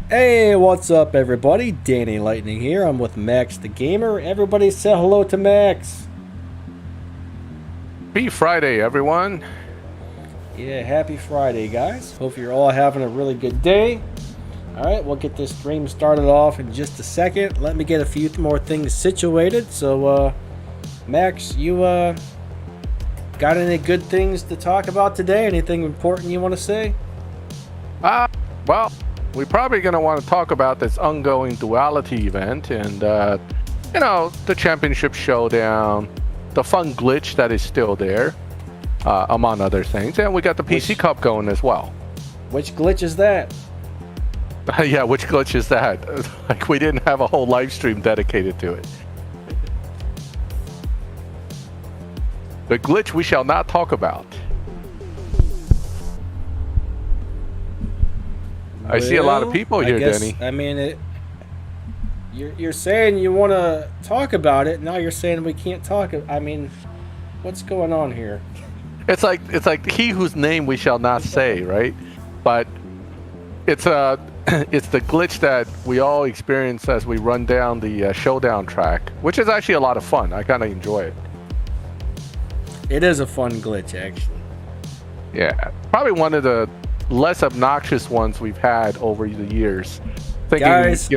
Hey, what's up, everybody? Danny Lightning here. I'm with Maxthegamer. Everybody say hello to Max. Happy Friday, everyone. Yeah, happy Friday, guys. Hope you're all having a really good day. Alright, we'll get this stream started off in just a second. Let me get a few more things situated. So, Max, you got any good things to talk about today? Anything important you want to say? Well, we're probably going to want to talk about this ongoing duality event and, the championship showdown, the fun glitch that is still there, among other things. And we got the PC Cup going as well. Which glitch is that? Yeah, which glitch is that? Like, we didn't have a whole live stream dedicated to it. The glitch we shall not talk about. I see a lot of people here, Denny. I mean, you're saying you want to talk about it. Now you're saying we can't talk. I mean, what's going on here? It's like he whose name we shall not say, right? But it's the glitch that we all experience as we run down the showdown track, which is actually a lot of fun. I kind of enjoy it. It is a fun glitch, actually. Yeah, probably one of the less obnoxious ones we've had over the years. Thinking, guys,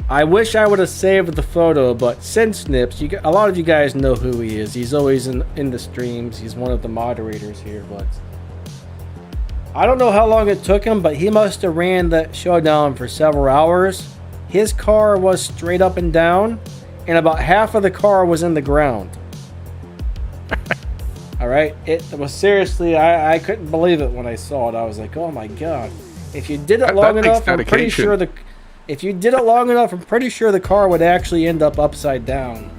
I wish I would have saved the photo, but Snips, a lot of you guys know who he is. He's always in the streams. He's one of the moderators here, but I don't know how long it took him, but he must have ran that showdown for several hours. His car was straight up and down, and about half of the car was in the ground. All right, it was seriously, I couldn't believe it when I saw it. I was like, oh my god! If you did it long enough, I'm pretty sure the car would actually end up upside down.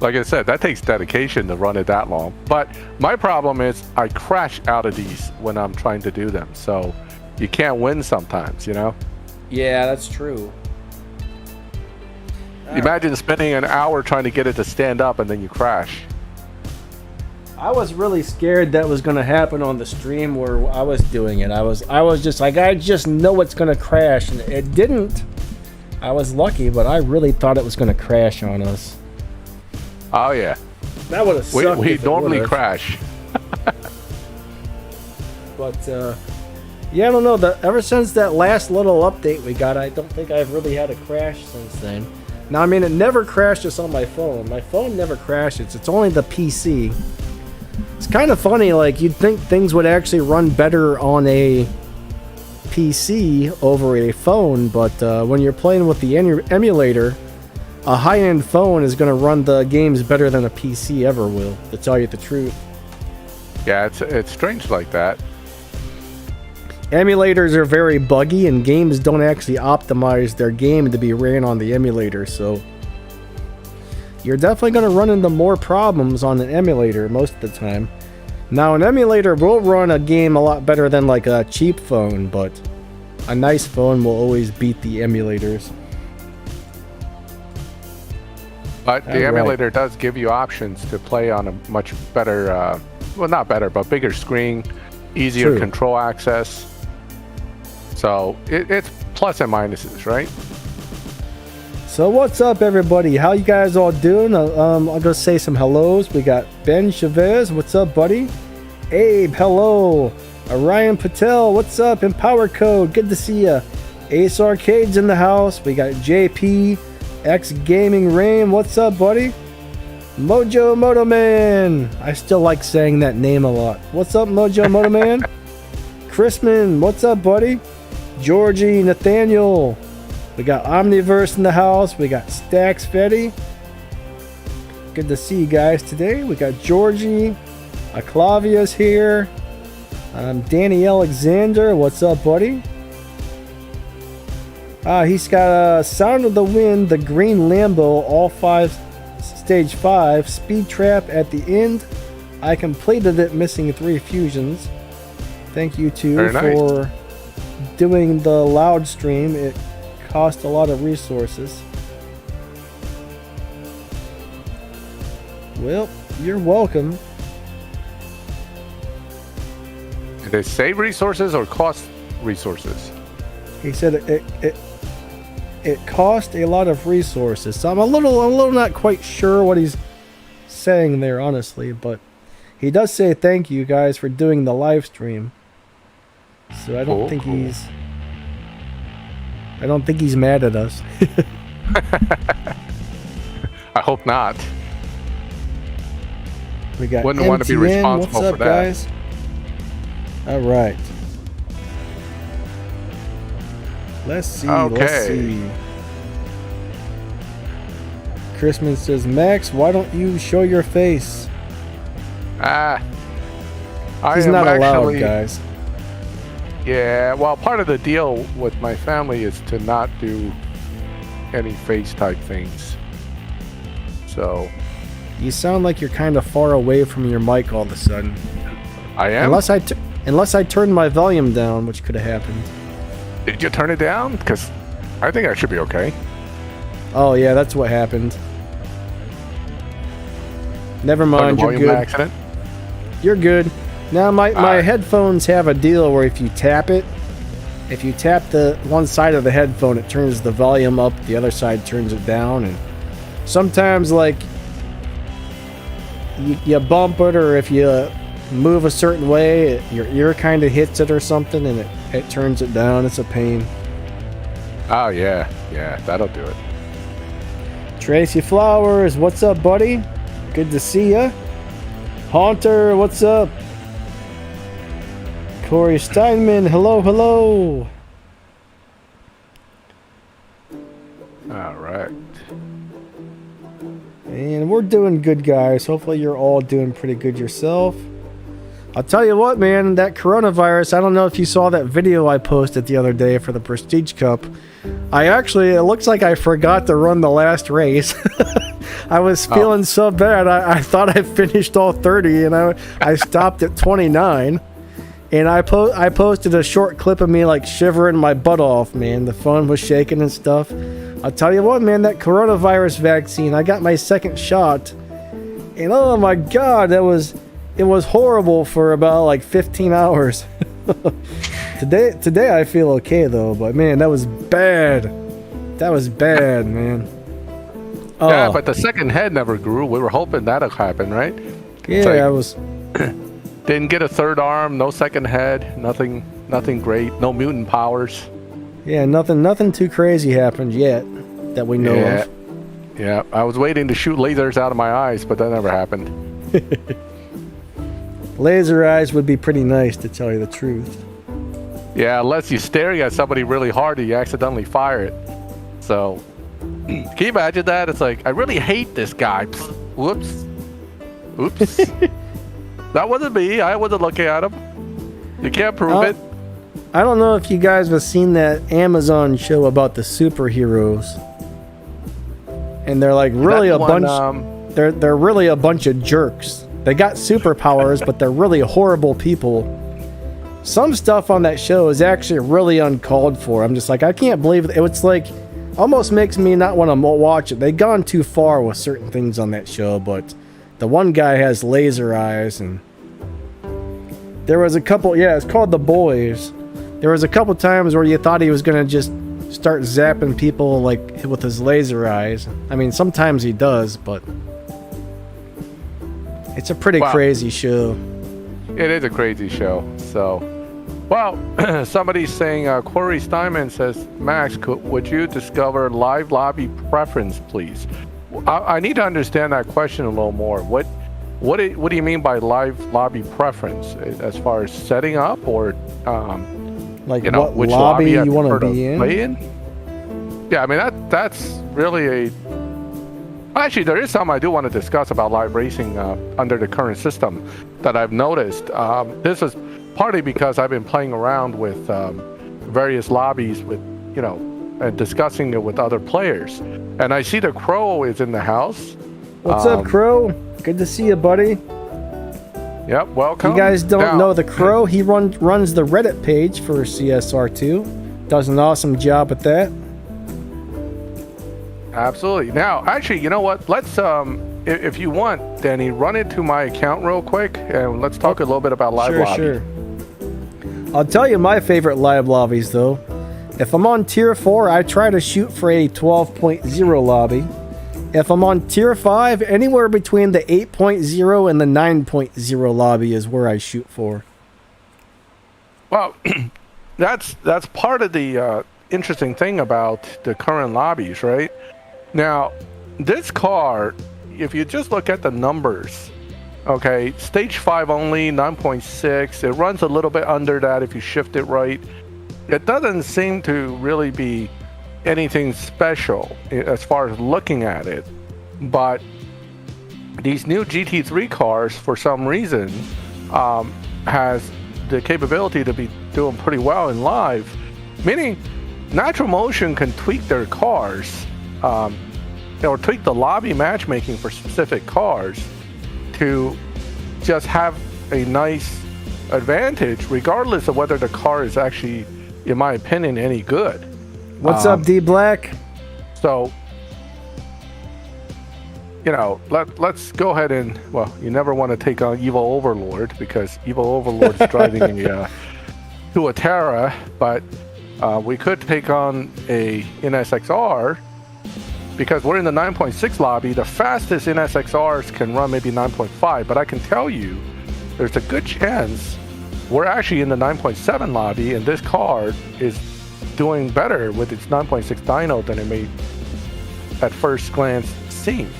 Like I said, that takes dedication to run it that long. But my problem is I crash out of these when I'm trying to do them. So you can't win sometimes, Yeah, that's true. Imagine spending an hour trying to get it to stand up and then you crash. I was really scared that was going to happen on the stream where I was doing it. I was just like, I just know it's going to crash, and it didn't. I was lucky, but I really thought it was going to crash on us. Oh yeah, that would have sucked. We normally crash. But yeah, I don't know. Ever since that last little update we got, I don't think I've really had a crash since then. Now, I mean, it never crashes on my phone. My phone never crashes. It's only the PC. It's kind of funny, like, you'd think things would actually run better on a PC over a phone, but when you're playing with the emulator, a high-end phone is going to run the games better than a PC ever will, to tell you the truth. Yeah, it's strange like that. Emulators are very buggy, and games don't actually optimize their game to be ran on the emulator, so you're definitely going to run into more problems on an emulator most of the time. Now, an emulator will run a game a lot better than like a cheap phone, but a nice phone will always beat the emulators. But the emulator does give you options to play on a much better, well, not better, but bigger screen, easier control access. So it's plus and minuses, right? So what's up, everybody? How you guys all doing? I'll go say some hellos. We got Ben Chavez. What's up, buddy? Abe, hello. Ryan Patel, what's up? Empower Code, good to see ya. Ace Arcade's in the house. We got JP, X Gaming Rain. What's up, buddy? Mojo Moto Man. I still like saying that name a lot. What's up, Mojo Moto Man? Chrisman, what's up, buddy? Georgie, Nathaniel. We got Omniverse in the house. We got Stax Fetty. Good to see you guys today. We got Georgie. Clavia's here. Danny Alexander. What's up, buddy? He's got Sound of the Wind, the Green Lambo, all 5, Stage 5, Speed Trap at the end. I completed it, missing 3 fusions. Thank you two for doing the loud stream. It cost a lot of resources. Well, you're welcome. Did they save resources or cost resources. He said it cost a lot of resources. So I'm a little not quite sure what he's saying there, honestly, but he does say thank you guys for doing the live stream. So I don't think he's mad at us. I hope not. We got Wouldn't MTN. want to be responsible What's up, for that. guys? All right. Let's see. Okay. Let's see. Chrisman says, Max, why don't you show your face? He's not allowed, guys. Yeah, well, part of the deal with my family is to not do any face type things. So. You sound like you're kind of far away from your mic all of a sudden. I am? Unless I turned my volume down, which could have happened. Did you turn it down? Because I think I should be okay. Oh, yeah, that's what happened. Never mind, you're good. Accident? You're good. Now, my headphones have a deal where if you tap the one side of the headphone, it turns the volume up, the other side turns it down, and sometimes, like, you bump it, or if you move a certain way, your ear kind of hits it or something, and it turns it down. It's a pain. Oh, yeah, that'll do it. Tracy Flowers, what's up, buddy? Good to see ya. Haunter, what's up? Corey Steinman, hello. All right. And we're doing good, guys. Hopefully you're all doing pretty good yourself. I'll tell you what, man, that coronavirus, I don't know if you saw that video I posted the other day for the Prestige Cup. It looks like I forgot to run the last race. I was feeling so bad. I thought I finished all 30, and I stopped at 29. And I posted a short clip of me, like, shivering my butt off, man. The phone was shaking and stuff. I'll tell you what, man, that coronavirus vaccine, I got my second shot. And oh my God, it was horrible for about like 15 hours. Today I feel okay though, but man, that was bad. That was bad, man. Yeah, but the second head never grew. We were hoping that'll happen, right? Yeah, like, I was. Didn't get a third arm, no second head, nothing great, no mutant powers. Yeah, nothing too crazy happened yet that we know of. Yeah, I was waiting to shoot lasers out of my eyes, but that never happened. Laser eyes would be pretty nice, to tell you the truth. Yeah, unless you're staring at somebody really hard and you accidentally fire it. So, can you imagine that? It's like, I really hate this guy. Psst, whoops. Oops. That wasn't me. I wasn't looking at him. You can't prove it. I don't know if you guys have seen that Amazon show about the superheroes. And they're like really they're really a bunch of jerks. They got superpowers, but they're really horrible people. Some stuff on that show is actually really uncalled for. I'm just like, I can't believe it. It's like, almost makes me not want to watch it. They've gone too far with certain things on that show, but the one guy has laser eyes, and there was a couple, it's called The Boys. There was a couple times where you thought he was going to just start zapping people like with his laser eyes. I mean, sometimes he does, but it's a pretty crazy show. It is a crazy show. So, well, somebody's saying, Corey Steinman says, Max, would you discover live lobby preference, please? I need to understand that question a little more. What do you mean by live lobby preference? As far as setting up, or like, you know, what which lobby lobby you want to be play in? Yeah, I mean that's really a. Actually, there is something I do want to discuss about live racing under the current system that I've noticed. This is partly because I've been playing around with various lobbies with, and discussing it with other players. And I see the Crow is in the house. What's up, Crow? Good to see you, buddy. Yep, welcome. You guys don't know the Crow. He runs the Reddit page for CSR2. Does an awesome job with that. Absolutely. Now, actually, you know what? Let's, if you want, Danny, run into my account real quick, and let's talk a little bit about live lobby. Sure. I'll tell you my favorite live lobbies though. If I'm on tier 4, I try to shoot for a 12.0 lobby. If I'm on tier 5, anywhere between the 8.0 and the 9.0 lobby is where I shoot for. Well, that's part of the interesting thing about the current lobbies, right? Now, this car, if you just look at the numbers, okay, stage 5 only, 9.6. It runs a little bit under that if you shift it right. It doesn't seem to really be anything special as far as looking at it, but these new GT3 cars, for some reason, has the capability to be doing pretty well in live, meaning Nitro Motion can tweak their cars, or tweak the lobby matchmaking for specific cars to just have a nice advantage, regardless of whether the car is actually, in my opinion, any good. What's up, D Black? So, you know, let's go ahead and, well, you never want to take on Evil Overlord because Evil Overlord is driving a Tuatara, but we could take on a NSXR because we're in the 9.6 lobby. The fastest NSXRs can run maybe 9.5, but I can tell you there's a good chance we're actually in the 9.7 lobby, and this car is doing better with its 9.6 dyno than it may at first glance seem,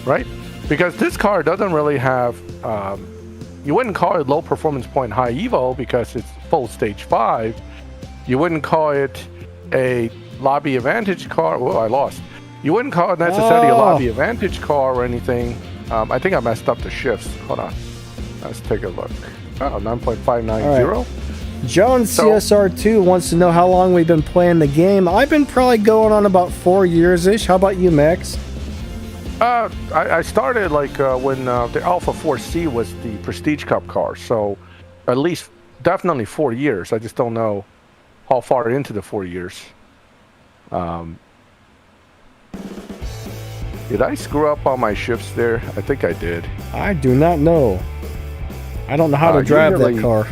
right? Because this car doesn't really have, you wouldn't call it low performance point high evo because it's full stage 5. You wouldn't call it a lobby advantage car. Well, I lost. You wouldn't call it necessarily a lobby advantage car or anything. I think I messed up the shifts. Hold on. Let's take a look. Oh, 9.590. John CSR2 wants to know how long we've been playing the game. I've been probably going on about 4 years-ish. How about you, Max? I started like when the Alpha 4C was the Prestige Cup car. So at least definitely 4 years. I just don't know how far into the 4 years. Did I screw up on my shifts there? I think I did. I do not know. I don't know how to drive that car.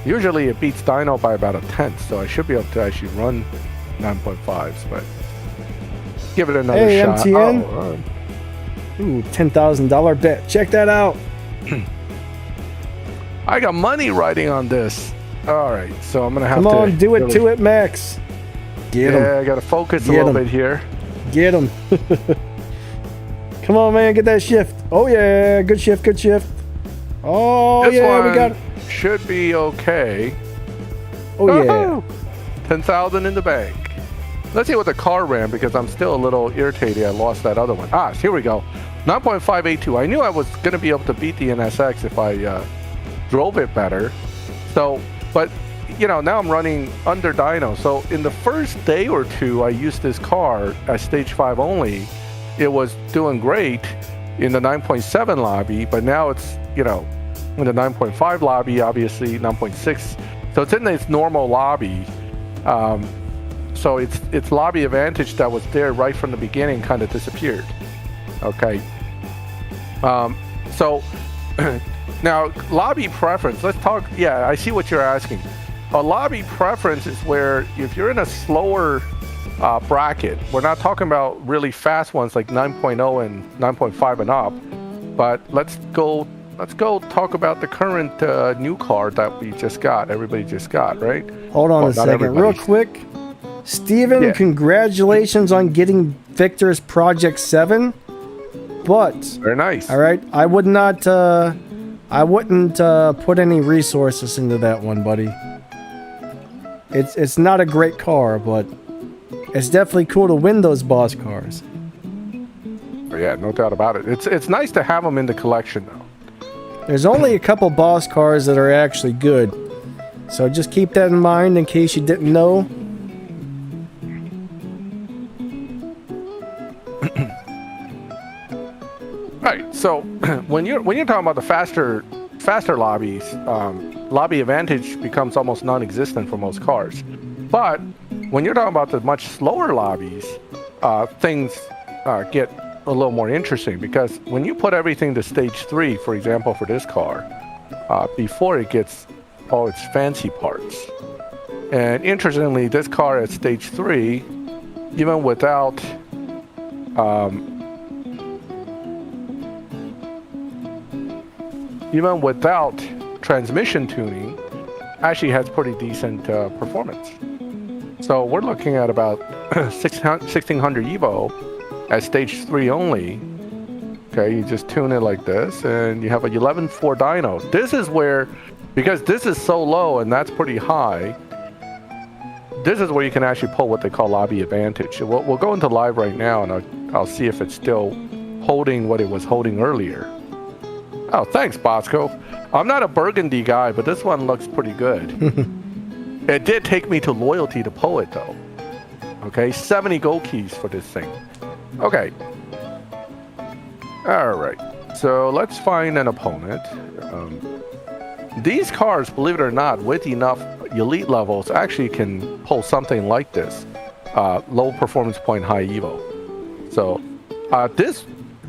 Usually it beats dyno by about 1/10, so I should be able to actually run 9.5s, but give it another shot. MTN. Oh, Ooh, $10,000 bet. Check that out. I got money riding on this. All right, so I'm gonna have to. Come on, do it to it, Max. Get him. Yeah, I gotta focus a little bit here. Get him. Come on, man, get that shift. Oh yeah, good shift, good shift. Oh this yeah, one we got it. Should be okay. Oh yeah. 10,000 in the bank. Let's see what the car ran because I'm still a little irritated. I lost that other one. Here we go. 9.582. I knew I was gonna be able to beat the NSX if I drove it better. So, but you know, now I'm running under dyno. So in the first day or two, I used this car at stage 5 only. It was doing great in the 9.7 lobby, but now it's, you know, in the 9.5 lobby, obviously 9.6. So it's in its normal lobby. So its lobby advantage that was there right from the beginning kind of disappeared. Okay. So now lobby preference. Let's talk. Yeah, I see what you're asking. A lobby preference is where if you're in a slower bracket, we're not talking about really fast ones like 9.0 and 9.5 and up, but let's go talk about the current new car that we just got. Everybody just got, right? Hold on a second, real quick. Steven, congratulations on getting Victor's Project 7. But very nice. All right, I wouldn't put any resources into that one, buddy. It's not a great car, but it's definitely cool to win those boss cars. Oh, yeah, no doubt about it. It's nice to have them in the collection, though. There's only a couple boss cars that are actually good, so just keep that in mind in case you didn't know. Right. So when you're talking about the faster lobbies, lobby advantage becomes almost non-existent for most cars. But when you're talking about the much slower lobbies, things get a little more interesting because when you put everything to stage 3, for example, for this car, before it gets all its fancy parts. And interestingly, this car at stage 3, even without transmission tuning, actually has pretty decent performance. So we're looking at about 1600 Evo at stage 3 only. Okay, you just tune it like this, and you have a 11.4 dyno. This is where, because this is so low and that's pretty high, this is where you can actually pull what they call lobby advantage. We'll go into live right now, and I'll see if it's still holding what it was holding earlier. Oh, thanks, Bosco. I'm not a burgundy guy, but this one looks pretty good. It did take me to loyalty to pull it, though. Okay, 70 gold keys for this thing. Okay. All right. So let's find an opponent. These cars, believe it or not, with enough elite levels, actually can pull something like this. Low performance point, high Evo. So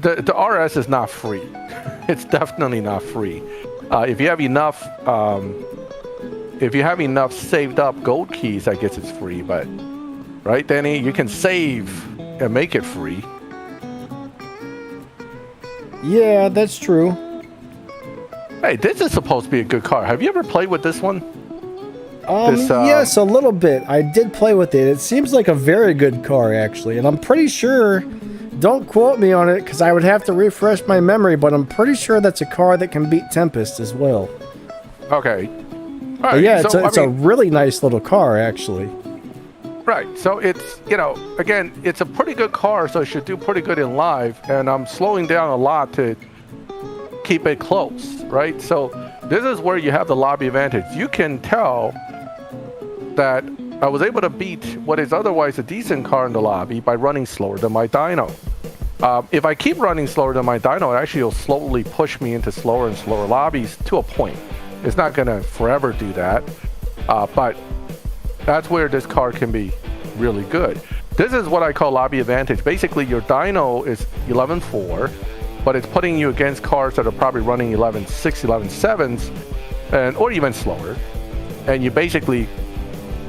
the RS is not free. It's definitely not free. If you have enough saved up gold keys, I guess it's free. But right, Danny, you can save and make it free. Yeah, that's true. Hey, this is supposed to be a good car. Have you ever played with this one? Yes, a little bit. I did play with it. It seems like a very good car, actually. And I'm pretty sure, don't quote me on it, because I would have to refresh my memory, but I'm pretty sure that's a car that can beat Tempest as well. Okay. All right. Yeah, it's a really nice little car, actually. Right. So it's, again, it's a pretty good car, so it should do pretty good in live. And I'm slowing down a lot to keep it close, right? So this is where you have the lobby advantage. You can tell that I was able to beat what is otherwise a decent car in the lobby by running slower than my dyno. If I keep running slower than my dyno, it actually will slowly push me into slower and slower lobbies to a point. It's not going to forever do that, but that's where this car can be really good. This is what I call lobby advantage. Basically, your dyno is 11.4, but it's putting you against cars that are probably running 11.6, 11.7s, or even slower, and you basically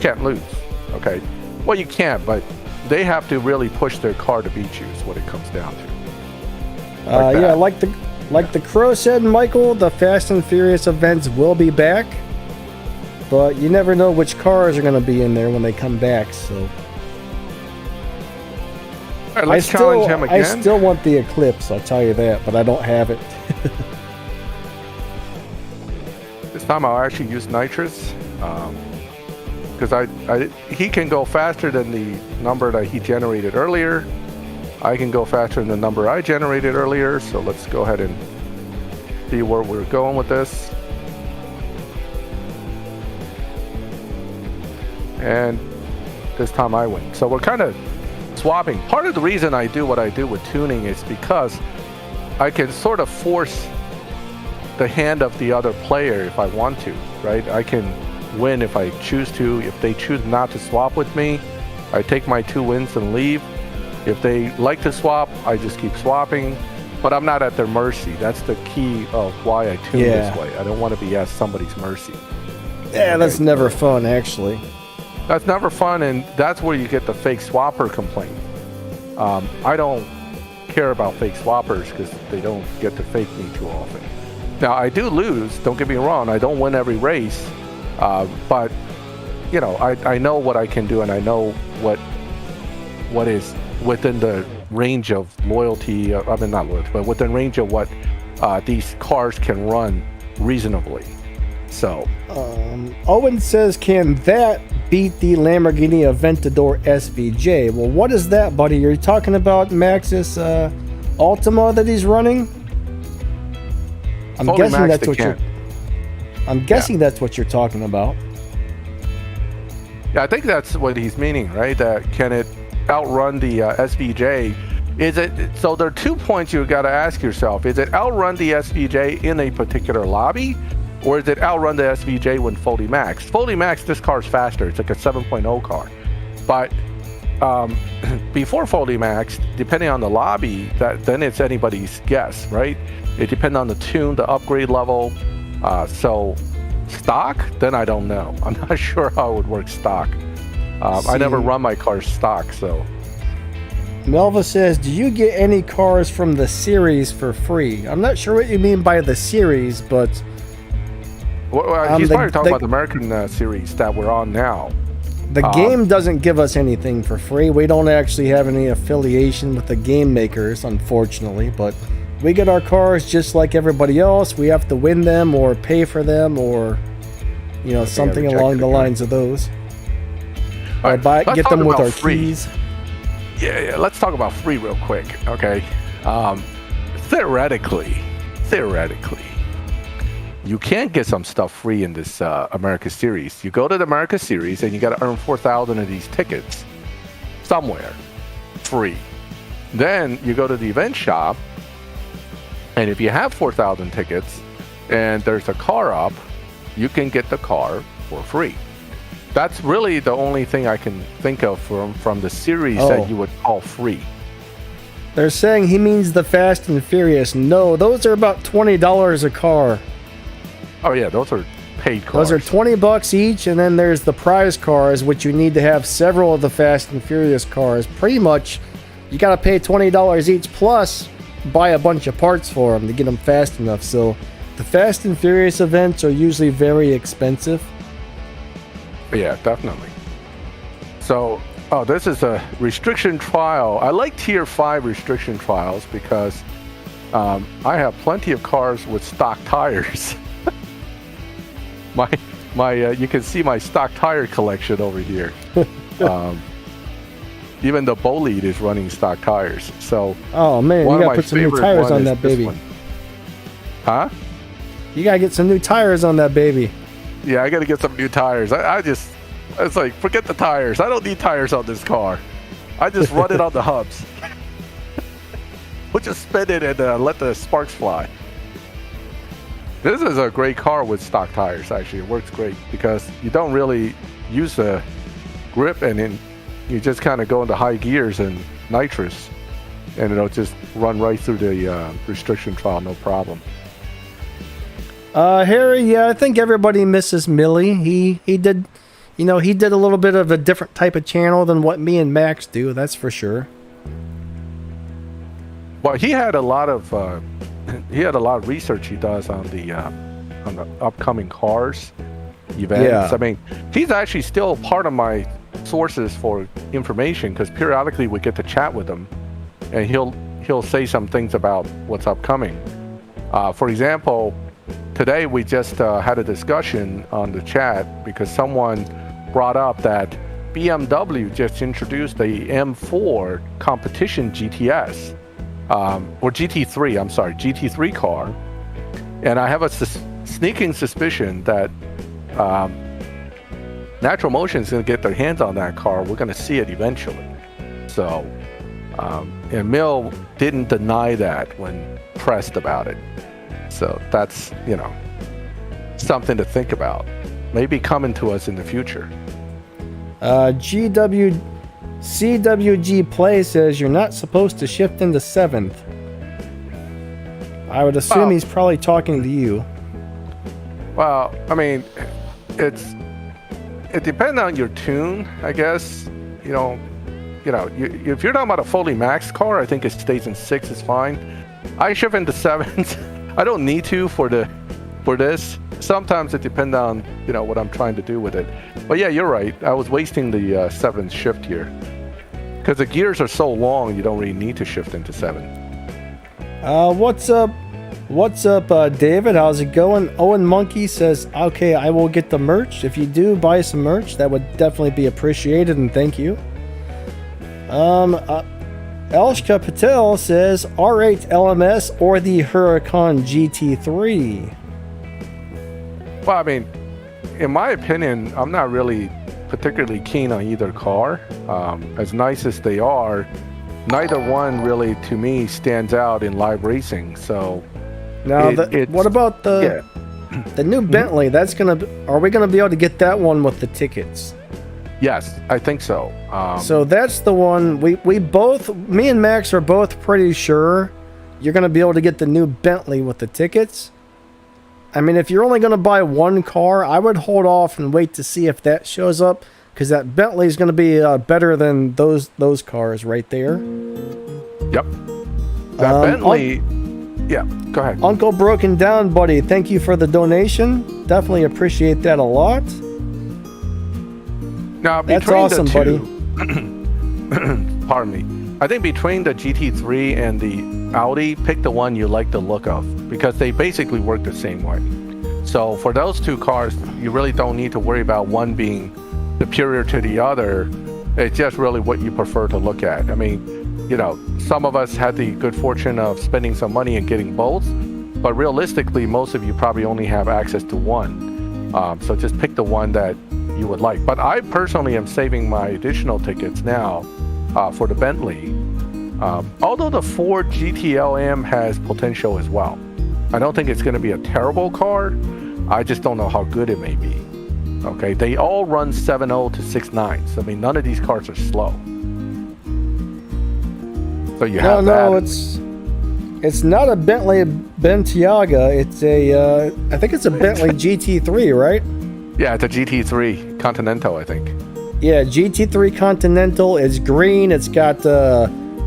can't lose. Okay, well, you can't, but they have to really push their car to beat you is what it comes down to. Yeah, like the Crow said, Michael, the Fast and Furious events will be back, but you never know which cars are going to be in there when they come back. So all right, let's challenge him again. I still want the Eclipse, I'll tell you that, but I don't have it. This time I'll actually use nitrous, because he can go faster than the number that he generated earlier. I can go faster than the number I generated earlier, so let's go ahead and see where we're going with this. And this time I win. So we're kind of swapping. Part of the reason I do what I do with tuning is because I can sort of force the hand of the other player if I want to, right? I can win if I choose to. If they choose not to swap with me, I take my 2 wins and leave. If they like to swap, I just keep swapping, but I'm not at their mercy. That's the key of why I tune this way. I don't want to be at somebody's mercy. Yeah, that's never fun, actually. That's never fun, and that's where you get the fake swapper complaint. I don't care about fake swappers because they don't get to fake me too often. Now, I do lose, don't get me wrong. I don't win every race, but, I know what I can do, and I know what is within the range of loyalty, not loyalty, but within range of what these cars can run reasonably. So Owen says, can that beat the Lamborghini Aventador SVJ? Well, what is that, buddy? Are you talking about Max's Ultima that he's running? I'm guessing that's what that's what you're talking about. Yeah, I think that's what he's meaning, right? That can it outrun the SVJ? Is it so? There are 2 points you got to ask yourself. Is it outrun the SVJ in a particular lobby, or is it outrun the SVJ when fully maxed? Fully maxed, this car's faster. It's like a 7.0 car. But before fully maxed, depending on the lobby, then it's anybody's guess, right? It depends on the tune, the upgrade level. So stock, then I don't know. I'm not sure how it would work stock. I never run my car stock, so. Melva says, do you get any cars from the series for free? I'm not sure what you mean by the series, but... he's probably talking about the American series that we're on now. The game doesn't give us anything for free. We don't actually have any affiliation with the game makers, unfortunately, but we get our cars just like everybody else. We have to win them or pay for them or, you know, something along the lines of those. All right, get them with our free. keys. Yeah, let's talk about free real quick, okay? Theoretically, you can get some stuff free in this America Series. You go to the America Series and you got to earn 4,000 of these tickets somewhere, free. Then you go to the event shop, and if you have 4,000 tickets and there's a car up, you can get the car for free. That's really the only thing I can think of from the series that you would call free. They're saying he means the Fast and Furious. No, those are about $20 a car. Oh yeah, those are paid cars. Those are $20 each, and then there's the prize cars, which you need to have several of the Fast and Furious cars. Pretty much, you got to pay $20 each, plus buy a bunch of parts for them to get them fast enough. So the Fast and Furious events are usually very expensive. Yeah, definitely. So, this is a restriction trial. I like Tier 5 restriction trials because I have plenty of cars with stock tires. You can see my stock tire collection over here. Even the Bolide is running stock tires. So, oh man, you gotta put some new tires on that baby. Huh? You gotta get some new tires on that baby. Yeah, I got to get some new tires. It's like, forget the tires. I don't need tires on this car. I just run it on the hubs. We'll just spin it and let the sparks fly. This is a great car with stock tires, actually. It works great because you don't really use the grip, and then you just kind of go into high gears and nitrous, and it'll just run right through the restriction trial, no problem. Harry, yeah, I think everybody misses Millie. He did, you know, he did a little bit of a different type of channel than what me and Max do. That's for sure. Well, he had a lot of research he does on the upcoming cars events. Yeah. I mean, he's actually still part of my sources for information because periodically we get to chat with him, and he'll say some things about what's upcoming. For example, today we just had a discussion on the chat because someone brought up that BMW just introduced a M4 competition GTS, or GT3, I'm sorry, GT3 car. And I have a sneaking suspicion that Natural Motion is going to get their hands on that car. We're going to see it eventually. So, and Mill didn't deny that when pressed about it. So that's, you know, something to think about. Maybe coming to us in the future. CWG Play says you're not supposed to shift into 7th. I would assume he's probably talking to you. Well, I mean, it depends on your tune, I guess. You know, if you're talking about a fully maxed car, I think it stays in 6 is fine. I shift into 7th. I don't need to for this. Sometimes it depends on, you know, what I'm trying to do with it. But yeah, you're right. I was wasting the 7th shift here. Because the gears are so long, you don't really need to shift into 7. What's up? What's up, David? How's it going? Owen Monkey says, okay, I will get the merch. If you do buy some merch, that would definitely be appreciated, and thank you. Elshka Patel says, R8 LMS or the Huracan GT3? Well, I mean, in my opinion, I'm not really particularly keen on either car. As nice as they are, neither one really, to me, stands out in live racing. So, now, what about the new Bentley? That's are we gonna be able to get that one with the tickets? Yes, I think so. So that's the one me and Max are both pretty sure you're gonna be able to get the new Bentley with the tickets. I mean, if you're only going to buy one car, I would hold off and wait to see if that shows up, because that Bentley is going to be better than those cars right there. Yep. That Bentley. Yeah, go ahead. Uncle Broken Down, buddy, thank you for the donation. Definitely appreciate that a lot. Now, that's awesome, buddy. Pardon me. I think between the GT3 and the Audi, pick the one you like the look of, because they basically work the same way. So for those two cars, you really don't need to worry about one being superior to the other. It's just really what you prefer to look at. I mean, you know, some of us had the good fortune of spending some money and getting both, but realistically, most of you probably only have access to one. So just pick the one that you would like. But I personally am saving my additional tickets now for the Bentley. Although the Ford GTLM has potential as well. I don't think it's going to be a terrible car. I just don't know how good it may be. Okay, they all run 7.0 to 6.9s. I mean, none of these cars are slow. So you have that. No, it's not a Bentley Bentiaga. It's a, I think it's a Bentley GT3, right? Yeah, it's a GT3 Continental, I think. Yeah, GT3 Continental. It's green. It's got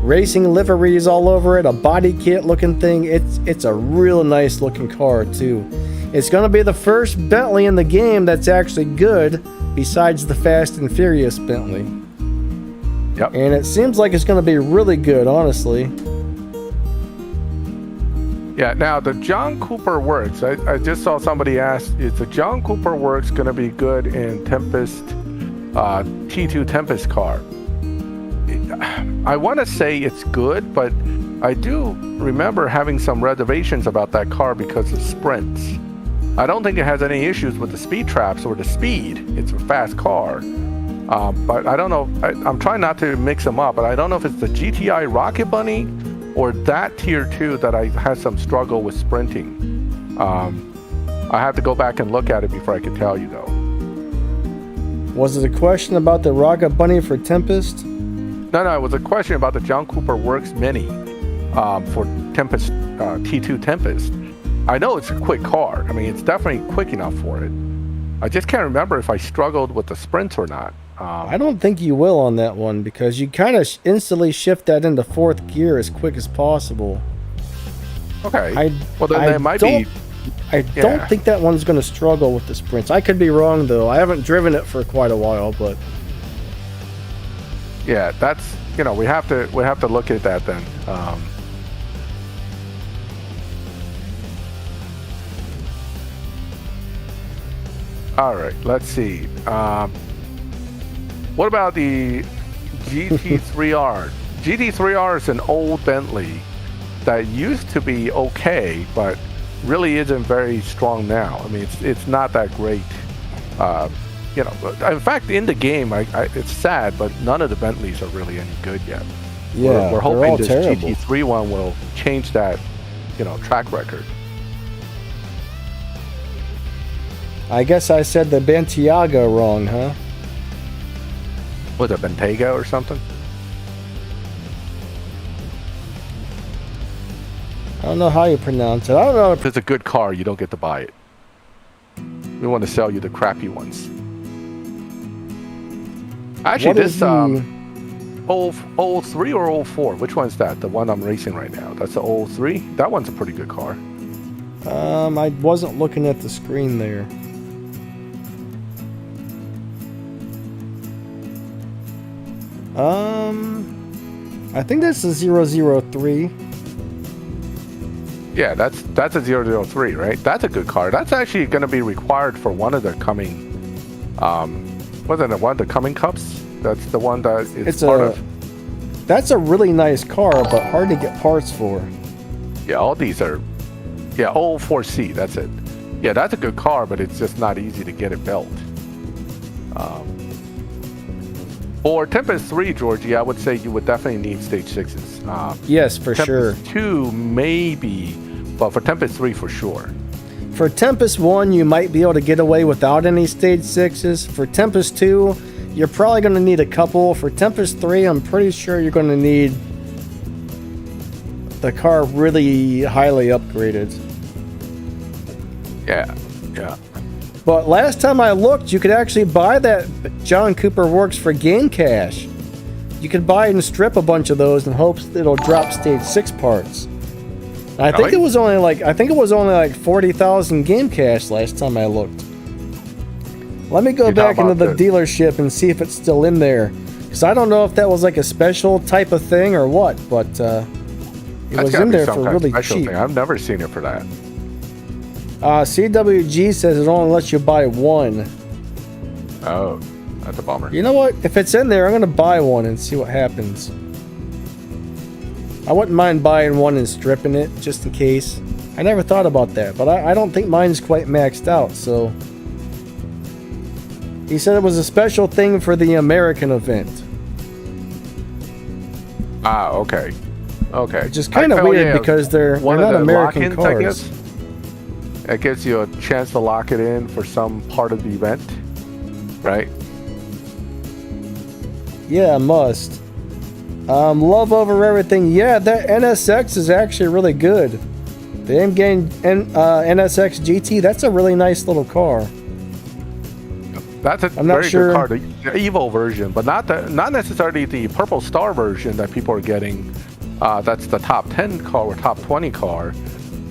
racing liveries all over it, a body kit looking thing. It's a real nice looking car too. It's going to be the first Bentley in the game that's actually good besides the Fast and Furious Bentley. Yep. And it seems like it's going to be really good, honestly. Yeah, now the John Cooper Works. I just saw somebody ask, is the John Cooper Works going to be good in Tempest, T2 Tempest car? I want to say it's good, but I do remember having some reservations about that car because of sprints. I don't think it has any issues with the speed traps or the speed. It's a fast car. But I don't know. I'm trying not to mix them up, but I don't know if it's the GTI Rocket Bunny or that Tier 2 that I had some struggle with sprinting. I have to go back and look at it before I can tell you, though. Was it a question about the Rocket Bunny for Tempest? No, it was a question about the John Cooper Works Mini for Tempest, T2 Tempest. I know it's a quick car. I mean, it's definitely quick enough for it. I just can't remember if I struggled with the sprints or not. I don't think you will on that one, because you kind of instantly shift that into fourth gear as quick as possible. Okay. Well, then there might be... I don't think that one's going to struggle with the sprints. I could be wrong, though. I haven't driven it for quite a while, but... Yeah, that's, you know, we have to look at that then. All right, let's see. What about the GT3R? GT3R is an old Bentley that used to be okay, but really isn't very strong now. I mean, it's not that great. You know, in fact, in the game, it's sad, but none of the Bentleys are really any good yet. Yeah, we're hoping this terrible. GT3 one will change that, you know, track record. I guess I said the Bentiaga wrong, huh? Was it Bentayga or something? I don't know how you pronounce it. I don't know If it's a good car, you don't get to buy it. We want to sell you the crappy ones. Actually, this 03 or 04, which one's that? The one I'm racing right now. That's the 03? That one's a pretty good car. I wasn't looking at the screen there. I think that's the 003. Yeah, that's a 003, right? That's a good car. That's actually going to be required for one of the coming, wasn't it one of the coming cups? That's the one that it's part of. That's a really nice car, but hard to get parts for. Yeah, all these are, yeah, 04C, that's it. Yeah, that's a good car, but it's just not easy to get it built. For Tempest 3, Georgie, I would say you would definitely need stage 6s. Yes, for sure. Tempest 2, maybe, but for Tempest 3, for sure. For Tempest 1, you might be able to get away without any stage 6s. For Tempest 2, you're probably going to need a couple. For Tempest 3, I'm pretty sure you're going to need the car really highly upgraded. Yeah, yeah. But last time I looked, you could actually buy that John Cooper Works for game cash. You could buy and strip a bunch of those in hopes it'll drop stage 6 parts. And I think it was only like 40,000 game cash last time I looked. Let me go back into the dealership and see if it's still in there, because I don't know if that was like a special type of thing or what, but it was in there for really cheap. I've never seen it for that. CWG says it only lets you buy one. Oh, that's a bummer. You know what? If it's in there, I'm going to buy one and see what happens. I wouldn't mind buying one and stripping it, just in case. I never thought about that, but I don't think mine's quite maxed out, so... He said it was a special thing for the American event. Ah, okay. Okay. Which is kind of weird because they're not American cars. I guess. It gives you a chance to lock it in for some part of the event, right? Yeah, must. Love over everything. Yeah, that NSX is actually really good. The M-Game NSX GT, that's a really nice little car. That's a very good car, the Evo version, but not necessarily the Purple Star version that people are getting. That's the top 10 car or top 20 car.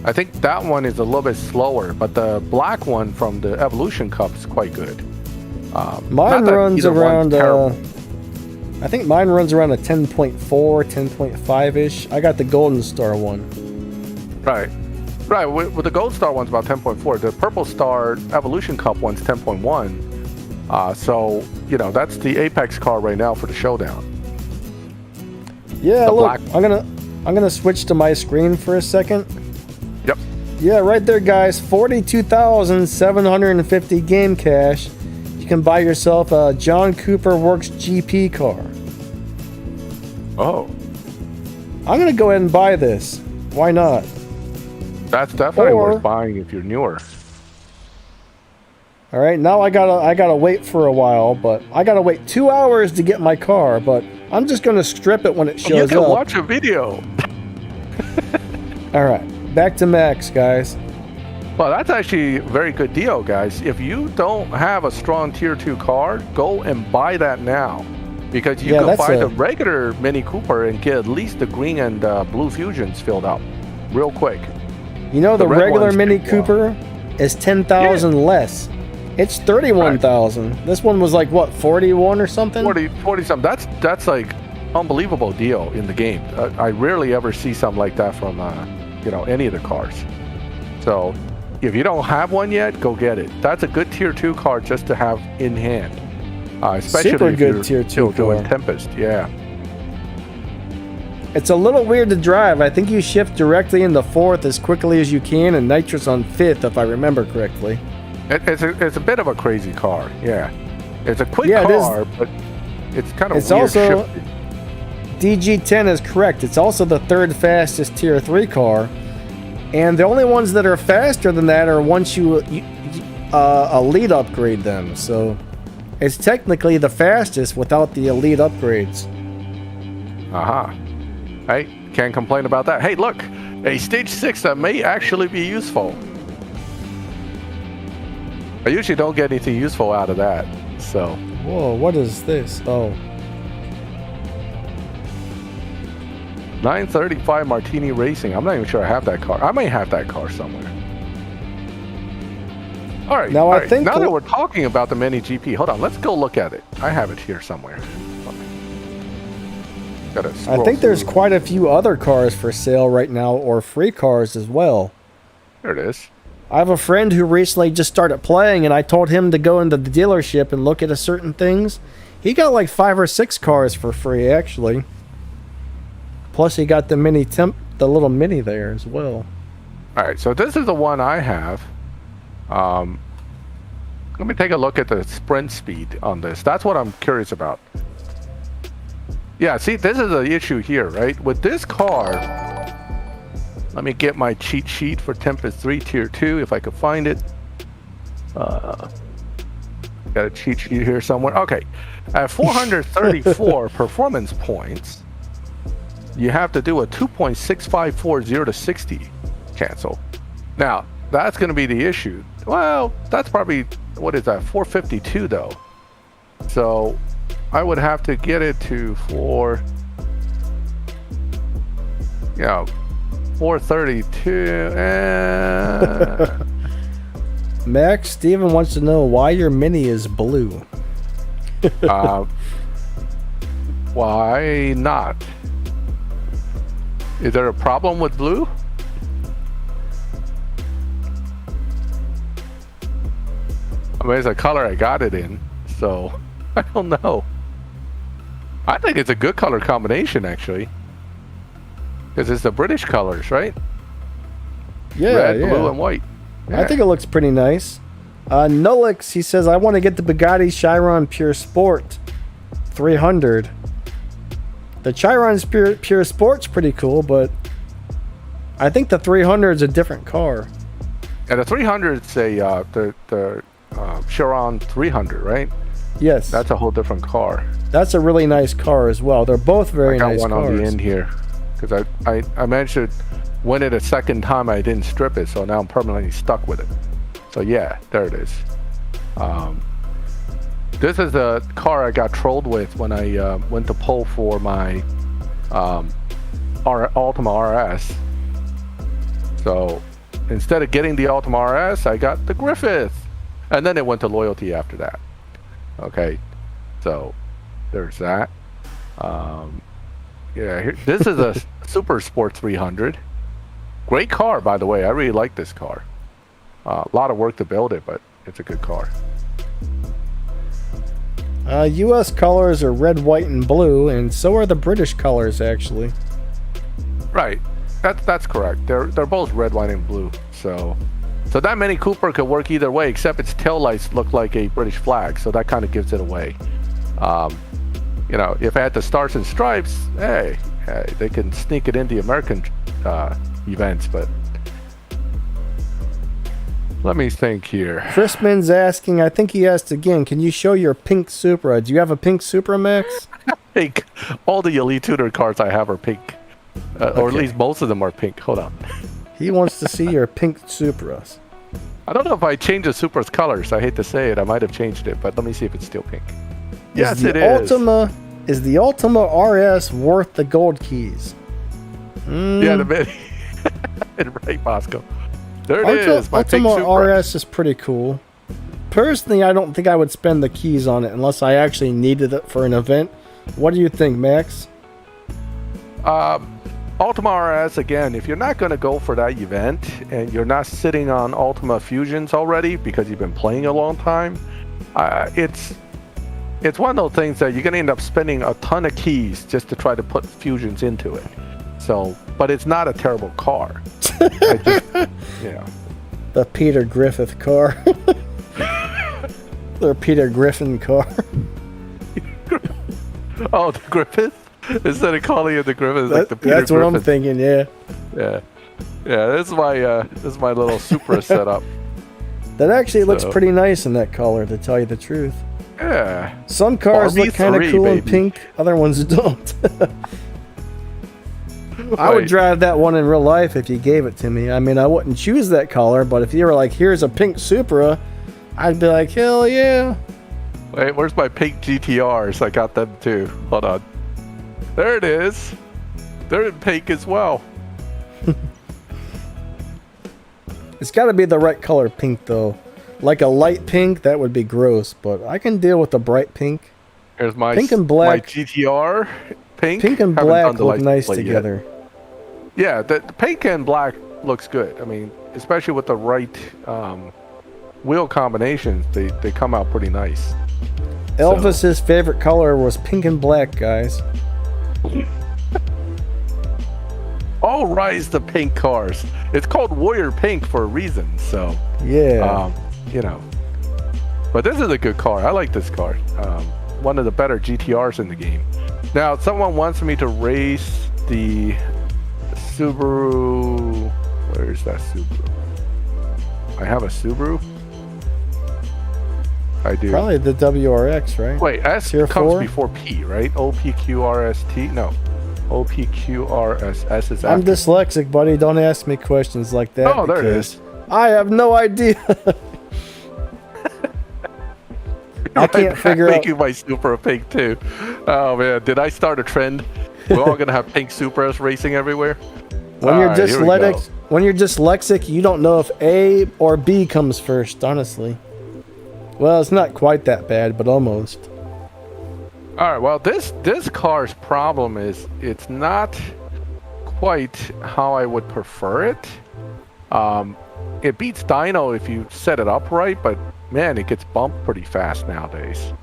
I think that one is a little bit slower, but the black one from the Evolution Cup is quite good. Mine runs around, I think mine runs around a 10.4, 10.5-ish. I got the Golden Star one. Right. Right, with the Gold Star one's about 10.4. The Purple Star Evolution Cup one's 10.1. So, you know, that's the Apex car right now for the Showdown. Yeah, look, I'm gonna switch to my screen for a second. Yep. Yeah, right there, guys. 42,750 game cash. You can buy yourself a John Cooper Works GP car. Oh. I'm gonna go ahead and buy this. Why not? That's definitely worth buying if you're newer. All right, now I gotta wait for a while, but I gotta wait 2 hours to get my car. But I'm just gonna strip it when it shows up. You can watch a video. All right, back to Max, guys. Well, that's actually a very good deal, guys. If you don't have a strong Tier 2 car, go and buy that now, because you can buy the regular Mini Cooper and get at least the green and blue Fusions filled up real quick. You know, the regular Mini Cooper is 10,000 less. It's 31,000. Right. This one was like, what, 41 or something? 40 something. That's like unbelievable deal in the game. I rarely ever see something like that from, you know, any of the cars. So if you don't have one yet, go get it. That's a good Tier 2 car just to have in hand. Especially super if good you're Tier 2 doing Tempest, yeah. It's a little weird to drive. I think you shift directly into 4th as quickly as you can, and nitrous on 5th, if I remember correctly. It's a bit of a crazy car, yeah. It's a quick car, but it's kind of weird also, shifting. DG10 is correct. It's also the 3rd fastest Tier 3 car, and the only ones that are faster than that are once you elite upgrade them. So it's technically the fastest without the elite upgrades. Aha. Hey, can't complain about that. Hey, look, a stage 6 that may actually be useful. I usually don't get anything useful out of that, so. Whoa, what is this? Oh. 935 Martini Racing. I'm not even sure I have that car. I may have that car somewhere. All right. Now, I think now that we're talking about the Mini GP, hold on. Let's go look at it. I have it here somewhere. I think there's quite a few other cars for sale right now, or free cars as well. There it is. I have a friend who recently just started playing, and I told him to go into the dealership and look at certain things. He got like 5 or 6 cars for free, actually. Plus, he got the little Mini there as well. All right, so this is the one I have. Let me take a look at the sprint speed on this. That's what I'm curious about. Yeah, see, this is the issue here, right? With this car, let me get my cheat sheet for Tempest 3 Tier 2, if I could find it. Got a cheat sheet here somewhere. Okay, at 434 performance points, you have to do a 2.6540 to 60 cancel. Now, That's going to be the issue. Well, that's probably, what is that, 452 though. So I would have to get it to 432. Max, Steven wants to know why your Mini is blue. Why not? Is there a problem with blue? I mean, it's a color I got it in, so I don't know. I think it's a good color combination, actually. Because it's the British colors, right? Yeah, Red, yeah. blue, and white. Yeah. I think it looks pretty nice. Nullix, he says, I want to get the Bugatti Chiron Pure Sport 300. The Chiron's Pure Sport's pretty cool, but I think the 300 is a different car. And the 300 is the Chiron 300, right? Yes. That's a whole different car. That's a really nice car as well. They're both very nice cars. I got one on the end here. Because I managed to win it a second time. I didn't strip it, so now I'm permanently stuck with it. So yeah, there it is. This is the car I got trolled with when I went to poll for my Altima RS. So instead of getting the Altima RS, I got the Griffith. And then it went to loyalty after that. Okay, so there's that. Yeah, this is a Super Sport 300. Great car, by the way. I really like this car. A lot of work to build it, but it's a good car. U.S. colors are red, white, and blue, and so are the British colors, actually. Right, that's correct. They're both red, white, and blue. So that Mini Cooper could work either way, except its taillights look like a British flag, so that kind of gives it away. You know, if I had the Stars and Stripes, hey, they can sneak it in the American events, but let me think here. Crispin's asking, I think he asked again, can you show your pink Supra? Do you have a pink Supra, Max? Pink. All the Elite Tutor cars I have are pink. Or at least most of them are pink. Hold on. He wants to see your pink Supras. I don't know if I changed the Supra's colors. I hate to say it. I might have changed it, but let me see if it's still pink. Yes, it is. Is the Altima RS worth the gold keys? Yeah, the Mini. Right, Bosco. There it is. My pink Altima Supra. RS is pretty cool. Personally, I don't think I would spend the keys on it unless I actually needed it for an event. What do you think, Max? Altima RS, again, if you're not going to go for that event and you're not sitting on Altima Fusions already because you've been playing a long time, it's one of those things that you're going to end up spending a ton of keys just to try to put Fusions into it. So, but it's not a terrible car. The Peter Griffith car. The Peter Griffin car. Oh, the Griffith? Instead of calling it the Griffith, like the Peter That's Griffin. what I'm thinking, yeah. Yeah. This is my little Supra setup. That actually looks pretty nice in that color, to tell you the truth. Yeah. Some cars look kind of cool in baby. pink, other ones don't. I would drive that one in real life if you gave it to me. I mean, I wouldn't choose that color, but if you were like, here's a pink Supra, I'd be like, hell yeah. Wait, where's my pink GTRs? I got them too. Hold on. There it is. They're in pink as well. It's got to be the right color pink, though. Like a light pink, that would be gross, but I can deal with the bright pink. Here's my pink and black. My GTR pink. Pink and black look nice together. Yeah, the pink and black looks good. I mean, especially with the right wheel combinations, they come out pretty nice. Elvis's favorite color was pink and black, guys. All rise the pink cars. It's called Warrior Pink for a reason. So yeah, you know. But this is a good car. I like this car. One of the better GTRs in the game. Now, someone wants me to race the Subaru. Where's that Subaru? I have a Subaru. I do. Probably the WRX, right? Wait, S Tier comes 4? before P, right? OPQRST? No. OPQRS. S is after. I'm dyslexic, buddy. Don't ask me questions like that. Oh, there it is. I have no idea. I can't figure out. Making my Supra pink too. Oh man, did I start a trend? We're all gonna have pink Supras racing everywhere. When you're dyslexic, you don't know if A or B comes first, honestly. Well, it's not quite that bad, but almost. All right, well, this car's problem is it's not quite how I would prefer it. It beats dyno if you set it up right, but man, it gets bumped pretty fast nowadays.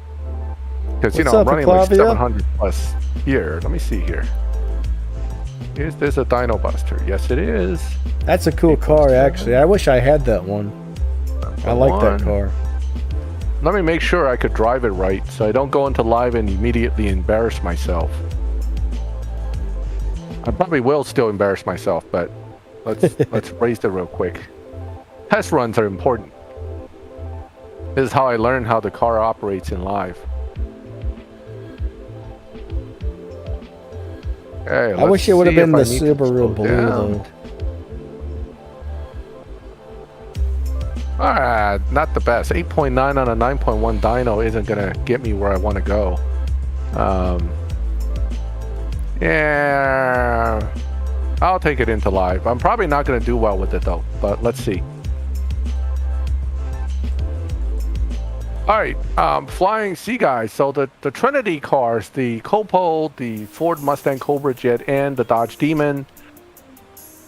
Because, I'm running like 700 plus here. Let me see here. Is this a dyno buster? Yes, it is. That's a cool car, actually. I wish I had that one. I like that car. Let me make sure I could drive it right so I don't go into live and immediately embarrass myself. I probably will still embarrass myself, but let's race it real quick. Test runs are important. This is how I learned how the car operates in live. Okay, I wish it would have been the Subaru Blue, though. Alright, not the best. 8.9 on a 9.1 dyno isn't going to get me where I want to go. Yeah, I'll take it into live. I'm probably not going to do well with it, though, but let's see. All right, flying sea guys. So the Trinity cars, the Copo, the Ford Mustang Cobra Jet, and the Dodge Demon,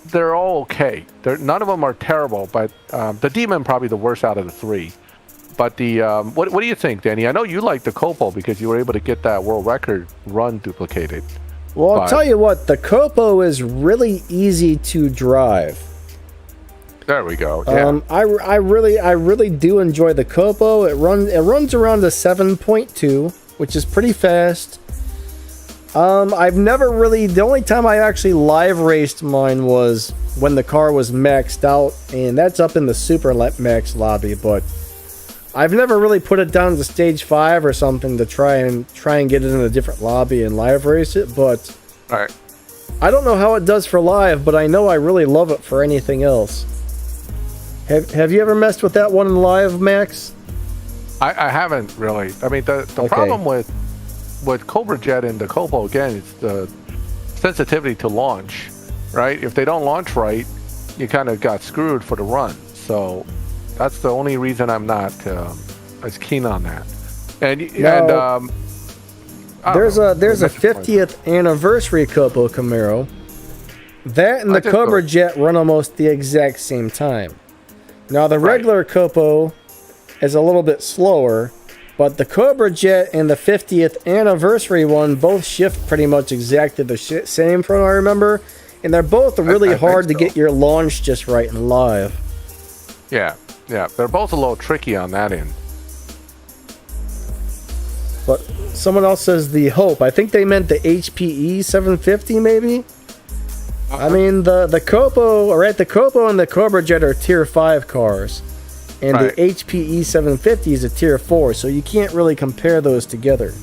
they're all okay. None of them are terrible, but the Demon probably the worst out of the three. But the what do you think, Danny? I know you like the Copo because you were able to get that world record run duplicated. Well, I'll tell you what, the Copo is really easy to drive. There we go. Yeah. I really do enjoy the Copo. It runs around a 7.2, which is pretty fast. I've never really. The only time I actually live raced mine was when the car was maxed out, and that's up in the Super Max lobby. But I've never really put it down to stage 5 or something to try and get it in a different lobby and live race it. But all right, I don't know how it does for live, but I know I really love it for anything else. Have you ever messed with that one in live, Max? I haven't really. I mean, the problem with Cobra Jet and the Copo, again, it's the sensitivity to launch, right? If they don't launch right, you kind of got screwed for the run. So that's the only reason I'm not as keen on that. There's a 50th anniversary Copo Camaro. That and the Cobra Jet run almost the exact same time. Now, the regular Copo is a little bit slower, but the Cobra Jet and the 50th anniversary one both shift pretty much exactly the same from what I remember, and they're both really hard to get your launch just right in live. Yeah, they're both a little tricky on that end. But someone else says the Hope. I think they meant the HPE 750 maybe? I mean, the Copo, right? The Copo and the Cobra Jet are tier 5 cars, and the HPE 750 is a tier 4, so you can't really compare those together.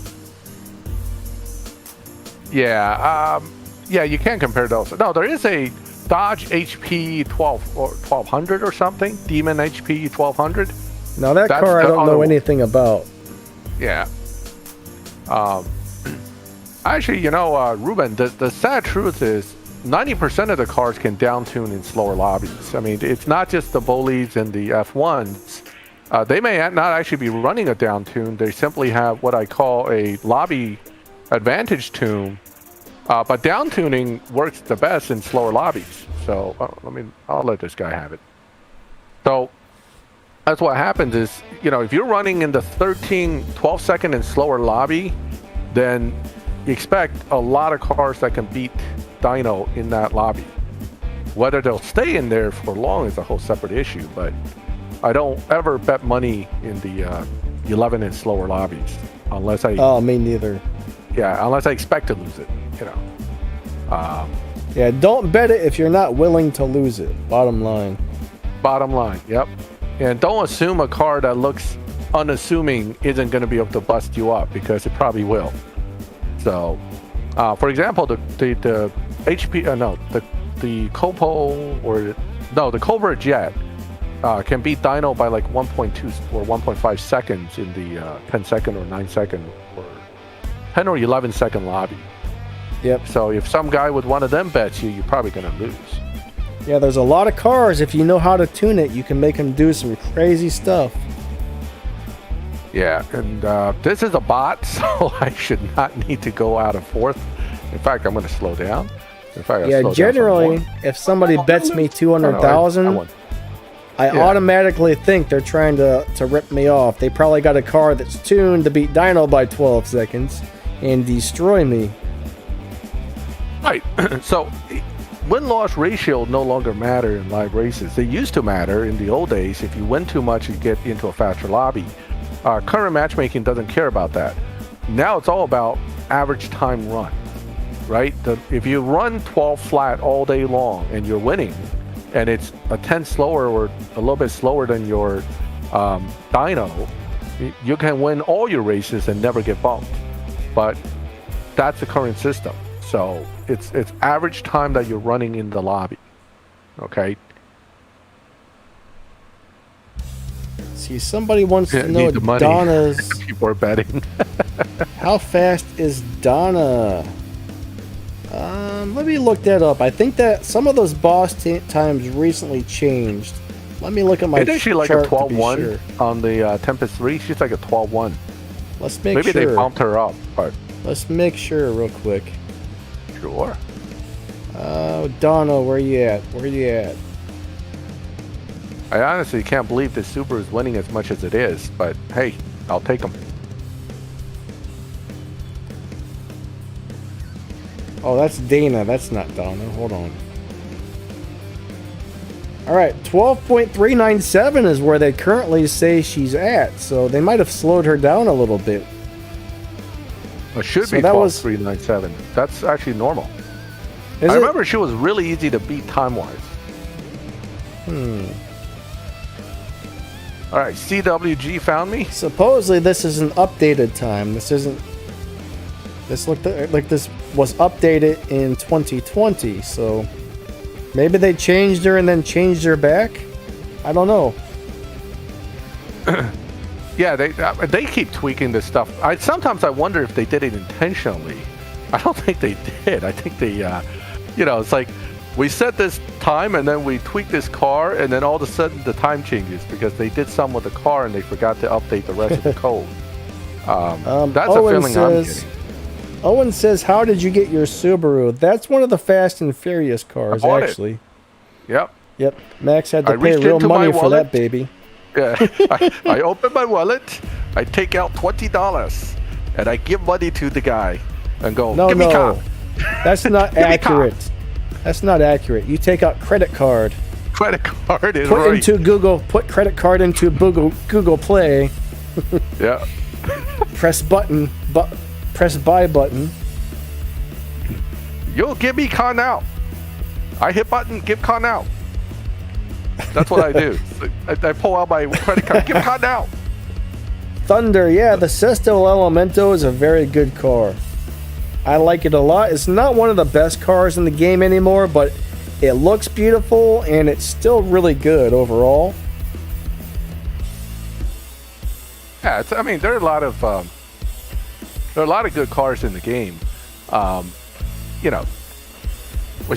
Yeah, you can't compare those. No, there is a Dodge HP 12 or 1200 or something, Demon HP 1200. Now that car I don't know anything about. Yeah. Actually, Ruben, the sad truth is 90% of the cars can down-tune in slower lobbies. I mean, it's not just the Bolides and the F1s. They may not actually be running a down-tune. They simply have what I call a lobby advantage tune. But down-tuning works the best in slower lobbies. So, I'll let this guy have it. So, that's what happens is, if you're running in the 12 second and slower lobby, then you expect a lot of cars that can beat dyno in that lobby. Whether they'll stay in there for long is a whole separate issue, but I don't ever bet money in the 11 and slower lobbies unless I... Oh, me neither. Yeah, unless I expect to lose it, Yeah, don't bet it if you're not willing to lose it. Bottom line. Bottom line, yep. And don't assume a car that looks unassuming isn't going to be able to bust you up, because it probably will. So, for example, the HP, the Copo, the Cobra Jet can beat Dino by like 1.2 or 1.5 seconds in the 10-second or 9-second or 10 or 11-second lobby. Yep. So if some guy with one of them bets you, you're probably going to lose. Yeah, there's a lot of cars. If you know how to tune it, you can make them do some crazy stuff. Yeah, and this is a bot, so I should not need to go out of fourth. In fact, I'm going to slow down. In fact, Yeah, generally, if somebody bets me 200,000, I automatically think they're trying to rip me off. They probably got a car that's tuned to beat Dino by 12 seconds and destroy me. Right. So win-loss ratio no longer matter in live races. They used to matter in the old days. If you win too much, you get into a faster lobby. Current matchmaking doesn't care about that. Now it's all about average time run, right? If you run 12 flat all day long and you're winning, and it's a 10 slower or a little bit slower than your dyno, you can win all your races and never get bumped. But that's the current system. So it's average time that you're running in the lobby. Okay. See, somebody wants to know Need the money. Donna's. People are betting. How fast is Donna? Let me look that up. I think that some of those boss times recently changed. Let me look at my Isn't she like chart a 12-1 sure. on the Tempest 3? She's like a 12-1. Let's make Maybe sure. they bumped her up, but Let's make sure real quick. sure. Donna, where you at? Where you at? I honestly can't believe this Subaru is winning as much as it is, but hey, I'll take them. Oh, that's Dana. That's not Donna. Hold on. All right, 12.397 is where they currently say she's at. So they might have slowed her down a little bit. It should So be that was- 12.397. That's actually normal. Is I it? remember she was really easy to beat time-wise. All right, CWG found me. Supposedly this is an updated time. This isn't. This looked like this was updated in 2020. So maybe they changed her and then changed her back. I don't know. Yeah, they keep tweaking this stuff. Sometimes I wonder if they did it intentionally. I don't think they did. I think they, it's like we set this time and then we tweak this car and then all of a sudden the time changes because they did some with the car and they forgot to update the rest of the code. That's Owen a feeling I'm says, getting. Owen says, "How did you get your Subaru?" That's one of the Fast and Furious cars, bought it. actually. Yep. Yep. Max had to I pay reached real into money my for that wallet. baby. Yeah. I open my wallet, I take out $20, and I give money to the guy and go, No, give me no, cop. that's not Give me cop. accurate. That's not accurate. You take out credit card. Credit card is Put right. into Google. Put credit card into Google Play. Yeah. Press button. Press buy button. You'll give me car now. I hit button, give car now. That's what I do. I pull out my credit card, give car now. Thunder. Yeah, the Sesto Elemento is a very good car. I like it a lot. It's not one of the best cars in the game anymore, but it looks beautiful and it's still really good overall. Yeah, there are a lot of good cars in the game. Well,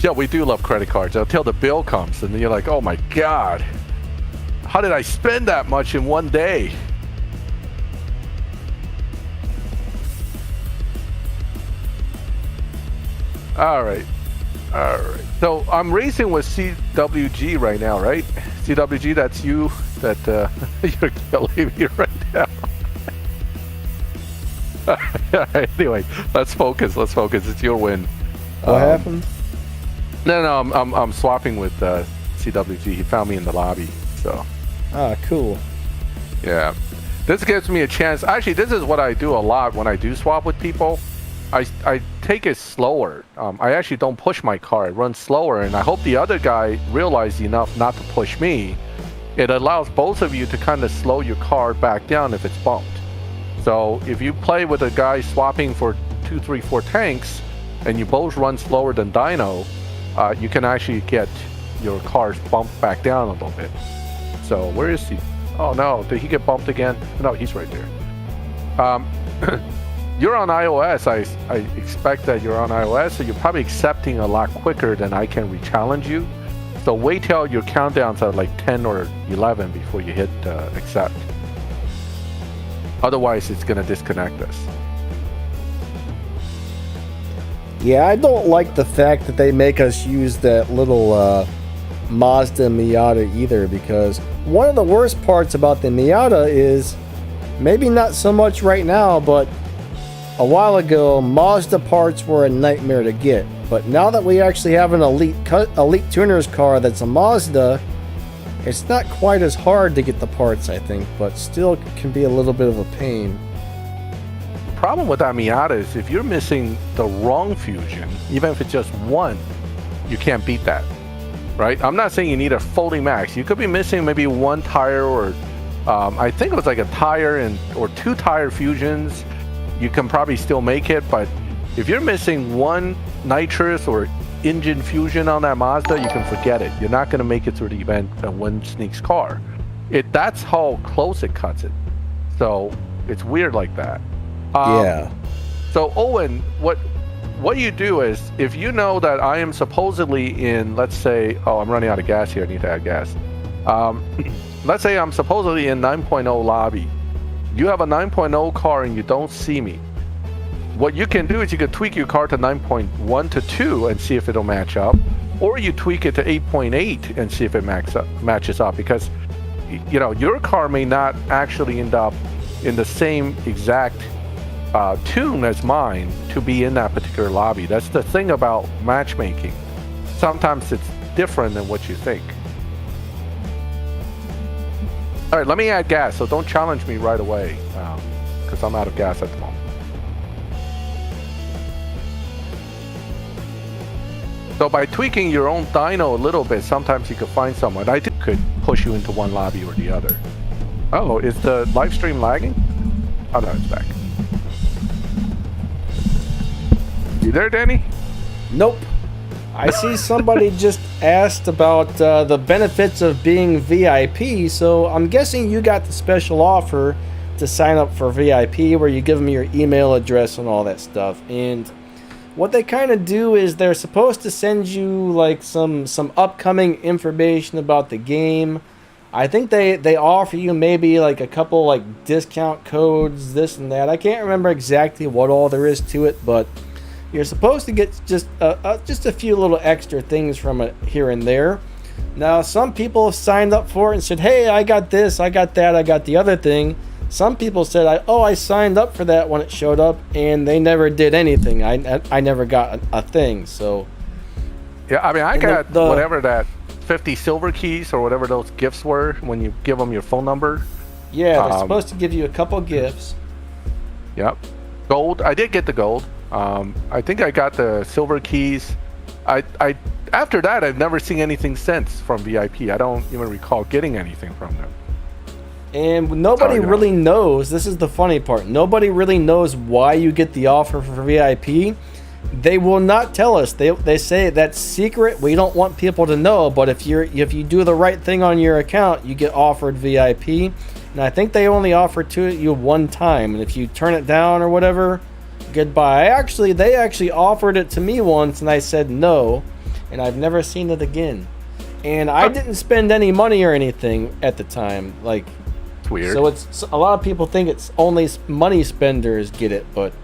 yeah, we do love credit cards until the bill comes, and then you're like, oh my god, how did I spend that much in one day? All right. So I'm racing with CWG right now, right? CWG, that's you. That you're killing me right now. Anyway, let's focus. It's your win. What happened? No, I'm swapping with CWG. He found me in the lobby, so. Ah, cool. Yeah, this gives me a chance. Actually, this is what I do a lot when I do swap with people. I take it slower. I actually don't push my car. I run slower, and I hope the other guy realizes enough not to push me. It allows both of you to kind of slow your car back down if it's bumped. So if you play with a guy swapping for 2, 3, 4 tanks, and you both run slower than Dino, you can actually get your cars bumped back down a little bit. So where is he? Oh no, did he get bumped again? No, he's right there. You're on iOS. I expect that you're on iOS, so you're probably accepting a lot quicker than I can re-challenge you. So wait till your countdowns are like 10 or 11 before you hit accept. Otherwise, it's gonna disconnect us. Yeah, I don't like the fact that they make us use that little Mazda Miata either, because one of the worst parts about the Miata is, maybe not so much right now, but a while ago, Mazda parts were a nightmare to get. But now that we actually have an elite tuner's car that's a Mazda, it's not quite as hard to get the parts, I think, but still can be a little bit of a pain. The problem with that Miata is if you're missing the wrong fusion, even if it's just one, you can't beat that, right? I'm not saying you need a fully max. You could be missing maybe one tire, or I think it was like a tire or two tire fusions. You can probably still make it, but if you're missing one nitrous or engine fusion on that Mazda, you can forget it. You're not going to make it through the event and win Sneak's car. That's how close it cuts it. So it's weird like that. Yeah. So Owen, what you do is, if you know that I am supposedly in, let's say, oh, I'm running out of gas here. I need to add gas. Let's say I'm supposedly in 9.0 lobby. You have a 9.0 car and you don't see me. What you can do is you can tweak your car to 9.1 to 2 and see if it'll match up, or you tweak it to 8.8 and see if it matches up, because your car may not actually end up in the same exact tune as mine to be in that particular lobby. That's the thing about matchmaking. Sometimes it's different than what you think. All right, let me add gas, so don't challenge me right away, because I'm out of gas at the moment. So by tweaking your own dyno a little bit, sometimes you could find someone. I think could push you into one lobby or the other. Oh, is the live stream lagging? Oh no, it's back. You there, Danny? Nope. I see somebody just asked about the benefits of being VIP, so I'm guessing you got the special offer to sign up for VIP, where you give them your email address and all that stuff. And what they kind of do is they're supposed to send you like some upcoming information about the game. I think they offer you maybe like a couple like discount codes, this and that. I can't remember exactly what all there is to it, but you're supposed to get just a few little extra things from it here and there. Now, some people have signed up for it and said, hey, I got this, I got that, I got the other thing. Some people said, I signed up for that when it showed up, and they never did anything. I never got a thing, so. Yeah, I mean, I got whatever that 50 silver keys or whatever those gifts were when you give them your phone number. Yeah, they're supposed to give you a couple gifts. Yep. Gold. I did get the gold. I think I got the silver keys. After that, I've never seen anything since from VIP. I don't even recall getting anything from them. And nobody really knows. This is the funny part. Nobody really knows why you get the offer for VIP. They will not tell us. They say that's secret. We don't want people to know. But if you do the right thing on your account, you get offered VIP. And I think they only offer to you one time. And if you turn it down or whatever, goodbye. They actually offered it to me once, and I said no. And I've never seen it again. And I didn't spend any money or anything at the time. Like. Weird. So it's a lot of people think it's only money spenders get it, but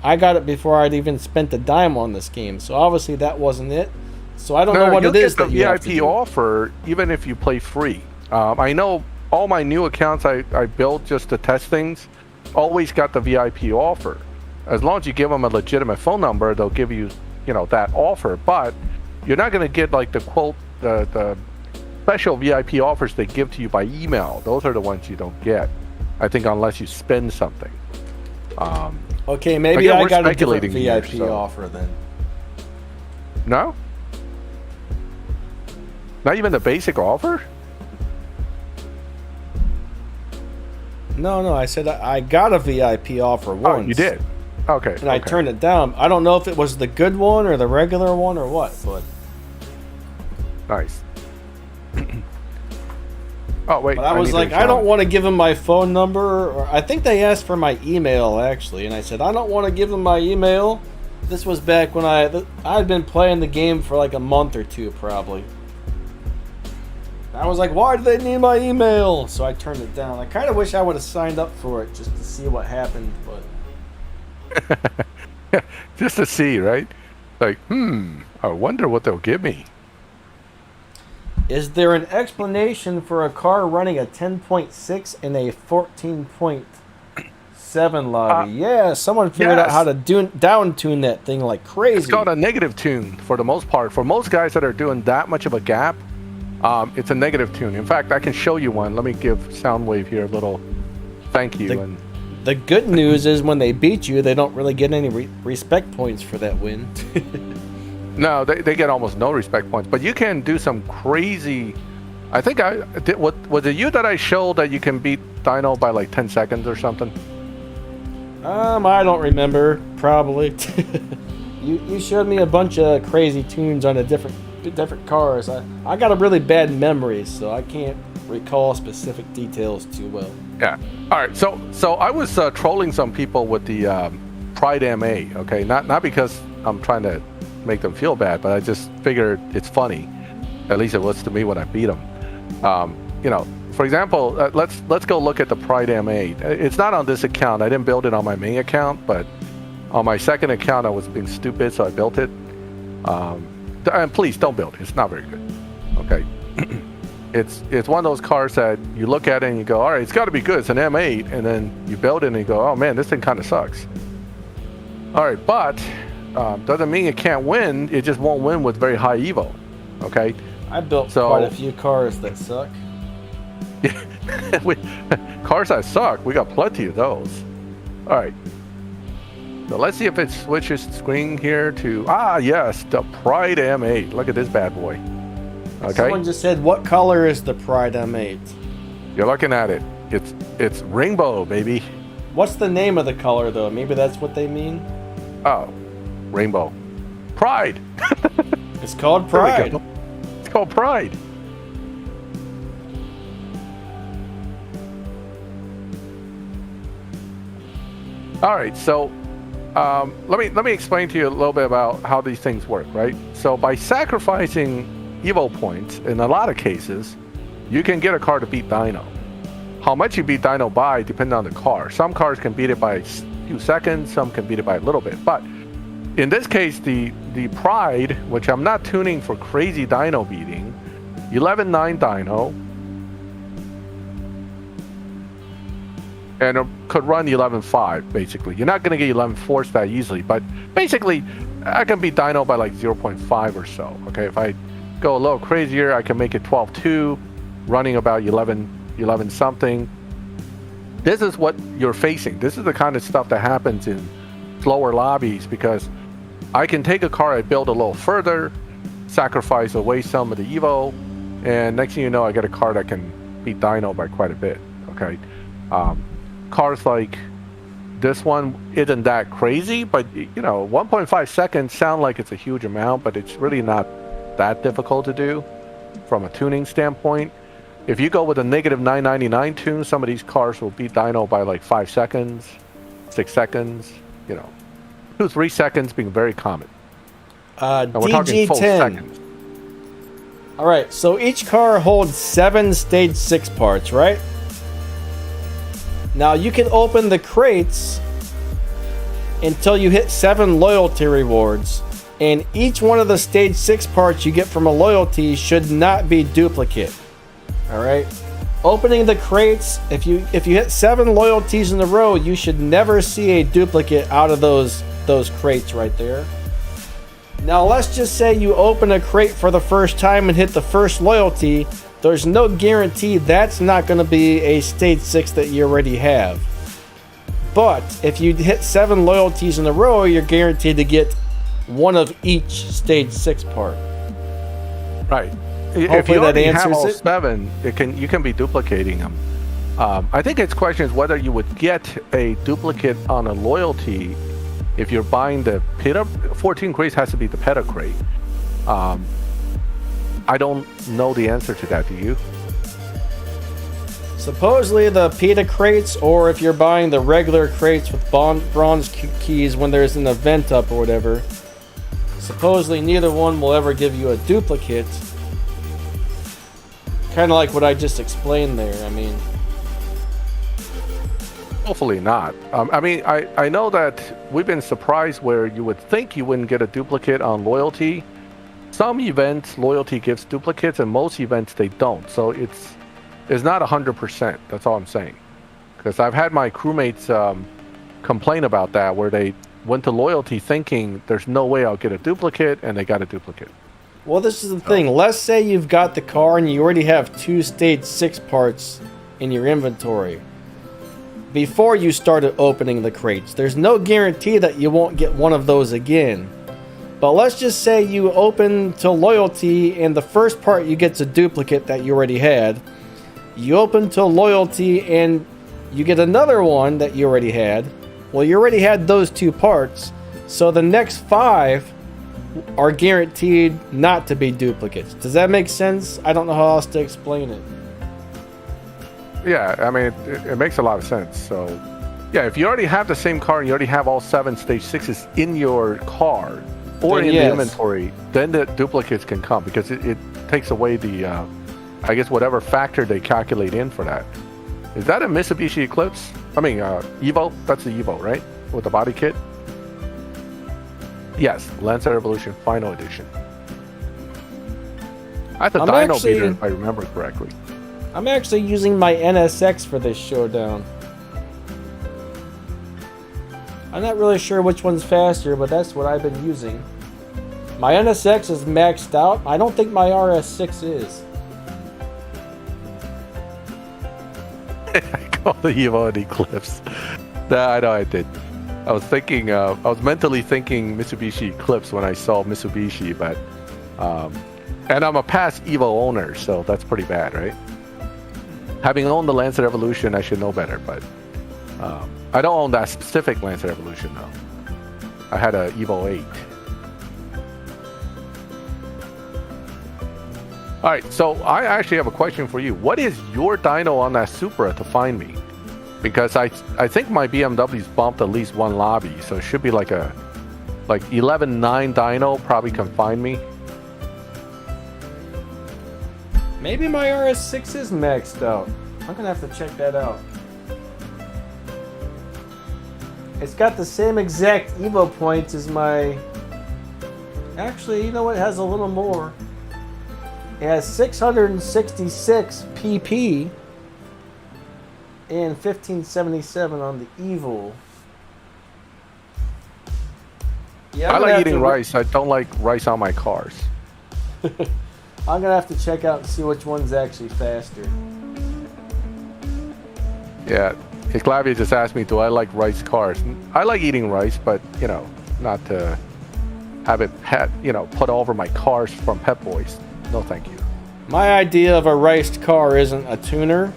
I got it before I'd even spent a dime on this game. So obviously that wasn't it. So I don't know what it is that you have to do. VIP offer even if you play free. I know all my new accounts I built just to test things always got the VIP offer. As long as you give them a legitimate phone number, they'll give you that offer. But you're not going to get like the special VIP offers they give to you by email. Those are the ones you don't get, I think, unless you spend something. Okay, maybe I got a different VIP here, offer then. No? Not even the basic offer? No, I said I got a VIP offer once. Oh, you did? Okay. And I turned it down. I don't know if it was the good one or the regular one or what, but. Nice. Oh wait, But I was like, I don't want to give them my phone number, or I think they asked for my email actually, and I said I don't want to give them my email. This was back when I'd been playing the game for like a month or two probably. I was like, why do they need my email? So I turned it down. I kind of wish I would have signed up for it just to see what happened, but just to see, right? Like, I wonder what they'll give me. Is there an explanation for a car running a 10.6 and a 14.7 lobby? Yeah, someone figured out how to down tune that thing like crazy. It's called a negative tune for the most part. For most guys that are doing that much of a gap, it's a negative tune. In fact, I can show you one. Let me give Soundwave here a little thank you. The good news is when they beat you, they don't really get any respect points for that win. No, they get almost no respect points. But you can do some crazy... I think I did. Was it you that I showed that you can beat Dino by like 10 seconds or something? I don't remember. Probably. You showed me a bunch of crazy tunes on different cars. I got a really bad memory, so I can't recall specific details too well. Yeah. All right. So I was trolling some people with the Pride MA. Okay. Not because I'm trying to make them feel bad, but I just figured it's funny. At least it was to me when I beat them. For example, let's go look at the Pride MA. It's not on this account. I didn't build it on my main account, but on my second account I was being stupid, so I built it. And please don't build it. It's not very good. Okay. It's one of those cars that you look at it and you go, all right, it's got to be good. It's an M8, and then you build it and you go, oh man, this thing kind of sucks. All right, but doesn't mean it can't win. It just won't win with very high evo. Okay. I built quite a few cars that suck. Cars that suck, we got plenty of those. All right. So let's see if it switches screen here to yes, the Pride M8. Look at this bad boy. Okay. Someone just said, what color is the Pride M8? You're looking at it. It's rainbow, baby. What's the name of the color though? Maybe that's what they mean. Oh, rainbow. Pride. It's called Pride. It's called Pride. All right, so let me explain to you a little bit about how these things work, right? So by sacrificing Evo points, in a lot of cases, you can get a car to beat Dino. How much you beat Dino by depends on the car. Some cars can beat it by a few seconds, some can beat it by a little bit. But in this case, the Pride, which I'm not tuning for crazy Dino beating, 11.9 Dino, and it could run 11.5 basically. You're not going to get 11.4s that easily, but basically I can beat Dino by like 0.5 or so. Okay, if I go a little crazier, I can make it 12.2, running about 11 something. This is what you're facing. This is the kind of stuff that happens in slower lobbies, because I can take a car I build a little further, sacrifice away some of the Evo, and next thing you know, I get a car that can beat Dino by quite a bit. Okay. Cars like this one isn't that crazy, but 1.5 seconds sound like it's a huge amount, but it's really not that difficult to do from a tuning standpoint. If you go with a negative 999 tune, some of these cars will beat Dino by like 5 seconds, 6 seconds, 2-3 seconds being very common. And we're talking full seconds. All right, so each car holds 7 stage 6 parts, right? Now you can open the crates until you hit 7 loyalty rewards, and each one of the stage 6 parts you get from a loyalty should not be duplicate. All right, opening the crates, if you hit 7 loyalties in a row, you should never see a duplicate out of those crates right there. Now let's just say you open a crate for the first time and hit the first loyalty. There's no guarantee that's not going to be a stage 6 that you already have. But if you hit 7 loyalties in a row, you're guaranteed to get one of each stage 6 part. Right. Hopefully if you that have all answers it. 7, you can be duplicating them. I think its question is whether you would get a duplicate on a loyalty if you're buying the PETA. 14 crates has to be the PETA crate. I don't know the answer to that. Do you? Supposedly the PETA crates, or if you're buying the regular crates with bronze keys when there's an event up or whatever, supposedly neither one will ever give you a duplicate. Kind of like what I just explained there. I mean, Hopefully not. I know that we've been surprised where you would think you wouldn't get a duplicate on loyalty. Some events, loyalty gives duplicates, and most events, they don't. So it's not 100%. That's all I'm saying. Because I've had my crewmates complain about that, where they went to loyalty thinking there's no way I'll get a duplicate, and they got a duplicate. well, this is the thing. Let's say you've got the car and you already have 2 stage 6 parts in your inventory. Before you started opening the crates, there's no guarantee that you won't get one of those again. But let's just say you open to loyalty and the first part you get's a duplicate that you already had. You open to loyalty and you get another one that you already had. Well, you already had those 2 parts, so the next 5 are guaranteed not to be duplicates. Does that make sense? I don't know how else to explain it. Yeah, I mean, it makes a lot of sense. So, yeah, if you already have the same car and you already have all 7 stage 6s in your car or Then in yes. the inventory, then the duplicates can come because it takes away the, I guess, whatever factor they calculate in for that. Is that a Mitsubishi Eclipse? I mean, Evo? That's the Evo, right? With the body kit? Yes, Lancer Evolution Final Edition. I had the Dino Beater, if I remember correctly. I'm actually using my NSX for this showdown. I'm not really sure which one's faster, but that's what I've been using. My NSX is maxed out. I don't think my RS6 is. I call the Evo an Eclipse. Nah, I know I did. I was thinking, I was mentally thinking Mitsubishi Eclipse when I saw Mitsubishi, but, and I'm a past Evo owner, so that's pretty bad, right? Having owned the Lancer Evolution, I should know better, but I don't own that specific Lancer Evolution, though. I had a Evo 8. All right, so I actually have a question for you. What is your dyno on that Supra to find me? Because I think my BMW's bumped at least 1 lobby, so it should be like 11.9 dyno probably can find me. Maybe my RS6 is maxed out. I'm gonna have to check that out. It's got the same exact Evo points as my... Actually, you know what? It has a little more. It has 666 PP and 1577 on the Evo. Yeah, I like eating rice. I don't like rice on my cars. I'm gonna have to check out and see which one's actually faster. Yeah, Clavia just asked me, do I like rice cars? I like eating rice, but, you know, not to have it, put over my cars from Pep Boys. No, thank you. My idea of a riced car isn't a tuner.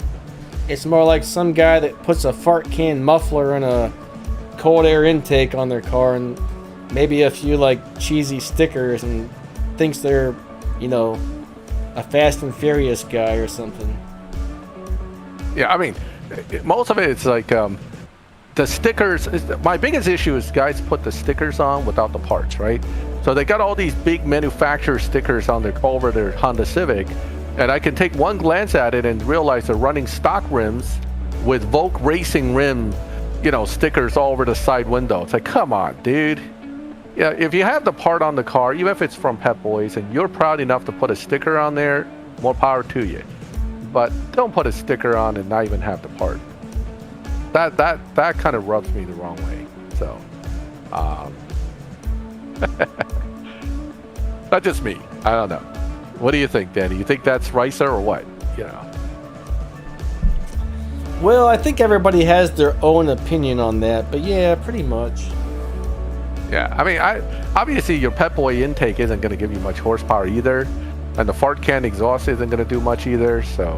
It's more like some guy that puts a fart can muffler and a cold air intake on their car and maybe a few like cheesy stickers and thinks they're, a Fast and Furious guy or something. Yeah, I mean, most of it is like the stickers. My biggest issue is guys put the stickers on without the parts, right? So they got all these big manufacturer stickers on over their Honda Civic, and I can take one glance at it and realize they're running stock rims with Volk Racing rim, stickers all over the side window. It's like, come on, dude. Yeah, if you have the part on the car, even if it's from Pep Boys, and you're proud enough to put a sticker on there, more power to you. But don't put a sticker on and not even have the part. That kind of rubs me the wrong way. So, not just me. I don't know. What do you think, Danny? You think that's Ricer or what? Well, I think everybody has their own opinion on that, but yeah, pretty much. Yeah, I mean, obviously your Pep Boy intake isn't going to give you much horsepower either, and the fart can exhaust isn't going to do much either. So,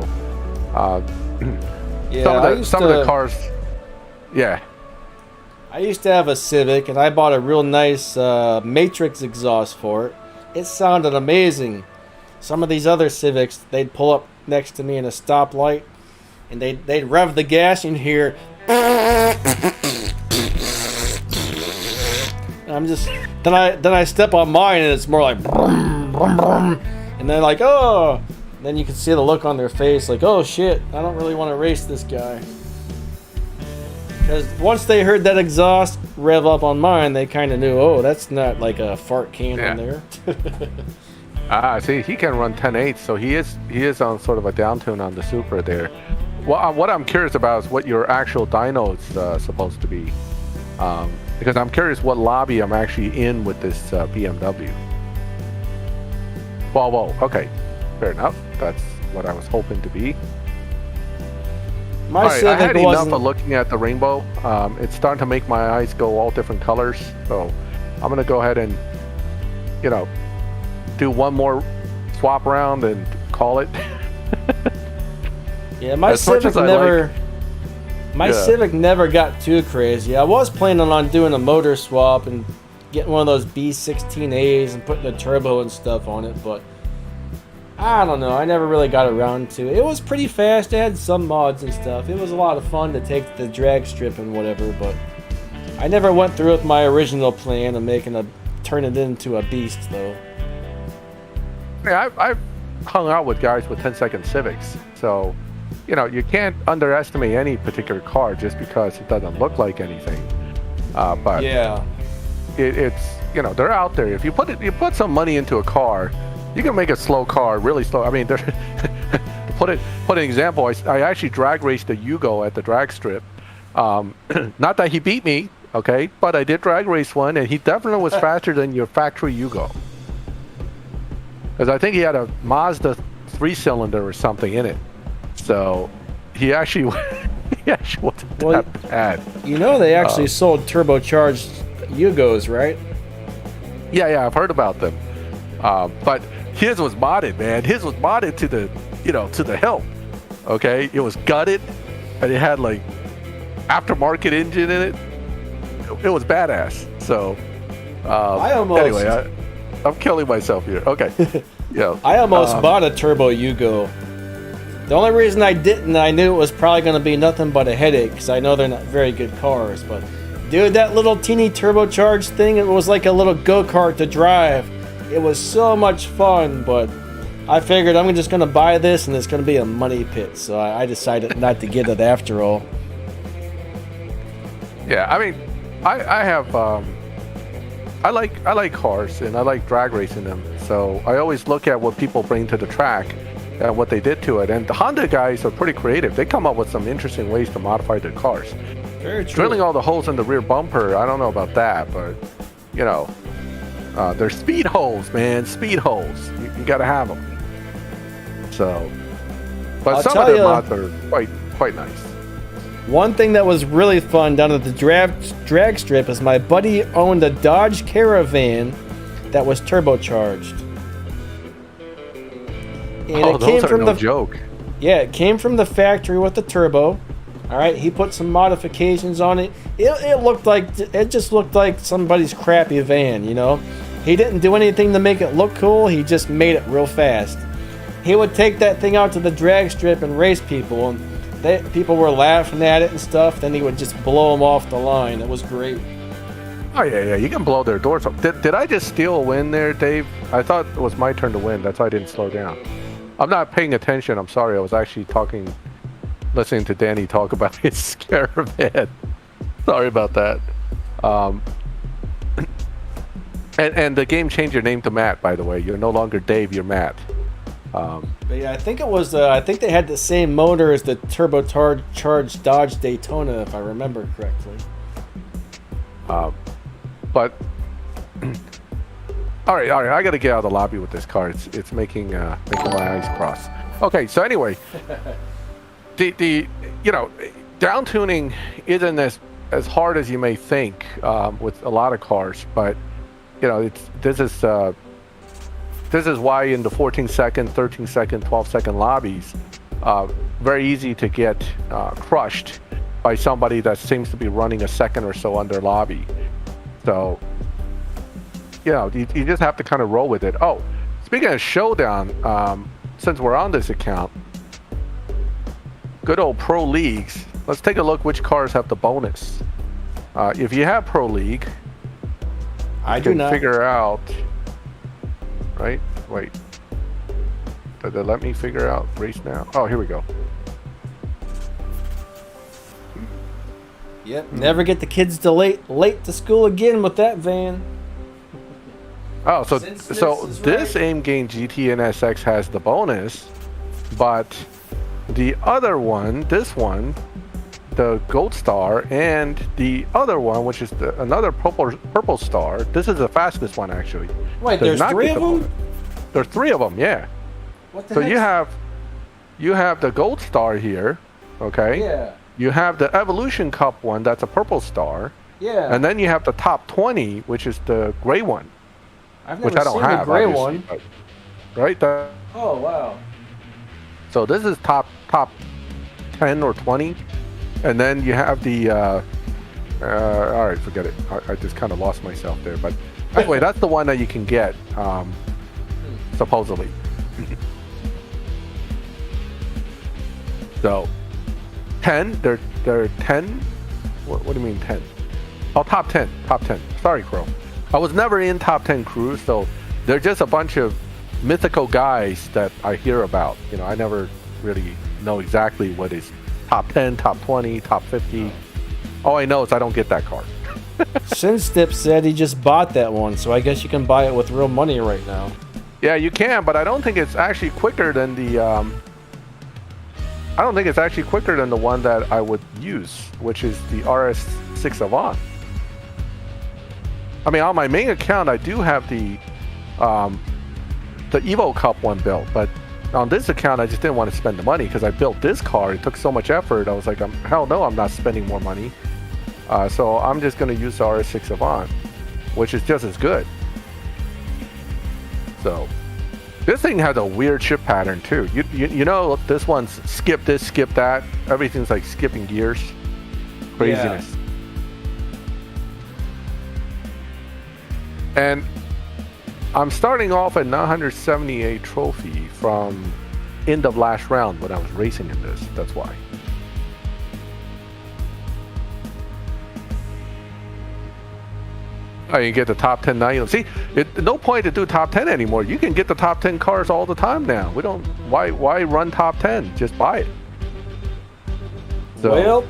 yeah, some of the cars, yeah. I used to have a Civic, and I bought a real nice Matrix exhaust for it. It sounded amazing. Some of these other Civics, they'd pull up next to me in a stoplight, and they'd rev the gas and you hear. I'm just then I step on mine and it's more like brum, brum, brum. And then like, oh, and then you can see the look on their face like, oh shit, I don't really want to race this guy. Because once they heard that exhaust rev up on mine, they kind of knew, oh, that's not like a fart can in there. See, he can run 10.8, so he is on sort of a down tune on the Supra there. Well, what I'm curious about is what your actual dyno is supposed to be. Because I'm curious what lobby I'm actually in with this BMW. Whoa, okay. Fair enough. That's what I was hoping to be. My Civic I had enough of looking at the rainbow. It's starting to make my eyes go all different colors. So I'm going to go ahead and, do one more swap round and call it. Yeah, my Civic never... Civic never got too crazy. I was planning on doing a motor swap and getting one of those B16As and putting a turbo and stuff on it, but I don't know. I never really got around to it. It was pretty fast. It had some mods and stuff. It was a lot of fun to take the drag strip and whatever, but I never went through with my original plan of turn it into a beast, though. Yeah, I've hung out with guys with 10-second Civics, so... you can't underestimate any particular car just because it doesn't look like anything. But yeah, it's they're out there. If you put some money into a car, you can make a slow car really slow. I mean, to put an example, I actually drag raced a Yugo at the drag strip. Not that he beat me, okay, but I did drag race one, and he definitely was faster than your factory Yugo. Because I think he had a Mazda 3-cylinder or something in it. So he actually wasn't that bad. They actually sold turbocharged Yugos, right? Yeah, I've heard about them. But his was modded, man. His was modded to the hilt. Okay, it was gutted, and it had like aftermarket engine in it. It was badass. So anyway, I'm killing myself here. Okay, yeah. I almost bought a turbo Yugo. The only reason I didn't, I knew it was probably going to be nothing but a headache because I know they're not very good cars. But, dude, that little teeny turbocharged thing, it was like a little go-kart to drive. It was so much fun, but I figured I'm just going to buy this and it's going to be a money pit. So I decided not to get it after all. Yeah, I mean, I have... I like cars and I like drag racing them. So I always look at what people bring to the track. And what they did to it, and the Honda guys are pretty creative. They come up with some interesting ways to modify their cars. Very true. Drilling all the holes in the rear bumper, I don't know about that, but they're speed holes, man. Speed holes. You got to have them. So, but some of their mods are quite nice. One thing that was really fun down at the drag strip is my buddy owned a Dodge Caravan that was turbocharged. And those are no joke. Yeah, it came from the factory with the turbo. All right, he put some modifications on it. It just looked like somebody's crappy van, He didn't do anything to make it look cool. He just made it real fast. He would take that thing out to the drag strip and race people, and people were laughing at it and stuff. Then he would just blow them off the line. It was great. Oh yeah, you can blow their doors off. Did I just steal a win there, Dave? I thought it was my turn to win. That's why I didn't slow down. I'm not paying attention. I'm sorry. I was actually listening to Danny talk about his caravan. Sorry about that. And the game changed your name to Matt, by the way. You're no longer Dave. You're Matt. But yeah, I think it was. I think they had the same motor as the turbocharged Dodge Daytona, if I remember correctly. But all right. I got to get out of the lobby with this car. It's making my eyes cross. Okay. So anyway, the down tuning isn't as hard as you may think with a lot of cars, but this is why in the 14-second, 13-second, 12-second lobbies, very easy to get crushed by somebody that seems to be running a second or so under lobby. So, you just have to kind of roll with it. Oh, speaking of Showdown, since we're on this account, good old Pro Leagues, let's take a look which cars have the bonus. If you have Pro League, I you do can not. figure out, right? Wait. Did they let me figure out race now? Oh, here we go. Yep. Never get the kids to late to school again with that van. Oh, so Since this right. Aim Game GT NSX has the bonus, but the other one, this one, the Gold Star, and the other one, which is another purple star. This is the fastest one, actually. Wait, does there's not 3 get of the them? bonus. There's 3 of them, yeah. What the So heck? you have the Gold Star here, okay? Yeah. You have the Evolution Cup one, that's a purple star, Yeah. and then you have the top 20, which is the gray one, I've never which I don't seen have. the gray obviously, one. but- right? Oh wow. So this is top 10 or 20, and then you have the. All right, forget it. I just kind of lost myself there, but anyway, that's the one that you can get, supposedly. So, 10. They're 10. What do you mean 10? Oh, top 10. Top 10. Sorry, Crow. I was never in top 10 crews, so they're just a bunch of mythical guys that I hear about. You know, I never really know exactly what is top 10, top 20, top 50. All I know is I don't get that card. Sinstip said he just bought that one, so I guess you can buy it with real money right now. Yeah, you can, but I don't think it's actually quicker than the. I don't think it's actually quicker than the one that I would use, which is the RS6 Avant. I mean, on my main account, I do have the Evo Cup one built, but on this account, I just didn't want to spend the money because I built this car. It took so much effort. I was like, hell no, I'm not spending more money. So I'm just going to use the RS6 Avant, which is just as good. So this thing has a weird shift pattern too. You know, this one's skip this, skip that. Everything's like skipping gears. Craziness. Yeah. And I'm starting off at 978 trophy from end of last round when I was racing in this. That's why. Oh, you get the top 10 now. See, no point to do top 10 anymore. You can get the top 10 cars all the time now. We don't. Why run top 10? Just buy it. So, Well,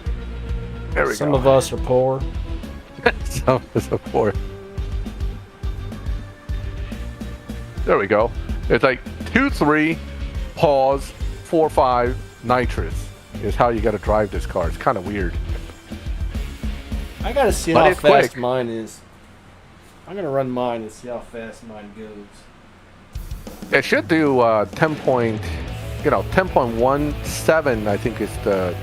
there we some go. of us are poor. Some of us are poor. There we go. It's like 2-3, pause, 4-5, nitrous is how you got to drive this car. It's kind of weird. I gotta see But how it's fast quick. mine is. I'm gonna run mine and see how fast mine goes. It should do 10.17. I think is the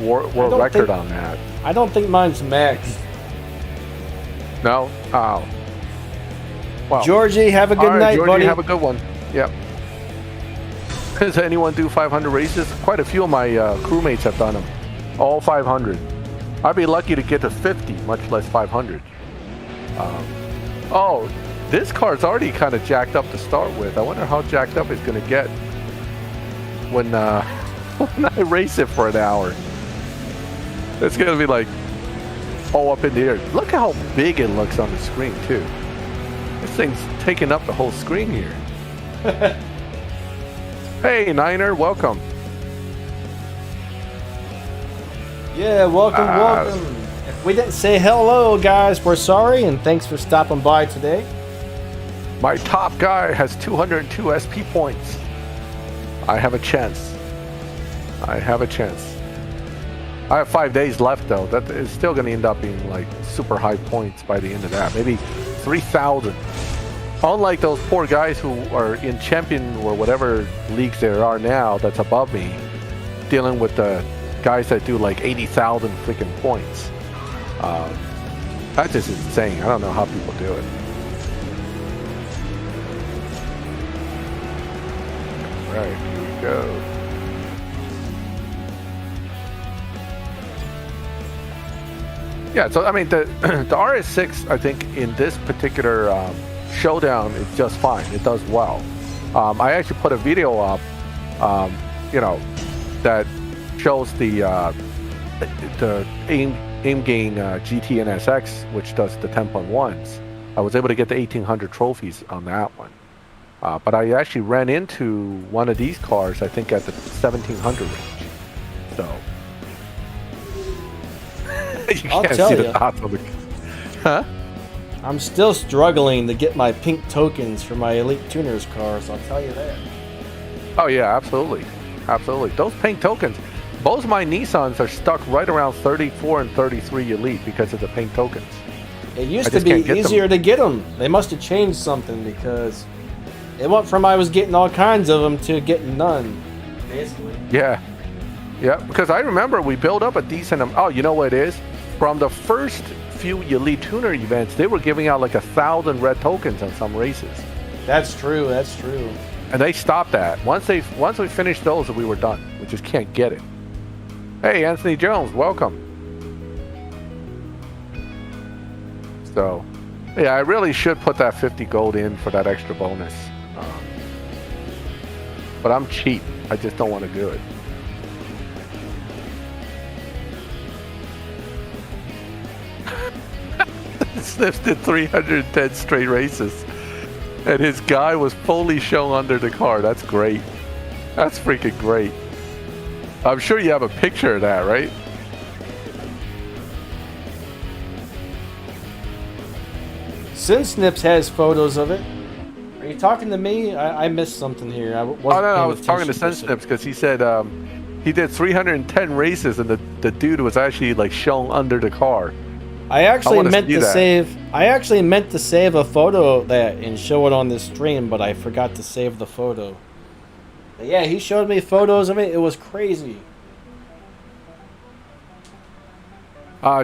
world record on that. I don't think mine's maxed. No. Oh. Well. Georgie, have a good all right, night, Georgie, buddy. have a good one. Yep. Does anyone do 500 races? Quite a few of my crewmates have done them. All 500. I'd be lucky to get to 50, much less 500. Oh, this car's already kind of jacked up to start with. I wonder how jacked up it's going to get when when I race it for an hour. It's going to be like all up in the air. Look how big it looks on the screen, too. This thing's taking up the whole screen here. Hey, Niner, welcome. Yeah, welcome. If we didn't say hello, guys, we're sorry, and thanks for stopping by today. My top guy has 202 SP points. I have a chance. I have 5 days left, though. That is still going to end up being like super high points by the end of that. Maybe 3,000. Unlike those poor guys who are in champion or whatever leagues there are now that's above me, dealing with the guys that do like 80,000 freaking points. That's just insane. I don't know how people do it. All right, here we go. Yeah, so I mean the RS6, I think in this particular showdown is just fine. It does well. I actually put a video up you know, that shows the aim gain GT and SX, which does the 10.1s. I was able to get the 1800 trophies on that one. But I actually ran into one of these cars, I think, at the 1700 range. So you I'll can't tell see you. the dots on the. Huh? I'm still struggling to get my pink tokens for my Elite Tuners cars, I'll tell you that. Oh yeah, absolutely, absolutely. Those pink tokens. Both of my Nissans are stuck right around 34 and 33 Elite because of the pink tokens. It used to be easier to get them. They must have changed something because it went from I was getting all kinds of them to getting none, basically. Yeah, yeah. Because I remember we built up a decent. Oh, you know what it is? From the first few Elite Tuner events, they were giving out like 1,000 red tokens on some races. That's true. That's true. And they stopped that. Once we finished those, we were done. We just can't get it. Hey, Anthony Jones, welcome. So, yeah, I really should put that 50 gold in for that extra bonus. But I'm cheap. I just don't want to do it. Snips did 310 straight races. And his guy was fully shown under the car. That's great. That's freaking great. I'm sure you have a picture of that, right? Snips has photos of it. Are you talking to me? I missed something here. I was talking to Snips because he said he did 310 races and the dude was actually like shown under the car. I actually meant to save a photo of that and show it on this stream, but I forgot to save the photo. But yeah, he showed me photos of it. It was crazy.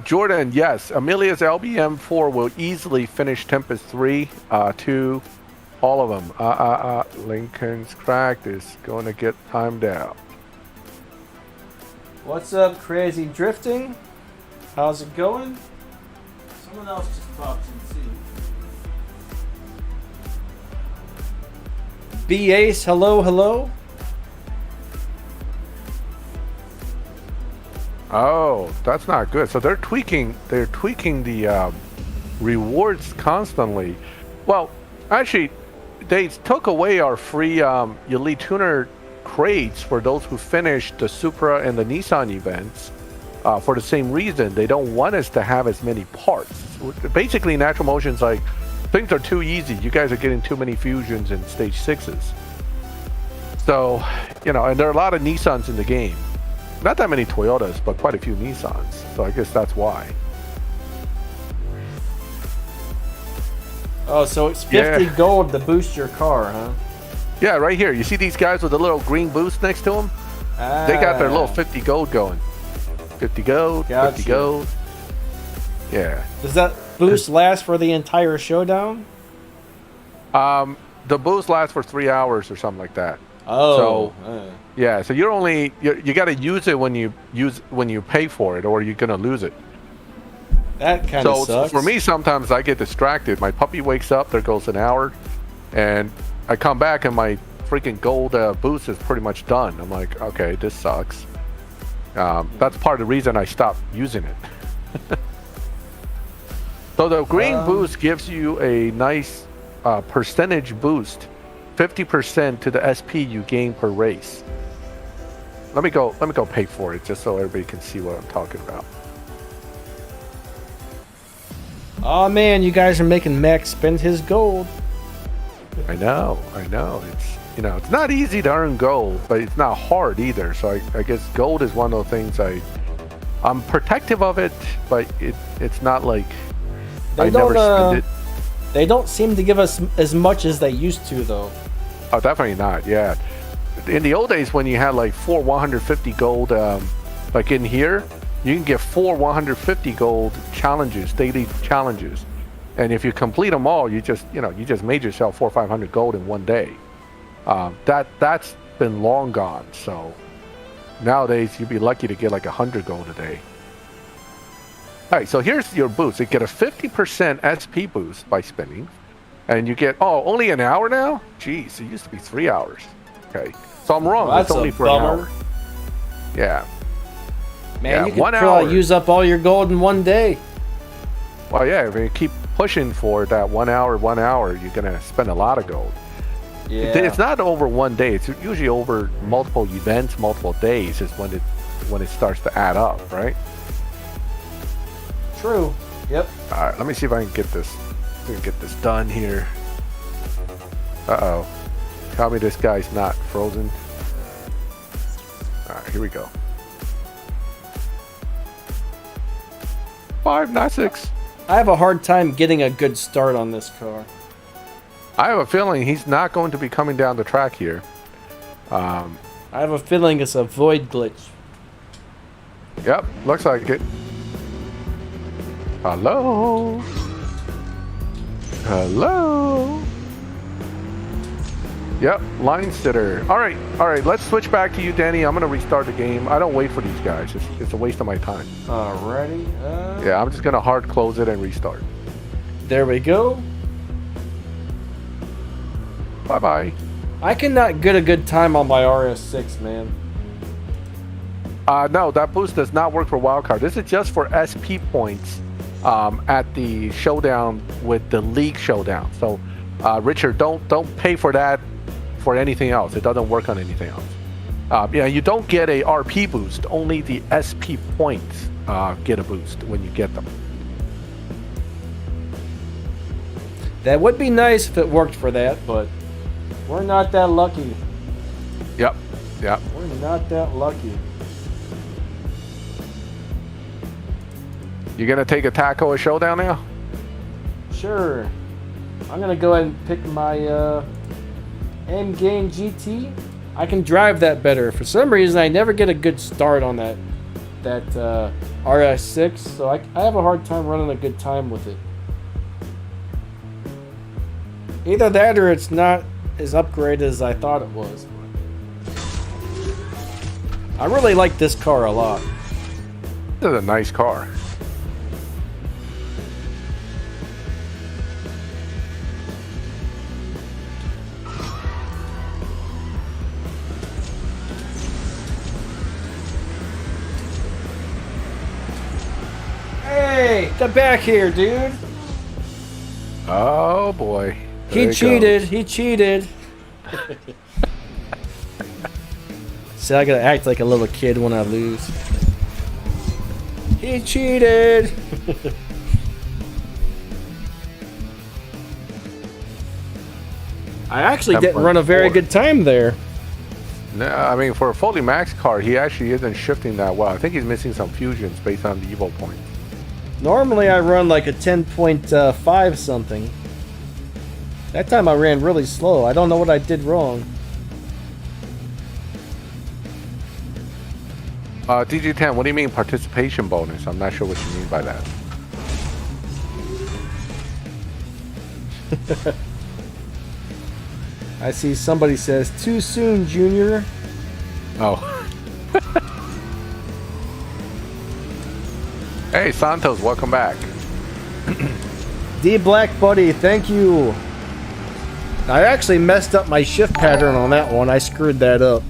Jordan, yes, Amelia's LBM4 will easily finish Tempest 3, 2, all of them. Lincoln's Cracked is going to get timed out. What's up, Crazy Drifting? How's it going? Someone else just popped in too. B-Ace, hello. Oh, that's not good. So they're tweaking the rewards constantly. Well, actually, they took away our free Elite Tuner crates for those who finished the Supra and the Nissan events. For the same reason, they don't want us to have as many parts. Basically, Natural Motion's like, things are too easy. You guys are getting too many fusions and stage 6s. So, and there are a lot of Nissans in the game. Not that many Toyotas, but quite a few Nissans. So I guess that's why. Oh, so it's 50 gold to boost your car, huh? Yeah, right here. You see these guys with the little green boost next to them? They got their little 50 gold going. 50 gold, gotcha. 50 gold. Yeah. Does that boost last for the entire showdown? The boost lasts for 3 hours or something like that. Oh. So, yeah, so you got to use it when you pay for it, or you're gonna lose it. That kind of sucks. So for me, sometimes I get distracted. My puppy wakes up, there goes an hour, and I come back and my freaking gold boost is pretty much done. I'm like, okay, this sucks. That's part of the reason I stopped using it. So the green boost gives you a nice percentage boost, 50% to the SP you gain per race. Let me go pay for it just so everybody can see what I'm talking about. Oh man, you guys are making Max spend his gold. I know. It's it's not easy to earn gold, but it's not hard either. So I guess gold is one of the things I'm protective of it, but it's not like I never spend it. They don't seem to give us as much as they used to, though. Oh, definitely not. Yeah. In the old days, when you had like 4 150 gold, like in here, you can get 4 150 gold challenges, daily challenges, and if you complete them all, you just made yourself 400 or 500 gold in one day. That's been long gone. So nowadays, you'd be lucky to get like 100 gold a day. All right, so here's your boost. You get a 50% SP boost by spinning, and you get only an hour now. Jeez, it used to be 3 hours. Okay, So I'm wrong. Well, it's only for an hour. Yeah. Man, Yeah, you could 1 probably hour. use up all your gold in one day. Well, yeah, if you keep pushing for that 1 hour, you're going to spend a lot of gold. Yeah. It's not over one day. It's usually over multiple events, multiple days is when it starts to add up, right? True. Yep. All right, let me see if I can get this. Done here. Uh-oh. Tell me this guy's not frozen. All right, here we go. 5, not 6. I have a hard time getting a good start on this car. I have a feeling he's not going to be coming down the track here. I have a feeling it's a void glitch. Yep, looks like it. Hello? Hello? Yep, line sitter. All right, let's switch back to you, Danny. I'm going to restart the game. I don't wait for these guys. It's a waste of my time. Alrighty. Yeah, I'm just going to hard close it and restart. There we go. Bye-bye. I cannot get a good time on my RS6, man. No, that boost does not work for wildcard. This is just for SP points at the showdown with the league showdown. So, Richard, don't pay for that for anything else. It doesn't work on anything else. Yeah, you don't get a RP boost. Only the SP points get a boost when you get them. That would be nice if it worked for that, but we're not that lucky. Yep. We're not that lucky. You gonna take a taco a showdown now? Sure. I'm gonna go ahead and pick my M Game GT. I can drive that better. For some reason, I never get a good start on that RS6, so I have a hard time running a good time with it. Either that or it's not as upgraded as I thought it was. I really like this car a lot. This is a nice car. Hey, get back here, dude. Oh boy. He cheated. He cheated. See, I gotta act like a little kid when I lose. He cheated. I actually didn't run a very good time there. No, I mean, for a fully max car, he actually isn't shifting that well. I think he's missing some fusions based on the Evo point. Normally I run like a 10.5 something. That time I ran really slow. I don't know what I did wrong. DG10, what do you mean participation bonus? I'm not sure what you mean by that. I see somebody says, too soon, Junior. Oh. Hey, Santos, welcome back. D Black Buddy, thank you. I actually messed up my shift pattern on that one. I screwed that up.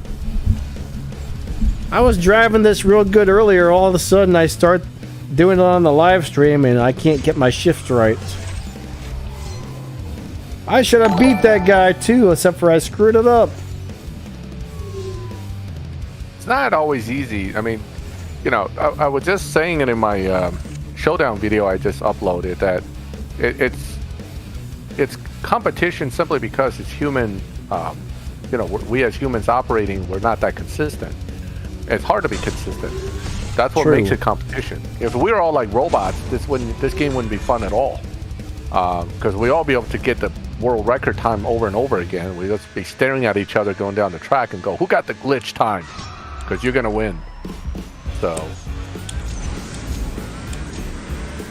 I was driving this real good earlier. All of a sudden, I start doing it on the live stream, and I can't get my shift right. I should have beat that guy too, except for I screwed it up. It's not always easy. I mean, you know, I was just saying it in my showdown video I just uploaded that it's competition simply because it's human. You know, we as humans operating, we're not that consistent. It's hard to be consistent. That's what makes it competition. If we were all like robots, this game wouldn't be fun at all. Because we all be able to get the world record time over and over again. We'd just be staring at each other going down the track and go, who got the glitch time? Because you're gonna win. So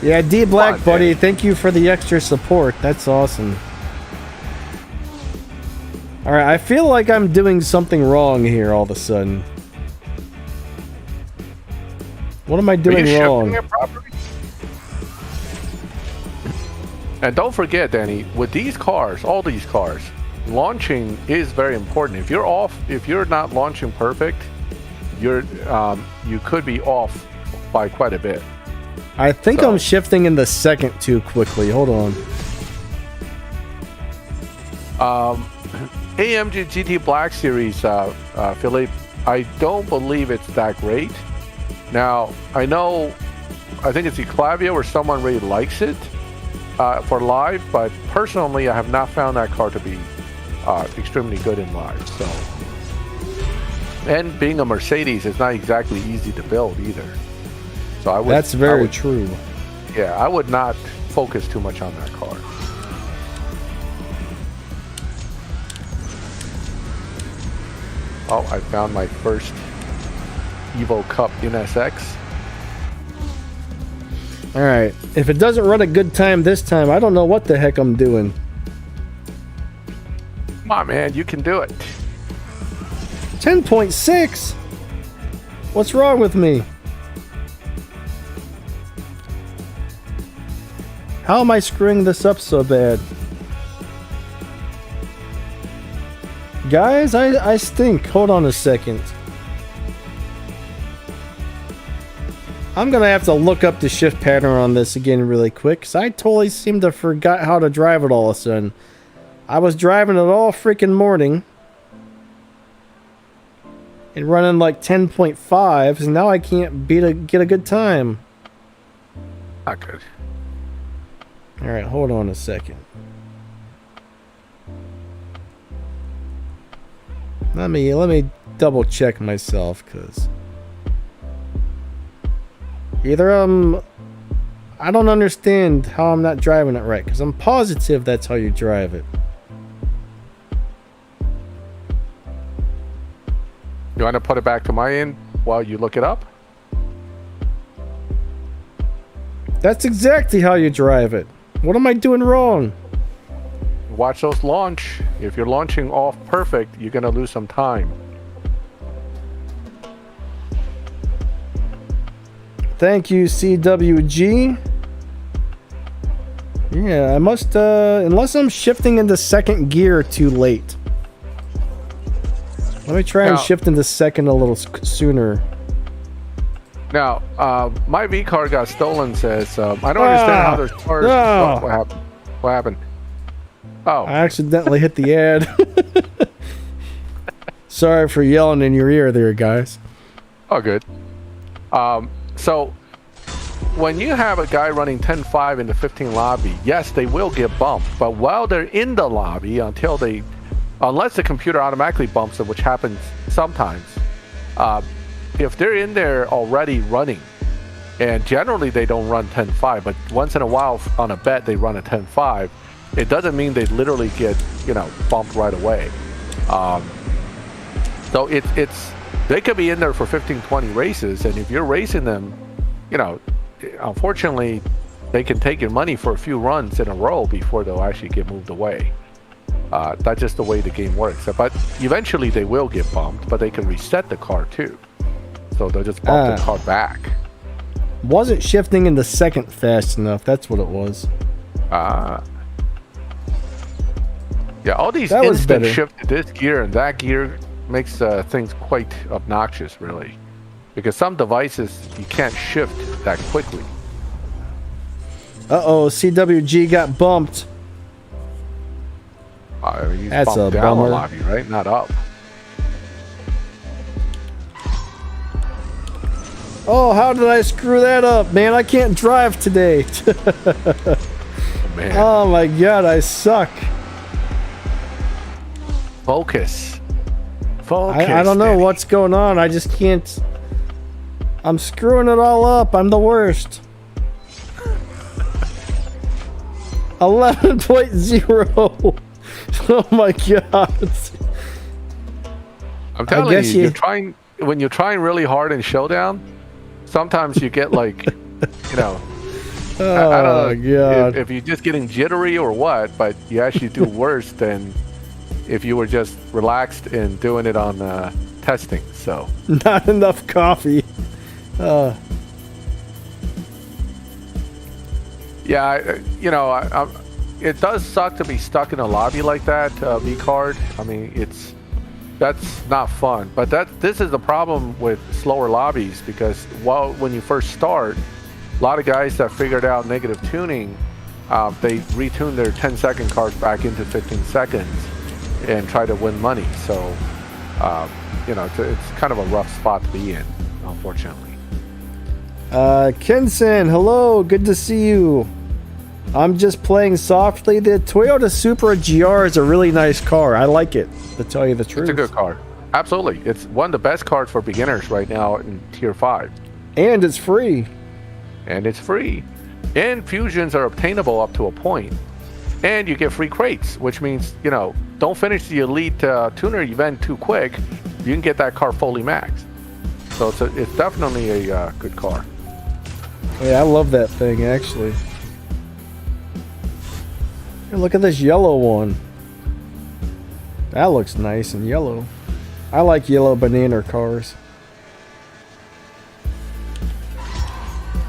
yeah, D Black Buddy, thank you for the extra support. That's awesome. Alright, I feel like I'm doing something wrong here all of a sudden. What am I doing wrong? And don't forget, Danny, with these cars, all these cars, launching is very important. If you're off, if you're not launching perfect, you could be off by quite a bit. I think I'm shifting into second too quickly. Hold on. AMG GT Black Series, Philippe, I don't believe it's that great. Now, I think it's Eclavia or someone really likes it for live, but personally, I have not found that car to be extremely good in live. So, and being a Mercedes, it's not exactly easy to build either. So that's very true. Yeah, I would not focus too much on that car. Oh, I found my first Evo Cup NSX. All right. If it doesn't run a good time this time, I don't know what the heck I'm doing. Come on, man. You can do it. 10.6? What's wrong with me? How am I screwing this up so bad? Guys, I stink. Hold on a second. I'm gonna have to look up the shift pattern on this again really quick, because I totally seem to forgot how to drive it all of a sudden. I was driving it all freaking morning and running like 10.5, and now I can't get a good time. Not good. Alright, hold on a second. Let me double check myself, because either I don't understand how I'm not driving it right, because I'm positive that's how you drive it. You want to put it back to my end while you look it up? That's exactly how you drive it. What am I doing wrong? Watch those launch. If you're launching off perfect, you're going to lose some time. Thank you, CWG. Yeah, I must, unless I'm shifting into second gear too late. Let me try and shift into second a little sooner. Now, my V car got stolen, says, I don't understand how there's cars. No. What happened? What happened? Oh. I accidentally hit the ad. Sorry for yelling in your ear there, guys. Oh, good. So, when you have a guy running 10.5 in the 15 lobby, yes, they will get bumped. But while they're in the lobby, unless the computer automatically bumps them, which happens sometimes, if they're in there already running, and generally they don't run 10.5, but once in a while on a bet they run a 10.5, it doesn't mean they literally get, bumped right away. So they could be in there for 15, 20 races, and if you're racing them, unfortunately, they can take your money for a few runs in a row before they'll actually get moved away. That's just the way the game works. But eventually they will get bumped, but they can reset the car too. So they'll just bump the car back. Wasn't shifting into second fast enough. That's what it was. Yeah, all these instant shift to this gear and that gear makes things quite obnoxious, really. Because some devices, you can't shift that quickly. Uh-oh, CWG got bumped. That's a down bummer. Lobby, right? Not up. Oh, how did I screw that up, man? I can't drive today. Man. Oh my god, I suck. Focus. I don't know what's going on. I just can't. I'm screwing it all up. I'm the worst. 11.0. Oh my god. I'm telling you, when you're trying really hard in Showdown, sometimes you get like, I don't know god. if you're just getting jittery or what, but you actually do worse than if you were just relaxed and doing it on testing. So not enough coffee. Yeah, it does suck to be stuck in a lobby like that, V card. I mean, that's not fun. But this is the problem with slower lobbies, because when you first start, a lot of guys that figured out negative tuning, they retune their 10-second card back into 15 seconds and try to win money. So, you know, it's kind of a rough spot to be in, unfortunately. Kenson, hello, good to see you. I'm just playing softly. The Toyota Supra GR is a really nice car. I like it, to tell you the truth. It's a good car. Absolutely. It's one of the best cars for beginners right now in Tier 5. And it's free. And it's free. And fusions are obtainable up to a point. And you get free crates, which means, you know, don't finish the Elite Tuner event too quick. You can get that car fully maxed. So it's definitely a good car. Yeah, I love that thing, actually. Hey, look at this yellow one. That looks nice and yellow. I like yellow banana cars.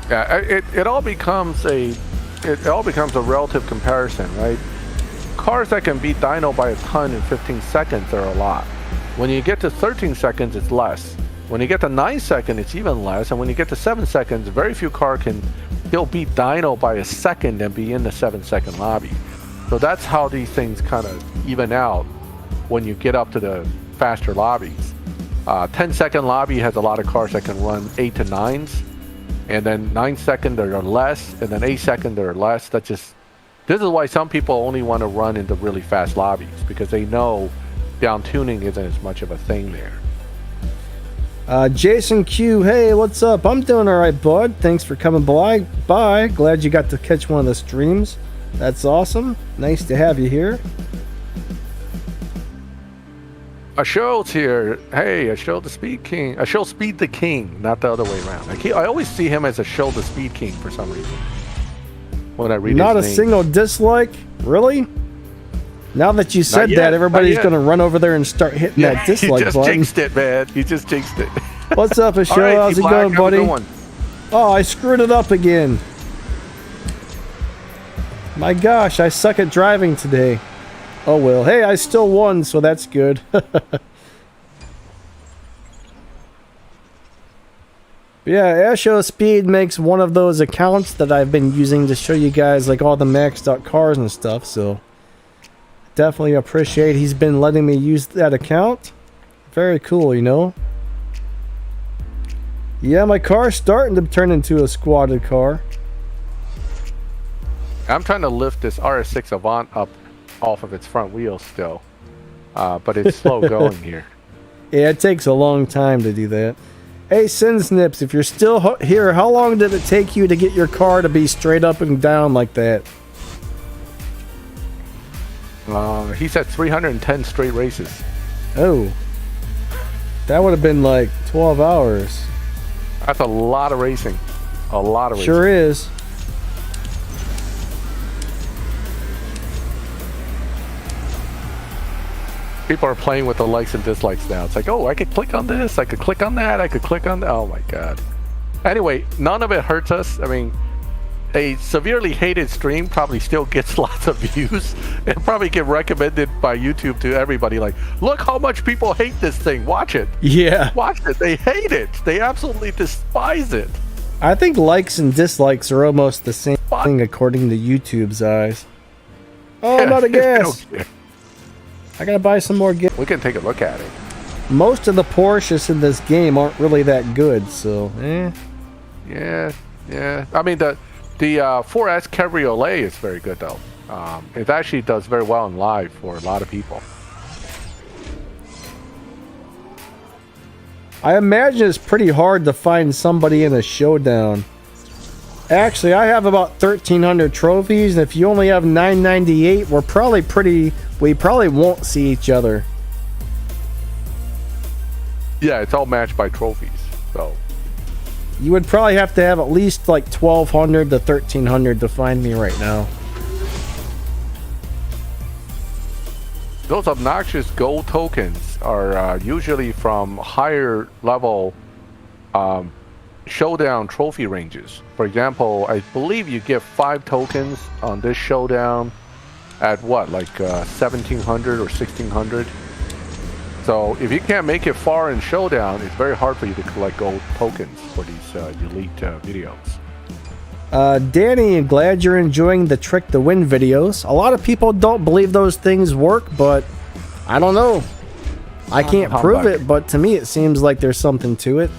Yeah, it all becomes a relative comparison, right? Cars that can beat Dyno by a ton in 15 seconds are a lot. When you get to 13 seconds, it's less. When you get to 9 seconds, it's even less. And when you get to 7 seconds, very few cars can still beat Dyno by a second and be in the 7-second lobby. So that's how these things kind of even out when you get up to the faster lobbies. 10-second lobby has a lot of cars that can run 8 to 9s. And then 9 second there are less, and then 8 second there are less. This is why some people only want to run into really fast lobbies, because they know down tuning isn't as much of a thing there. Jason Q, hey, what's up? I'm doing all right, bud. Thanks for coming by. Bye. Glad you got to catch one of the streams. That's awesome. Nice to have you here. Asho's here. Hey, Asho the Speed King. Asho Speed the King, not the other way around. I always see him as Asho the Speed King for some reason when I read Not his a name. single dislike? Really? Now that you said that, everybody's going to run over there and start hitting that dislike button. You just jinxed it, man. You just jinxed it. What's up, Asho? Right, how's it going, buddy? Oh, I screwed it up again. My gosh, I suck at driving today. Oh well. Hey, I still won, so that's good. Yeah, Asho Speed makes one of those accounts that I've been using to show you guys like all the maxed out cars and stuff, so definitely appreciate he's been letting me use that account. Very cool, you know. Yeah, my car's starting to turn into a squatted car. I'm trying to lift this RS6 Avant up off of its front wheels still, but it's slow going here. Yeah, it takes a long time to do that. Hey, Sinsnips, if you're still here, how long did it take you to get your car to be straight up and down like that? He said 310 straight races. Oh. That would have been like 12 hours. That's a lot of racing. A lot of racing. Sure is. People are playing with the likes and dislikes now. It's like, oh, I could click on this, I could click on that, I could click on that. Oh my god. Anyway, none of it hurts us. I mean, a severely hated stream probably still gets lots of views and probably get recommended by YouTube to everybody. Like, look how much people hate this thing. Watch it. Yeah. Watch it. They hate it. They absolutely despise it. I think likes and dislikes are almost the same thing according to YouTube's eyes. Oh, I'm out of gas. I gotta buy some more gas. We can take a look at it. Most of the Porsches in this game aren't really that good, so Yeah. I mean, the 4S Cabriolet is very good though. It actually does very well in live for a lot of people. I imagine it's pretty hard to find somebody in a showdown. Actually, I have about 1,300 trophies, and if you only have 998, we probably won't see each other. Yeah, it's all matched by trophies, so. You would probably have to have at least like 1,200 to 1,300 to find me right now. Those obnoxious gold tokens are usually from higher level showdown trophy ranges. For example, I believe you get 5 tokens on this showdown at what, like 1700 or 1600. So if you can't make it far in Showdown, it's very hard for you to collect gold tokens for these elite videos. Danny, I'm glad you're enjoying the Trick to Win videos. A lot of people don't believe those things work, but I don't know. I can't prove it, but to me it seems like there's something to it.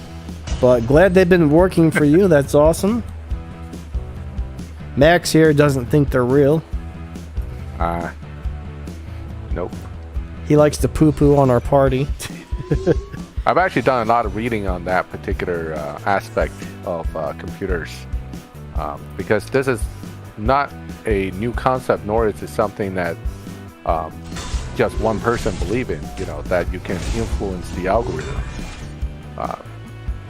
But glad they've been working for you. That's awesome. Max here doesn't think they're real. Nope. He likes to poo-poo on our party. I've actually done a lot of reading on that particular aspect of computers. Because this is not a new concept, nor is it something that just one person believe in, you know, that you can influence the algorithm.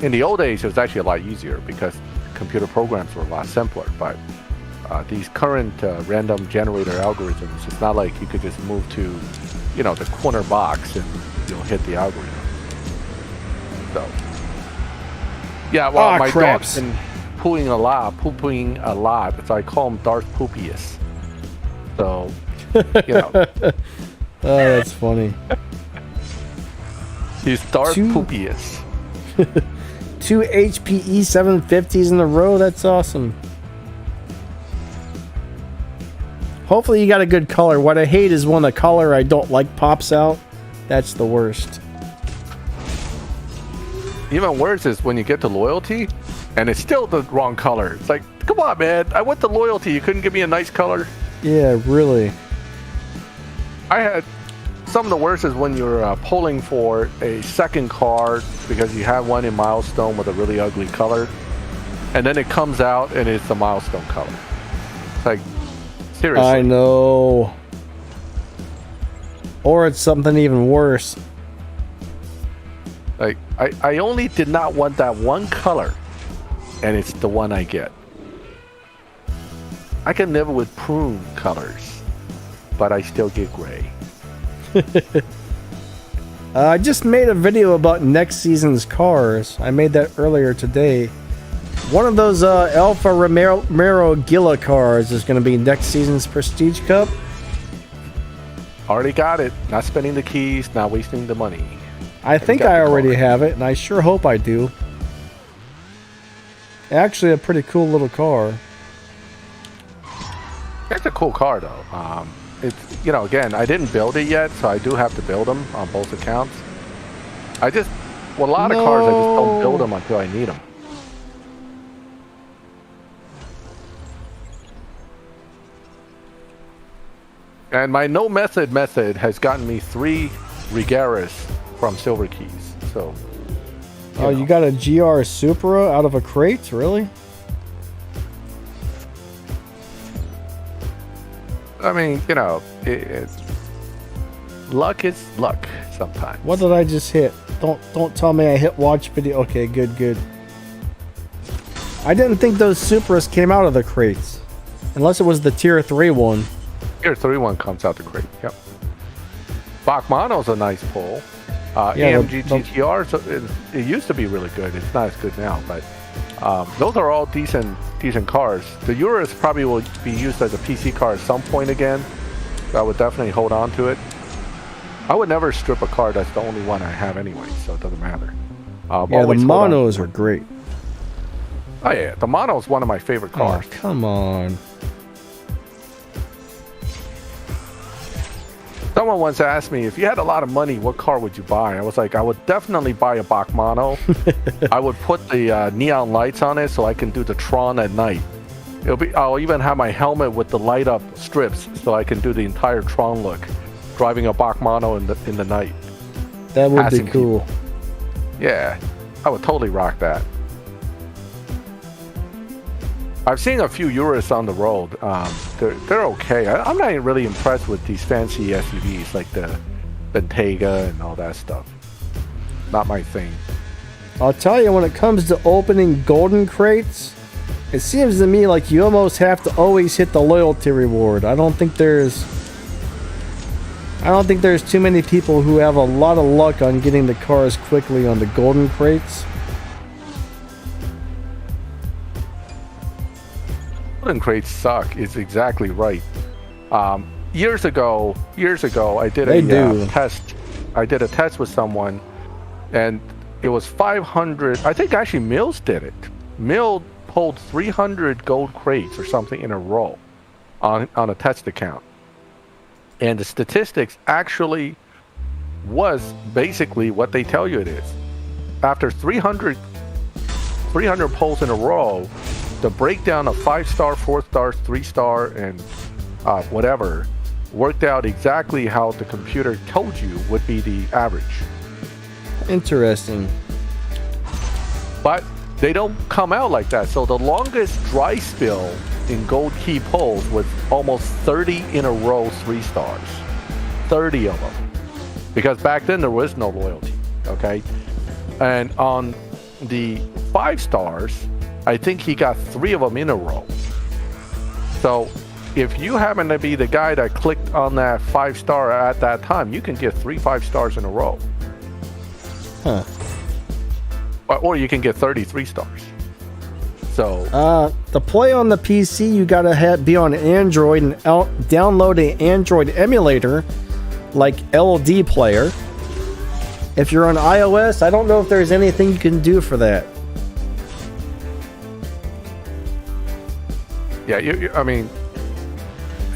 In the old days, it was actually a lot easier because computer programs were a lot simpler, but these current random generator algorithms, it's not like you could just move to, you know, the corner box and you'll hit the algorithm. So, yeah, well, my dog's been pooping a lot, so I call him Darth Poopius. So, you know. Oh, that's funny. He's Darth Poopius. 2 HPE 750s in a row. That's awesome. Hopefully you got a good color. What I hate is when the color I don't like pops out. That's the worst. Even worse is when you get to loyalty and it's still the wrong color. It's like, come on, man. I went to loyalty. You couldn't give me a nice color. Yeah, really. I had some of the worst is when you're polling for a second card because you have one in milestone with a really ugly color, and then it comes out and it's the milestone color. It's like, seriously. I know. Or it's something even worse. Like, I only did not want that one color, and it's the one I get. I can live with prune colors, but I still get gray. I just made a video about next season's cars. I made that earlier today. One of those Alfa Romero Gila cars is going to be next season's Prestige Cup. Already got it. Not spending the keys, not wasting the money. I think I already have it, and I sure hope I do. Actually, a pretty cool little car. It's a cool car, though. It's, you know, again, I didn't build it yet, so I do have to build them on both accounts. A lot of cars, I just don't build them until I need them. And my no method has gotten me 3 Regaras from Silver Keys. So. You got a GR Supra out of a crate, really? I mean, you know, luck is luck sometimes. What did I just hit? Don't tell me I hit watch video. Okay, good. I didn't think those Supras came out of the crates, unless it was the tier 3 one. Tier 3 one comes out the crate. Yep. Bachmano's a nice pull. Yeah, AMG GTR, so it used to be really good. It's not as good now, but those are all decent cars. The Urus probably will be used as a PC car at some point again. So I would definitely hold on to it. I would never strip a car that's the only one I have anyway, so it doesn't matter. Yeah, the monos are great. Oh yeah, the mono is one of my favorite cars. Oh, come on. Someone once asked me, if you had a lot of money, what car would you buy? I was like, I would definitely buy a Bachmano. I would put the neon lights on it so I can do the Tron at night. I'll even have my helmet with the light up strips so I can do the entire Tron look, driving a Bachmano in the night. That would be cool. People. Yeah, I would totally rock that. I've seen a few Urus on the road. They're okay. I'm not really impressed with these fancy SUVs like the Bentayga and all that stuff. Not my thing. I'll tell you, when it comes to opening golden crates, it seems to me like you almost have to always hit the loyalty reward. I don't think there's too many people who have a lot of luck on getting the cars quickly on the golden crates. Golden crates suck. It's exactly right. years ago, I did They test. I did a test with someone, and it was 500. I think actually Mills did it. Mill pulled 300 gold crates or something in a row on a test account, and the statistics actually was basically what they tell you it is. After 300 pulls in a row, the breakdown of 5-star, 4-star, 3-star, and whatever worked out exactly how the computer told you would be the average. Interesting. But they don't come out like that. So the longest dry spill in gold key pulls was almost 30 in a row 3-stars. 30 of them. Because back then there was no loyalty. Okay? And on the 5-stars, I think he got 3 of them in a row. So if you happen to be the guy that clicked on that 5-star at that time, you can get 3 5-stars in a row. Huh. Or you can get 33 stars. So to play on the PC, you gotta be on Android and download an Android emulator like LD Player. If you're on iOS, I don't know if there's anything you can do for that. Yeah, I mean,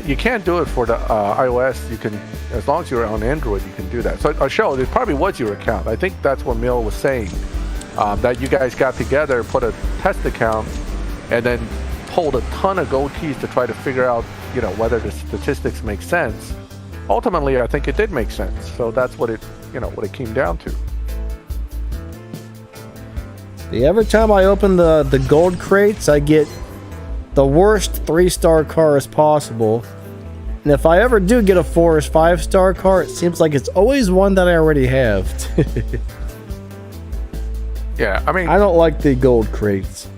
you can't do it for the iOS. You can, as long as you're on Android, you can do that. So Asho, it probably was your account. I think that's what Mill was saying. That you guys got together, put a test account, and then pulled a ton of gold keys to try to figure out, whether the statistics make sense. Ultimately, I think it did make sense. So that's what it came down to. Every time I open the gold crates, I get the worst 3-star cars possible. And if I ever do get a 4 or 5-star car, it seems like it's always one that I already have. Yeah, I mean, I don't like the gold crates.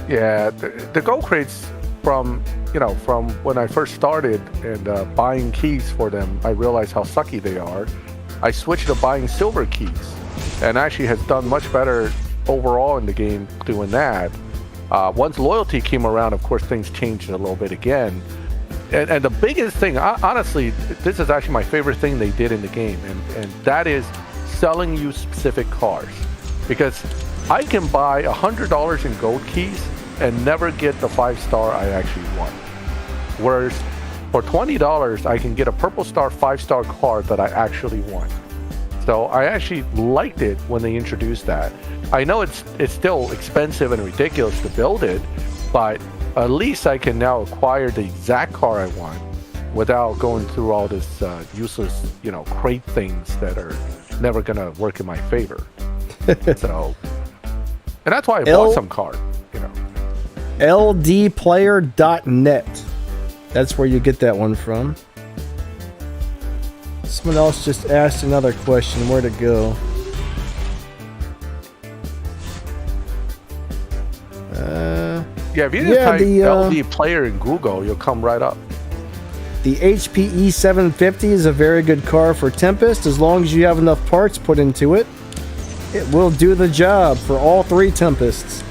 Yeah, the gold crates from when I first started and buying keys for them, I realized how sucky they are. I switched to buying silver keys, and actually has done much better overall in the game doing that. Once loyalty came around, of course, things changed a little bit again. And the biggest thing, honestly, this is actually my favorite thing they did in the game, and that is selling you specific cars. Because I can buy $100 in gold keys and never get the 5-star I actually want. Whereas for $20, I can get a purple star 5-star car that I actually want. So I actually liked it when they introduced that. I know it's still expensive and ridiculous to build it, but at least I can now acquire the exact car I want without going through all this useless, crate things that are never gonna work in my favor. So, and that's why I bought some cars. ldplayer.net. That's where you get that one from. Someone else just asked another question. Where to go? Yeah, if you just type LD Player in Google, you'll come right up. The HPE 750 is a very good car for Tempest. As long as you have enough parts put into it, it will do the job for all 3 Tempests.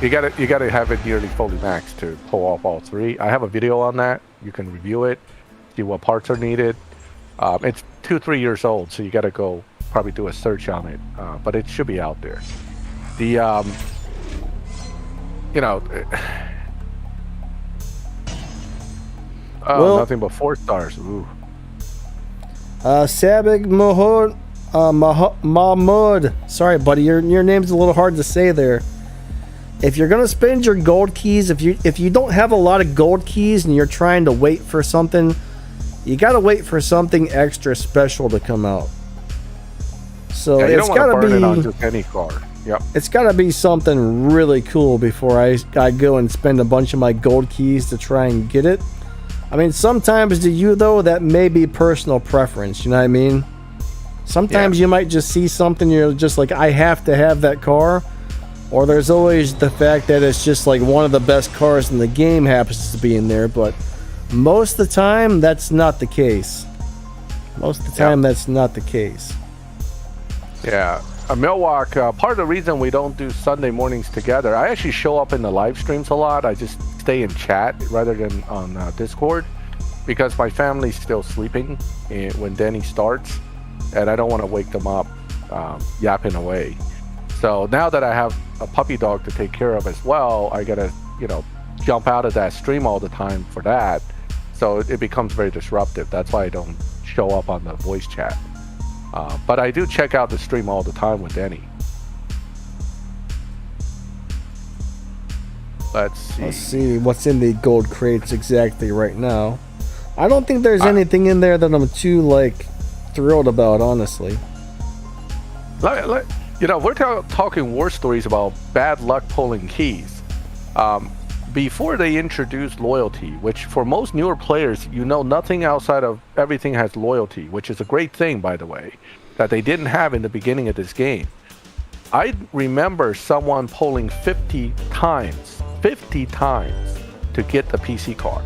You gotta have it nearly fully maxed to pull off all 3. I have a video on that. You can review it, see what parts are needed. It's 2-3 years old, so you gotta go probably do a search on it. But it should be out there. Nothing but 4 stars. Ooh. Sabig Mahmoud. Sorry, buddy, your name's a little hard to say there. If you're gonna spend your gold keys, if you don't have a lot of gold keys and you're trying to wait for something, you gotta wait for something extra special to come out. So you it's don't want to gotta burn be it on just any car. Yep. It's gotta be something really cool before I go and spend a bunch of my gold keys to try and get it. I mean, sometimes to you though, that may be personal preference. You know what I mean? Sometimes you might just see something, you're just like, I have to have that car. Or there's always the fact that it's just like one of the best cars in the game happens to be in there, but most of the time that's not the case. That's not the case. Yeah. Milwaukee, part of the reason we don't do Sunday mornings together, I actually show up in the live streams a lot. I just stay in chat rather than on Discord, because my family's still sleeping when Denny starts, and I don't want to wake them up yapping away. So now that I have a puppy dog to take care of as well, I gotta, jump out of that stream all the time for that. So it becomes very disruptive. That's why I don't show up on the voice chat. But I do check out the stream all the time with Denny. Let's see what's in the gold crates exactly right now. I don't think there's anything in there that I'm too thrilled about, honestly. We're talking war stories about bad luck pulling keys. Before they introduced loyalty, which for most newer players, nothing outside of everything has loyalty, which is a great thing, by the way, that they didn't have in the beginning of this game. I remember someone pulling 50 times to get the PC card.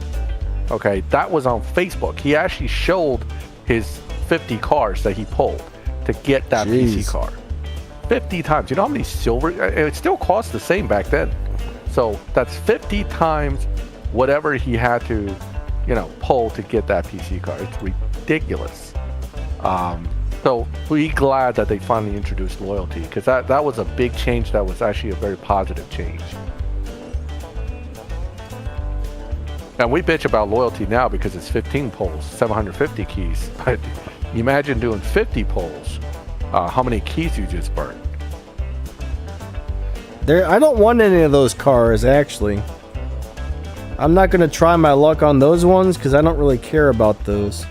Okay, that was on Facebook. He actually showed his 50 cards that he pulled to get that PC card. 50 times. You know how many silver? It still cost the same back then. So that's 50 times whatever he had to, pull to get that PC card. It's ridiculous. So we're glad that they finally introduced loyalty, because that was a big change. That was actually a very positive change. And we bitch about loyalty now because it's 15 pulls, 750 keys. But imagine doing 50 pulls. How many keys you just burned? I don't want any of those cars, actually. I'm not going to try my luck on those ones because I don't really care about those.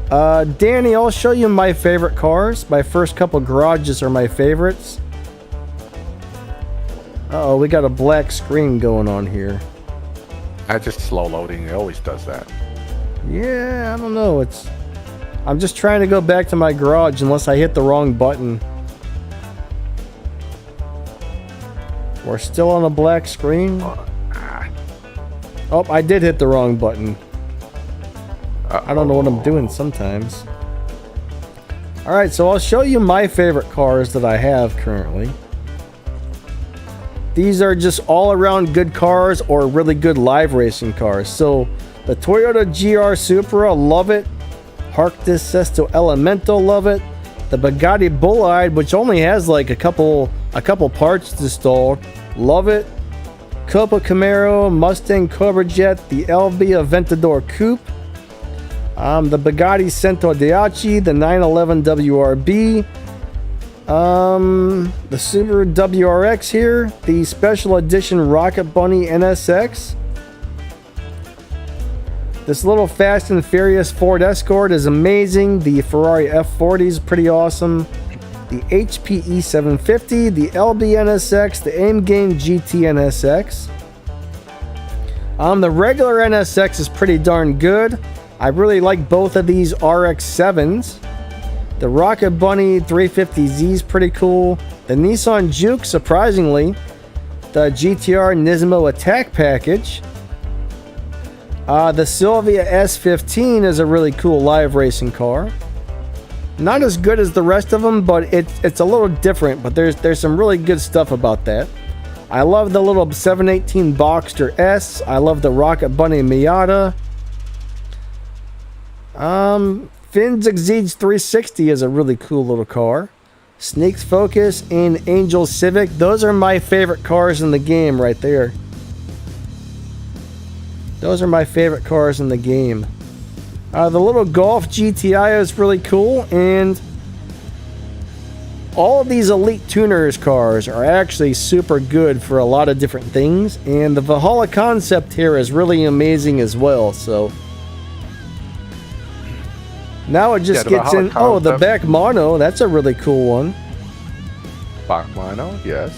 Danny, I'll show you my favorite cars. My first couple garages are my favorites. Uh-oh, we got a black screen going on here. That's just slow loading. It always does that. Yeah, I don't know. I'm just trying to go back to my garage unless I hit the wrong button. We're still on a black screen. Oh, I did hit the wrong button. I don't know what I'm doing sometimes. Alright, so I'll show you my favorite cars that I have currently. These are just all around good cars or really good live racing cars. So the Toyota GR Supra, love it. Harktis Sesto Elemento, love it. The Bugatti Bullide, which only has a couple parts installed, love it. Copa Camaro, Mustang Cobra Jet, the LV Aventador Coupe, the Bugatti Cento Diaci, the 911 WRB, the Subaru WRX here, the Special Edition Rocket Bunny NSX. This little Fast and Furious Ford Escort is amazing. The Ferrari F40 is pretty awesome. The HP E750, the LB NSX, the Aim Game GT NSX. The regular NSX is pretty darn good. I really like both of these RX-7s. The Rocket Bunny 350Z is pretty cool. The Nissan Juke, surprisingly. The GTR Nismo Attack Package. The Silvia S15 is a really cool live racing car. Not as good as the rest of them, but it's a little different. But there's some really good stuff about that. I love the little 718 Boxster S. I love the Rocket Bunny Miata. Finn's Exige 360 is a really cool little car. Sneaks Focus and Angel Civic. Those are my favorite cars in the game right there. Those are my favorite cars in the game. The little Golf GTI is really cool, and all of these Elite Tuners cars are actually super good for a lot of different things, and the Valhalla concept here is really amazing as well. So now it just gets in. Oh, the back mono, that's a really cool one. Back mono, yes,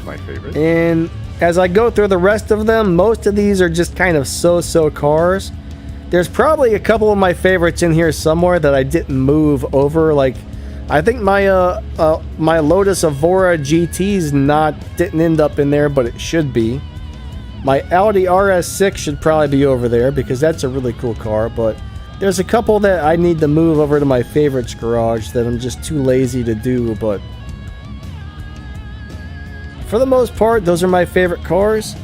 my favorite. And as I go through the rest of them, most of these are just kind of so-so cars. There's probably a couple of my favorites in here somewhere that I didn't move over. Like, I think my my Lotus Evora GT's didn't end up in there, but it should be. My Audi RS6 should probably be over there because that's a really cool car. But there's a couple that I need to move over to my favorites garage that I'm just too lazy to do. But for the most part, those are my favorite cars.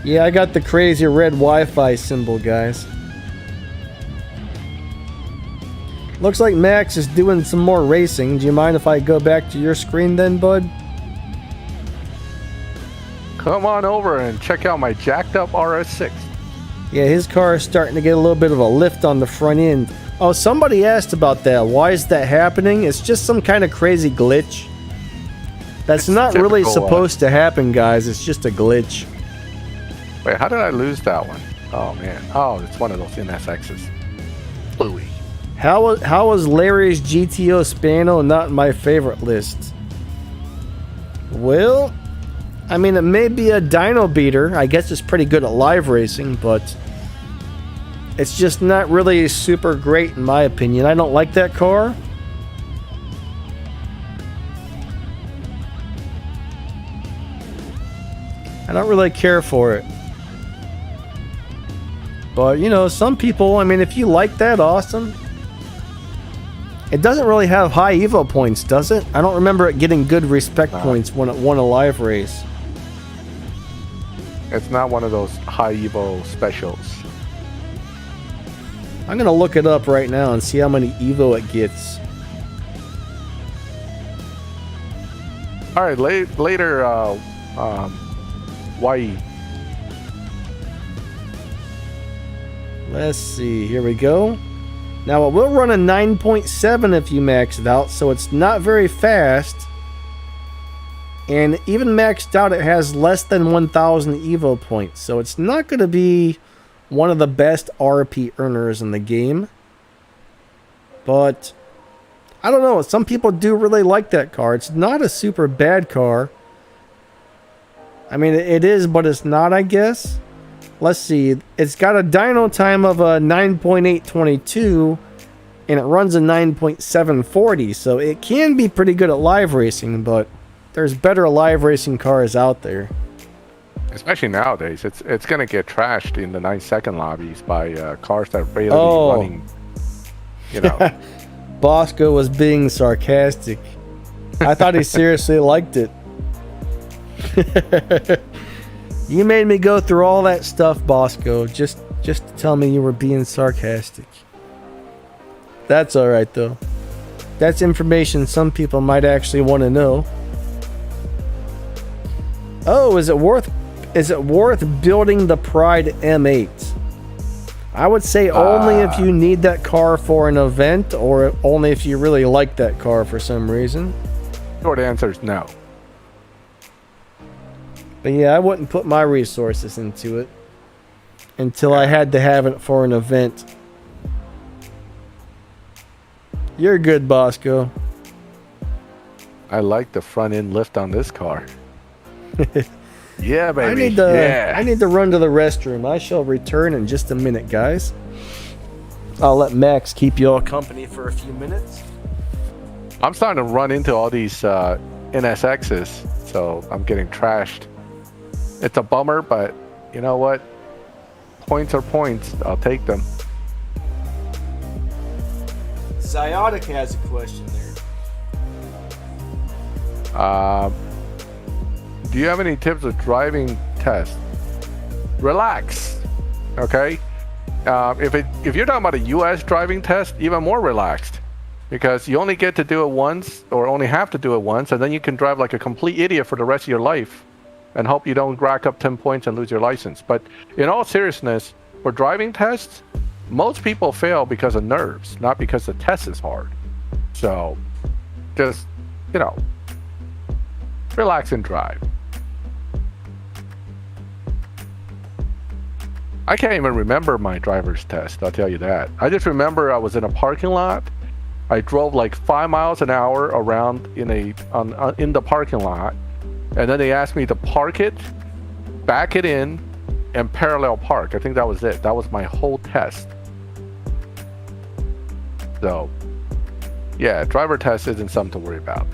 Yeah, I got the crazy red Wi-Fi symbol, guys. Looks like Max is doing some more racing. Do you mind if I go back to your screen then, bud? Come on over and check out my jacked up RS6. Yeah, his car is starting to get a little bit of a lift on the front end. Oh, somebody asked about that. Why is that happening? It's just some kind of crazy glitch. That's not really supposed to happen, guys. It's just a glitch. Wait, how did I lose that one? Oh, man. Oh, it's one of those NSXs. Bluey. How was Larry's GTO Spano not in my favorite list? Well, I mean, it may be a dyno beater. I guess it's pretty good at live racing, but it's just not really super great in my opinion. I don't like that car. I don't really care for it. But, you know, some people, I mean, if you like that, awesome. It doesn't really have high Evo points, does it? I don't remember it getting good respect points when it won a live race. It's not one of those high Evo specials. I'm going to look it up right now and see how many Evo it gets. All right, later, YE. Let's see, here we go. Now it will run a 9.7 if you max it out, so it's not very fast. And even maxed out, it has less than 1,000 Evo points, so it's not going to be one of the best RP earners in the game. But I don't know, some people do really like that car. It's not a super bad car. I mean, it is, but it's not, I guess. Let's see. It's got a dyno time of a 9.822, and it runs a 9.740, so it can be pretty good at live racing, but there's better live racing cars out there. Especially nowadays, it's gonna get trashed in the 9-second lobbies by cars that are barely running. You know, Bosco was being sarcastic. I thought he seriously liked it. You made me go through all that stuff, Bosco, just to tell me you were being sarcastic. That's all right though. That's information some people might actually want to know. Oh, is it worth building the Pride M8? I would say only if you need that car for an event, or only if you really like that car for some reason. Short answer is no. But yeah, I wouldn't put my resources into it until I had to have it for an event. You're good, Bosco. I like the front end lift on this car. Yeah, baby. I need to run to the restroom. I shall return in just a minute, guys. I'll let Max keep you all company for a few minutes. I'm starting to run into all these NSXs, so I'm getting trashed. It's a bummer, but you know what? Points are points. I'll take them. Ziotic has a question there. Do you have any tips with driving tests? Relax, okay? If you're talking about a U.S. driving test, even more relaxed, because you only get to do it once, or only have to do it once, and then you can drive like a complete idiot for the rest of your life, and hope you don't rack up 10 points and lose your license. But in all seriousness, for driving tests, most people fail because of nerves, not because the test is hard. So, just, you know, relax and drive. I can't even remember my driver's test, I'll tell you that. I just remember I was in a parking lot. I drove like 5 miles an hour around in the parking lot, and then they asked me to park it, back it in, and parallel park. I think that was it. That was my whole test. So, yeah, driver test isn't something to worry about.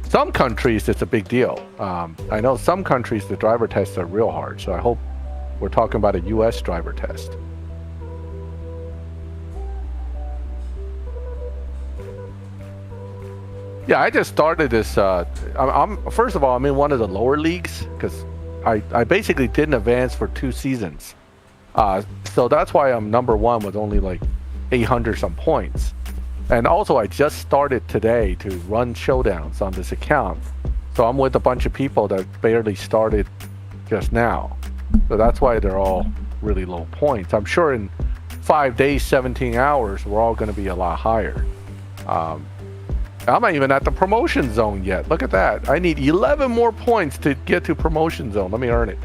Some countries, it's a big deal. I know some countries, the driver tests are real hard, so I hope we're talking about a U.S. driver test. Yeah, I just started this. First of all, I'm in one of the lower leagues because I basically didn't advance for 2 seasons. So that's why I'm number 1 with only like 800 some points. And also I just started today to run showdowns on this account. So I'm with a bunch of people that barely started just now. So that's why they're all really low points. I'm sure in 5 days, 17 hours, we're all going to be a lot higher. I'm not even at the promotion zone yet. Look at that. I need 11 more points to get to promotion zone. Let me earn it.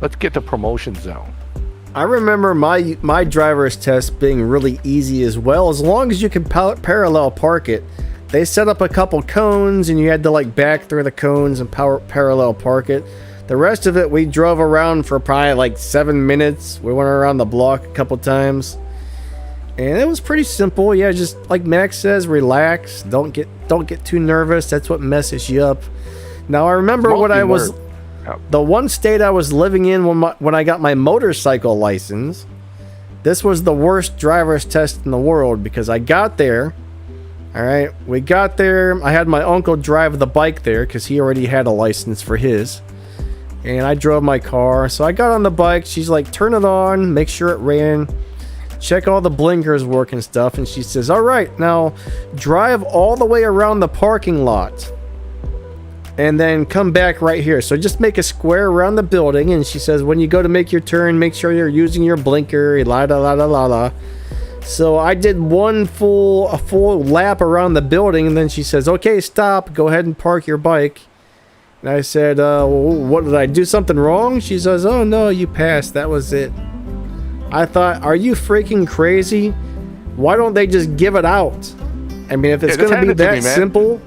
Let's get to promotion zone. I remember my driver's test being really easy as well, as long as you can parallel park it. They set up a couple cones and you had to like back through the cones and parallel park it. The rest of it we drove around for probably like 7 minutes. We went around the block a couple times. And it was pretty simple. Yeah, just like Max says, relax. Don't get too nervous. That's what messes you up. Now I remember what I was the one state I was living in when I got my motorcycle license. This was the worst driver's test in the world because I got there. All right, we got there. I had my uncle drive the bike there because he already had a license for his. And I drove my car. So I got on the bike. She's like, turn it on, make sure it ran, check all the blinkers work and stuff. And she says, all right, now drive all the way around the parking lot and then come back right here. So just make a square around the building. And she says, when you go to make your turn, make sure you're using your blinker, la la la la la. So I did a full lap around the building. And then she says, okay, stop, go ahead and park your bike. And I said, what, did I do something wrong? She says, oh no, you passed, that was it. I thought, are you freaking crazy? Why don't they just give it out? I mean, if it's going to be that simple,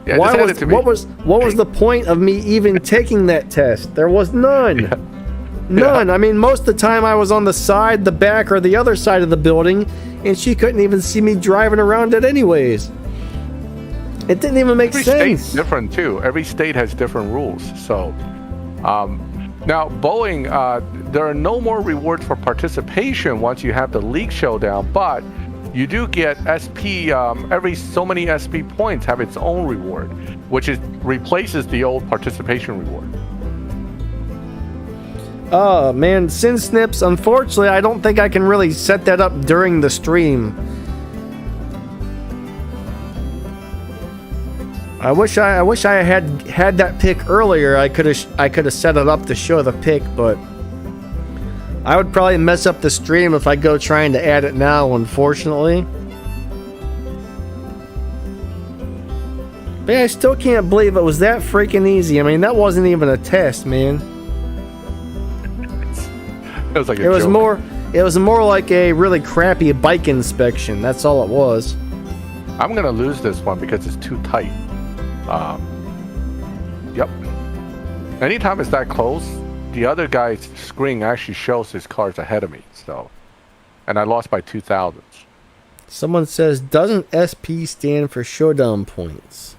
yeah, what was the point of me even taking that test? There was none. Yeah. None. Yeah. I mean, most of the time I was on the side, the back, or the other side of the building, and she couldn't even see me driving around it anyways. It didn't even make sense. Every state's different too. Every state has different rules. So, now Boeing, there are no more rewards for participation once you have the league showdown, but you do get SP. Every so many SP points have its own reward, which replaces the old participation reward. Oh man, Sin Snips. Unfortunately, I don't think I can really set that up during the stream. I wish I had that pick earlier. I could have set it up to show the pick, but I would probably mess up the stream if I go trying to add it now, unfortunately. But yeah, I still can't believe it was that freaking easy. I mean, that wasn't even a test, man. It was like a joke. It was more like a really crappy bike inspection. That's all it was. I'm gonna lose this one because it's too tight. Yep. Anytime it's that close, the other guy's screen actually shows his car's ahead of me. So, and I lost by 2,000. Someone says, doesn't SP stand for showdown points?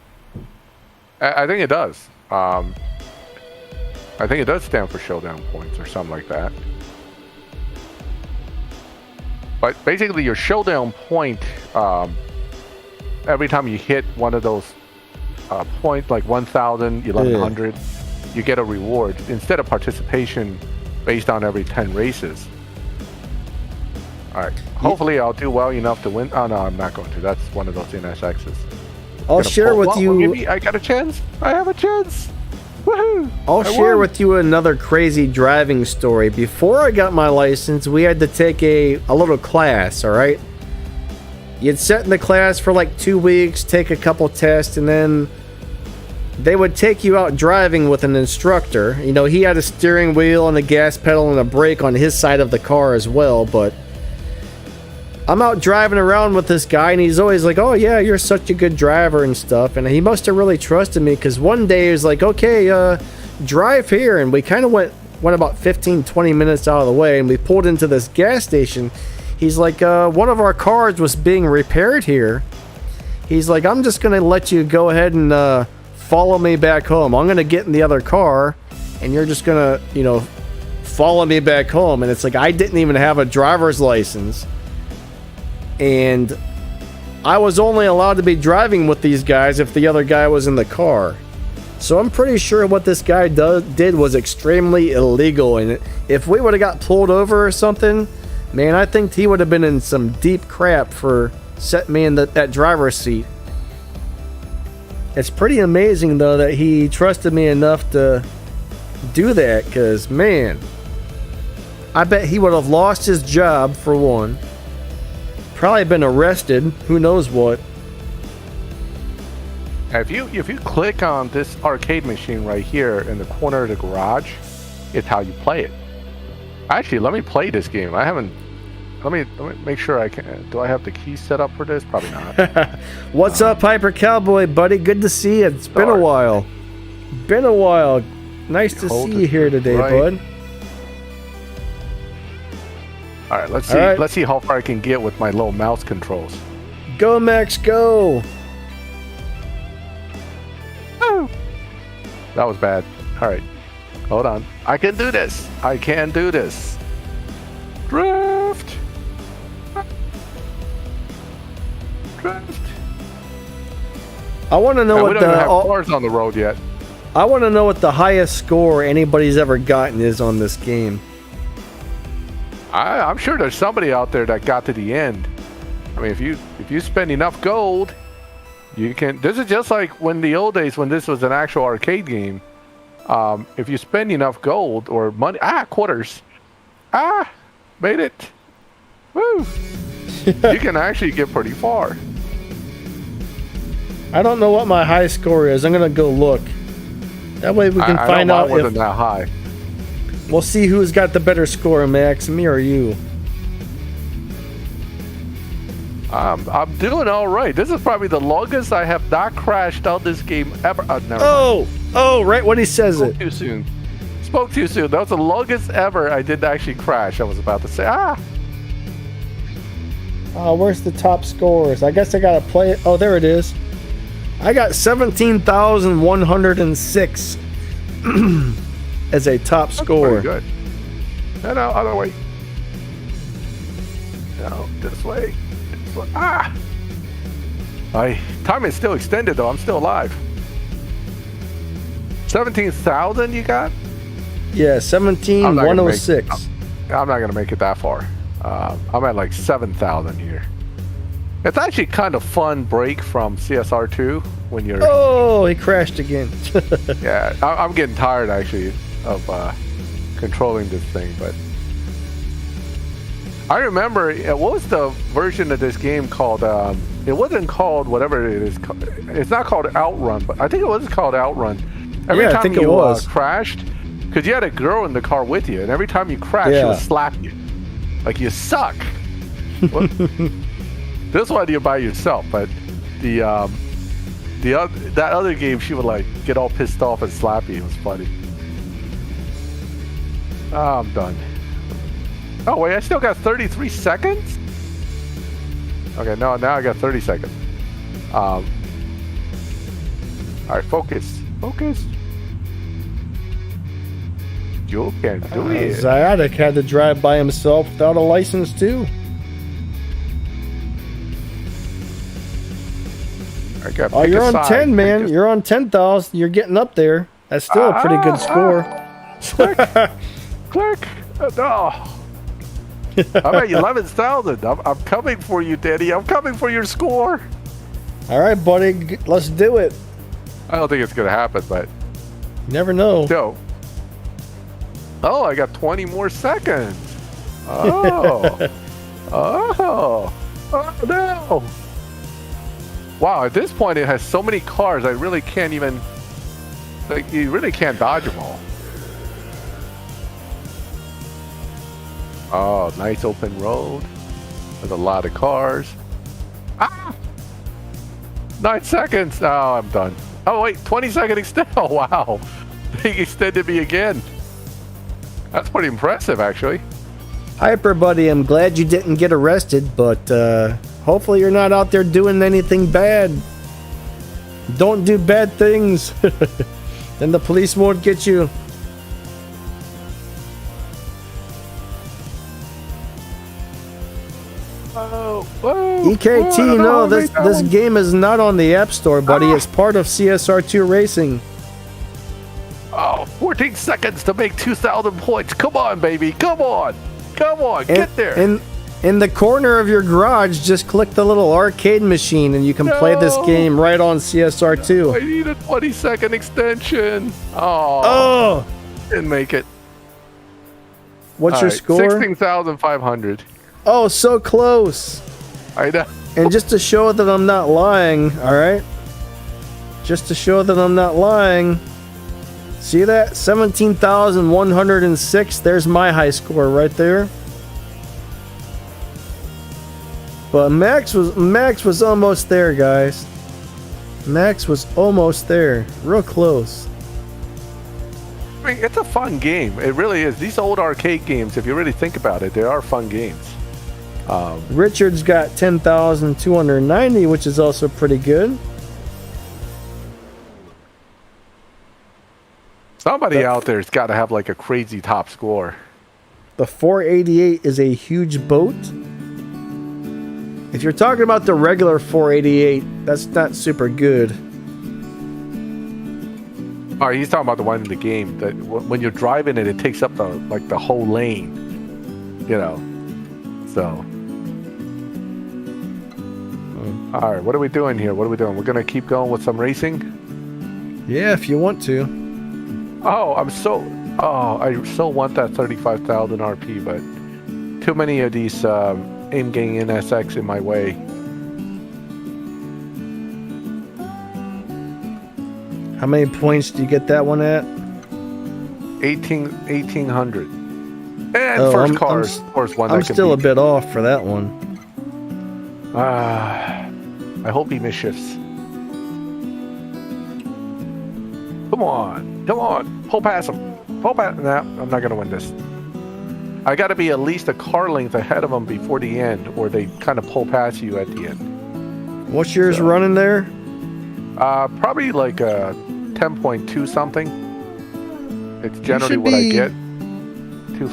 I think it does. I think it does stand for showdown points or something like that. But basically, your showdown point, every time you hit one of those points, like 1,000, 1,100, you get a reward instead of participation based on every 10 races. All right. Hopefully, I'll do well enough to win. Oh no, I'm not going to. That's one of those NSXs. I'll share with you. Maybe I got a chance. I have a chance. Woohoo! I'll share with you another crazy driving story. Before I got my license, we had to take a little class. All right. You'd sit in the class for like 2 weeks, take a couple tests, and then they would take you out driving with an instructor. You know, he had a steering wheel and a gas pedal and a brake on his side of the car as well, but I'm out driving around with this guy, and he's always like, oh yeah, you're such a good driver and stuff, and he must have really trusted me, because one day he was like, okay, drive here, and we kind of went about 15-20 minutes out of the way, and we pulled into this gas station. He's like, one of our cars was being repaired here. He's like, I'm just gonna let you go ahead and follow me back home. I'm gonna get in the other car, and you're just gonna, you know, follow me back home. And it's like, I didn't even have a driver's license, and I was only allowed to be driving with these guys if the other guy was in the car. So I'm pretty sure what this guy did was extremely illegal, and if we would have got pulled over or something, man, I think he would have been in some deep crap for setting me in that driver's seat. It's pretty amazing though that he trusted me enough to do that, because man, I bet he would have lost his job for one, probably been arrested, who knows what. If you click on this arcade machine right here in the corner of the garage, it's how you play it. Actually, let me play this game. I haven't. Let me make sure I can. Do I have the key set up for this? Probably not. What's up, Hyper Cowboy, buddy? Good to see you. It's been a while. Been a while. Nice to see you here today, bud. All right, let's see. Let's see how far I can get with my little mouse controls. Go, Max, go! That was bad. All right, hold on. I can do this. I can do this. Drift. Drift. I want to know what we don't even have cars on the road yet. I want to know what the highest score anybody's ever gotten is on this game. I'm sure there's somebody out there that got to the end. I mean, if you spend enough gold, you can. This is just like when the old days when this was an actual arcade game. If you spend enough gold or money, quarters, made it. Woo! You can actually get pretty far. I don't know what my high score is. I'm gonna go look. That way we can find out if wasn't that high. We'll see who's got the better score, Max, me or you. I'm doing all right. This is probably the longest I have not crashed on this game ever. Never mind. Right when he says Spoke too soon. Spoke too soon. That was the longest ever I did actually crash. I was about to say, Oh, where's the top scores? I guess I gotta play it. Oh, there it is. I got 17,106 as a top score. Pretty good. No, other way. No, this way. My time is still extended though. I'm still alive. 17,000 you got? Yeah, 17,106. I'm not gonna make it that far. I'm at like 7,000 here. It's actually kind of fun break from CSR2 when you're. Oh, he crashed again. Yeah, I'm getting tired actually of controlling this thing, but I remember what was the version of this game called? It wasn't called whatever it is. It's not called Outrun, but I think it was called Outrun. Every time I think you it was. crashed, because you had a girl in the car with you, and every time you crashed, she would slap you, like you suck. This one you're by yourself, but that other game, she would like get all pissed off and slap you. It was funny. Oh, I'm done. Oh wait, I still got 33 seconds? Okay, no, now I got 30 seconds. Alright, focus. Focus. You can do it. Zyadic had to drive by himself without a license too. Oh, you're on 10, man. You're on 10,000. You're getting up there. That's still a pretty good score. Click. Click. No. I'm at 11,000. I'm coming for you, Danny. I'm coming for your score. All right, buddy. Let's do it. I don't think it's going to happen, but... You never know. No. Oh, I got 20 more seconds. Oh. Oh no. Wow, at this point it has so many cars, I really can't even... Like, you really can't dodge them all. Oh, nice open road. There's a lot of cars. 9 seconds. Oh, I'm done. Oh, wait, 20-second extend. Oh, wow. They extended me again. That's pretty impressive, actually. Hyper Buddy, I'm glad you didn't get arrested, but hopefully you're not out there doing anything bad. Don't do bad things. Then the police won't get you. EKT, no, this game is not on the App Store, buddy. It's part of CSR2 Racing. 14 seconds to make 2,000 points. Come on, baby. Come on. Get there. In the corner of your garage, just click the little arcade machine and you can play this game right on CSR2. I need a 20-second extension. Oh. Didn't make it. What's your score? 16,500. Oh, so close. I know. And just to show that I'm not lying, all right? Just to show that I'm not lying. See that? 17,106. There's my high score right there. But Max was almost there, guys. Max was almost there. Real close. I mean, it's a fun game. It really is. These old arcade games, if you really think about it, they are fun games. Richard's got 10,290, which is also pretty good. Somebody out there's got to have like a crazy top score. The 488 is a huge boat. If you're talking about the regular 488, that's not super good. Oh, he's talking about the one in the game that when you're driving it, it takes up the whole lane. You know. So. All right, what are we doing here? What are we doing? We're gonna keep going with some racing. Yeah, if you want to. Oh, I so want that 35,000 RP, but too many of these aim gang NSX in my way. How many points do you get that one at? 1,800. And first cars, of course, one. I'm still a bit off for that one. I hope he misshifts. Come on, pull past him. Nah, I'm not gonna win this. I got to be at least a car length ahead of them before the end, or they kind of pull past you at the end. What's yours running there? Probably like a 10.2 something. It's generally what I get.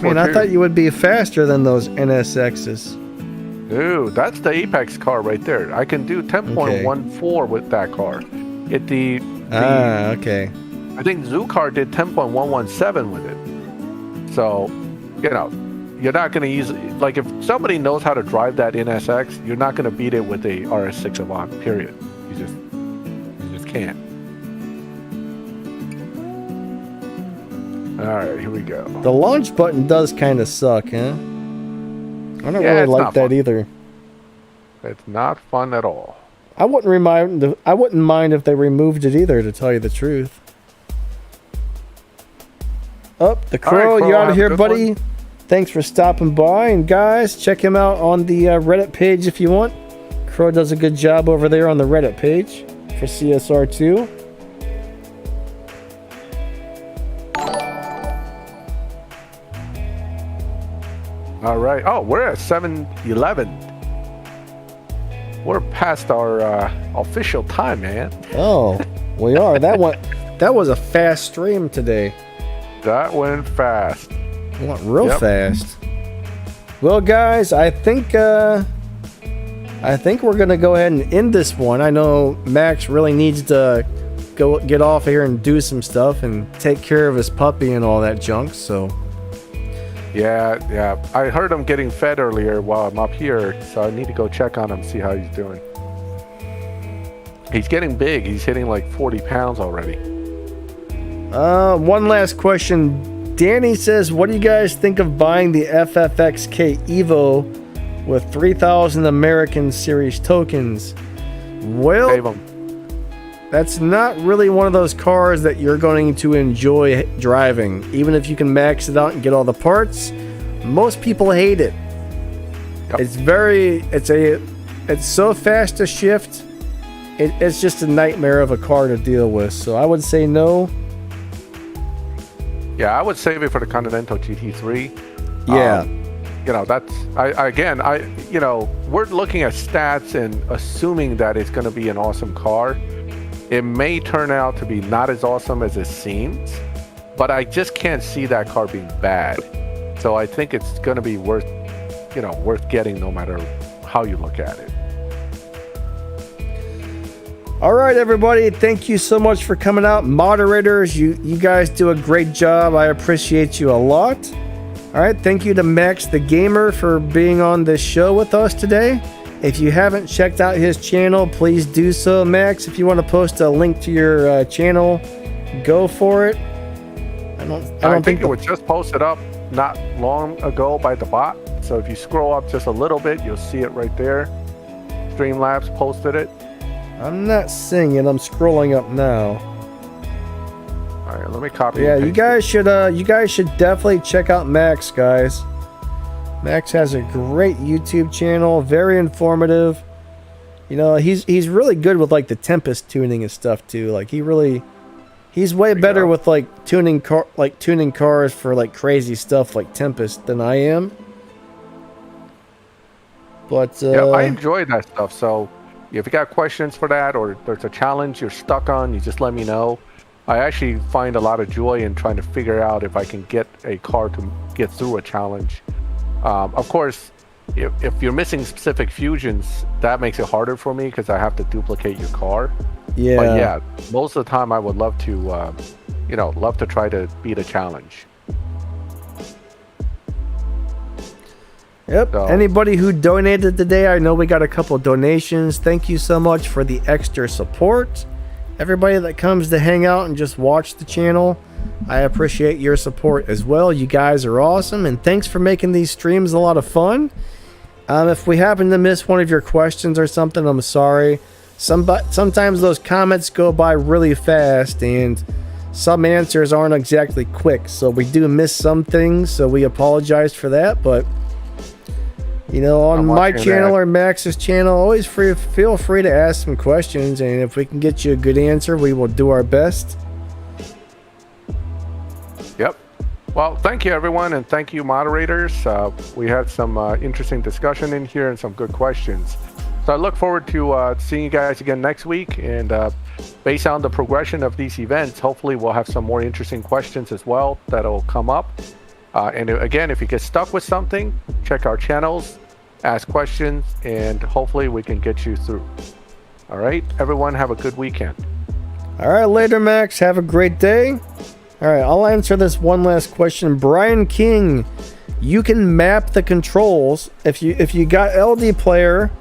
Man, I thought you would be faster than those NSXs. Dude, that's the Apex car right there. I can do 10.14 with that car. Okay. I think Zoocar did 10.117 with it. So, you know, you're not going to use like if somebody knows how to drive that NSX, you're not going to beat it with a RS6 Avant. Period. You just can't. All right, here we go. The launch button does kind of suck, huh? I don't really like that either. It's not fun at all. I wouldn't mind if they removed it either, to tell you the truth. The Crow, right, Crow, you out of here, buddy? One. Thanks for stopping by, and guys, check him out on the Reddit page if you want. Crow does a good job over there on the Reddit page for CSR2. All right. Oh, we're at 7:11. We're past our official time, man. Oh, we are. That was a fast stream today. That went fast. It went real fast. Well, guys, I think we're gonna go ahead and end this one. I know Max really needs to go get off here and do some stuff and take care of his puppy and all that junk. So. Yeah. I heard him getting fed earlier while I'm up here, so I need to go check on him, see how he's doing. He's getting big. He's hitting like 40 pounds already. One last question. Danny says, what do you guys think of buying the FFXK Evo with 3,000 American Series tokens? Well, Save 'em. That's not really one of those cars that you're going to enjoy driving. Even if you can max it out and get all the parts, most people hate it. Yep. It's so fast to shift. It's just a nightmare of a car to deal with. So I would say no. Yeah, I would save it for the Continental GT3. Yeah. We're looking at stats and assuming that it's going to be an awesome car. It may turn out to be not as awesome as it seems, but I just can't see that car being bad. So I think it's going to be worth getting no matter how you look at it. All right, everybody. Thank you so much for coming out. Moderators, you guys do a great job. I appreciate you a lot. All right. Thank you to Maxthegamer for being on this show with us today. If you haven't checked out his channel, please do so, Max. If you want to post a link to your channel, go for it. I think it was just posted up not long ago by the bot. So if you scroll up just a little bit, you'll see it right there. Streamlabs posted it. I'm not seeing it. I'm scrolling up now. All right, let me copy. Yeah, you guys should definitely check out Max, guys. Max has a great YouTube channel, very informative. You know, he's really good with like the Tempest tuning and stuff too. Like he's way better with like tuning cars for like crazy stuff like Tempest than I am. But yeah, I enjoy that stuff. So if you got questions for that, or there's a challenge you're stuck on, you just let me know. I actually find a lot of joy in trying to figure out if I can get a car to get through a challenge. Of course, if you're missing specific fusions, that makes it harder for me because I have to duplicate your car. Yeah. But yeah, most of the time I would love to, love to try to beat a challenge. Yep. So, anybody who donated today, I know we got a couple donations. Thank you so much for the extra support. Everybody that comes to hang out and just watch the channel, I appreciate your support as well. You guys are awesome, and thanks for making these streams a lot of fun. If we happen to miss one of your questions or something, I'm sorry. Sometimes those comments go by really fast, and some answers aren't exactly quick, so we do miss some things, so we apologize for that. But you know, on my channel or Max's channel, always feel free to ask some questions, and if we can get you a good answer, we will do our best. Yep. Well, thank you, everyone, and thank you, moderators. We had some interesting discussion in here and some good questions. So I look forward to seeing you guys again next week, and based on the progression of these events, hopefully we'll have some more interesting questions as well that'll come up. And again, if you get stuck with something, check our channels, ask questions, and hopefully we can get you through. All right, everyone, have a good weekend. All right, later, Max. Have a great day. All right, I'll answer this one last question. Brian King, you can map the controls. If you got LD player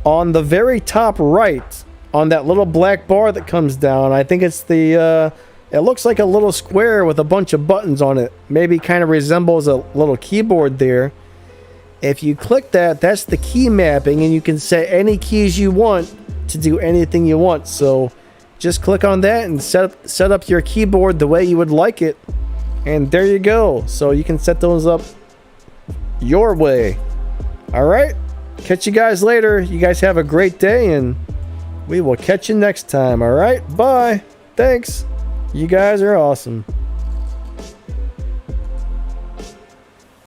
on the very top right, on that little black bar that comes down, I think it's the... it looks like a little square with a bunch of buttons on it. Maybe kind of resembles a little keyboard there. If you click that, that's the key mapping, and you can set any keys you want to do anything you want. So just click on that and set up your keyboard the way you would like it. And there you go. So you can set those up your way. All right. Catch you guys later. You guys have a great day, and we will catch you next time. All right. Bye. Thanks. You guys are awesome.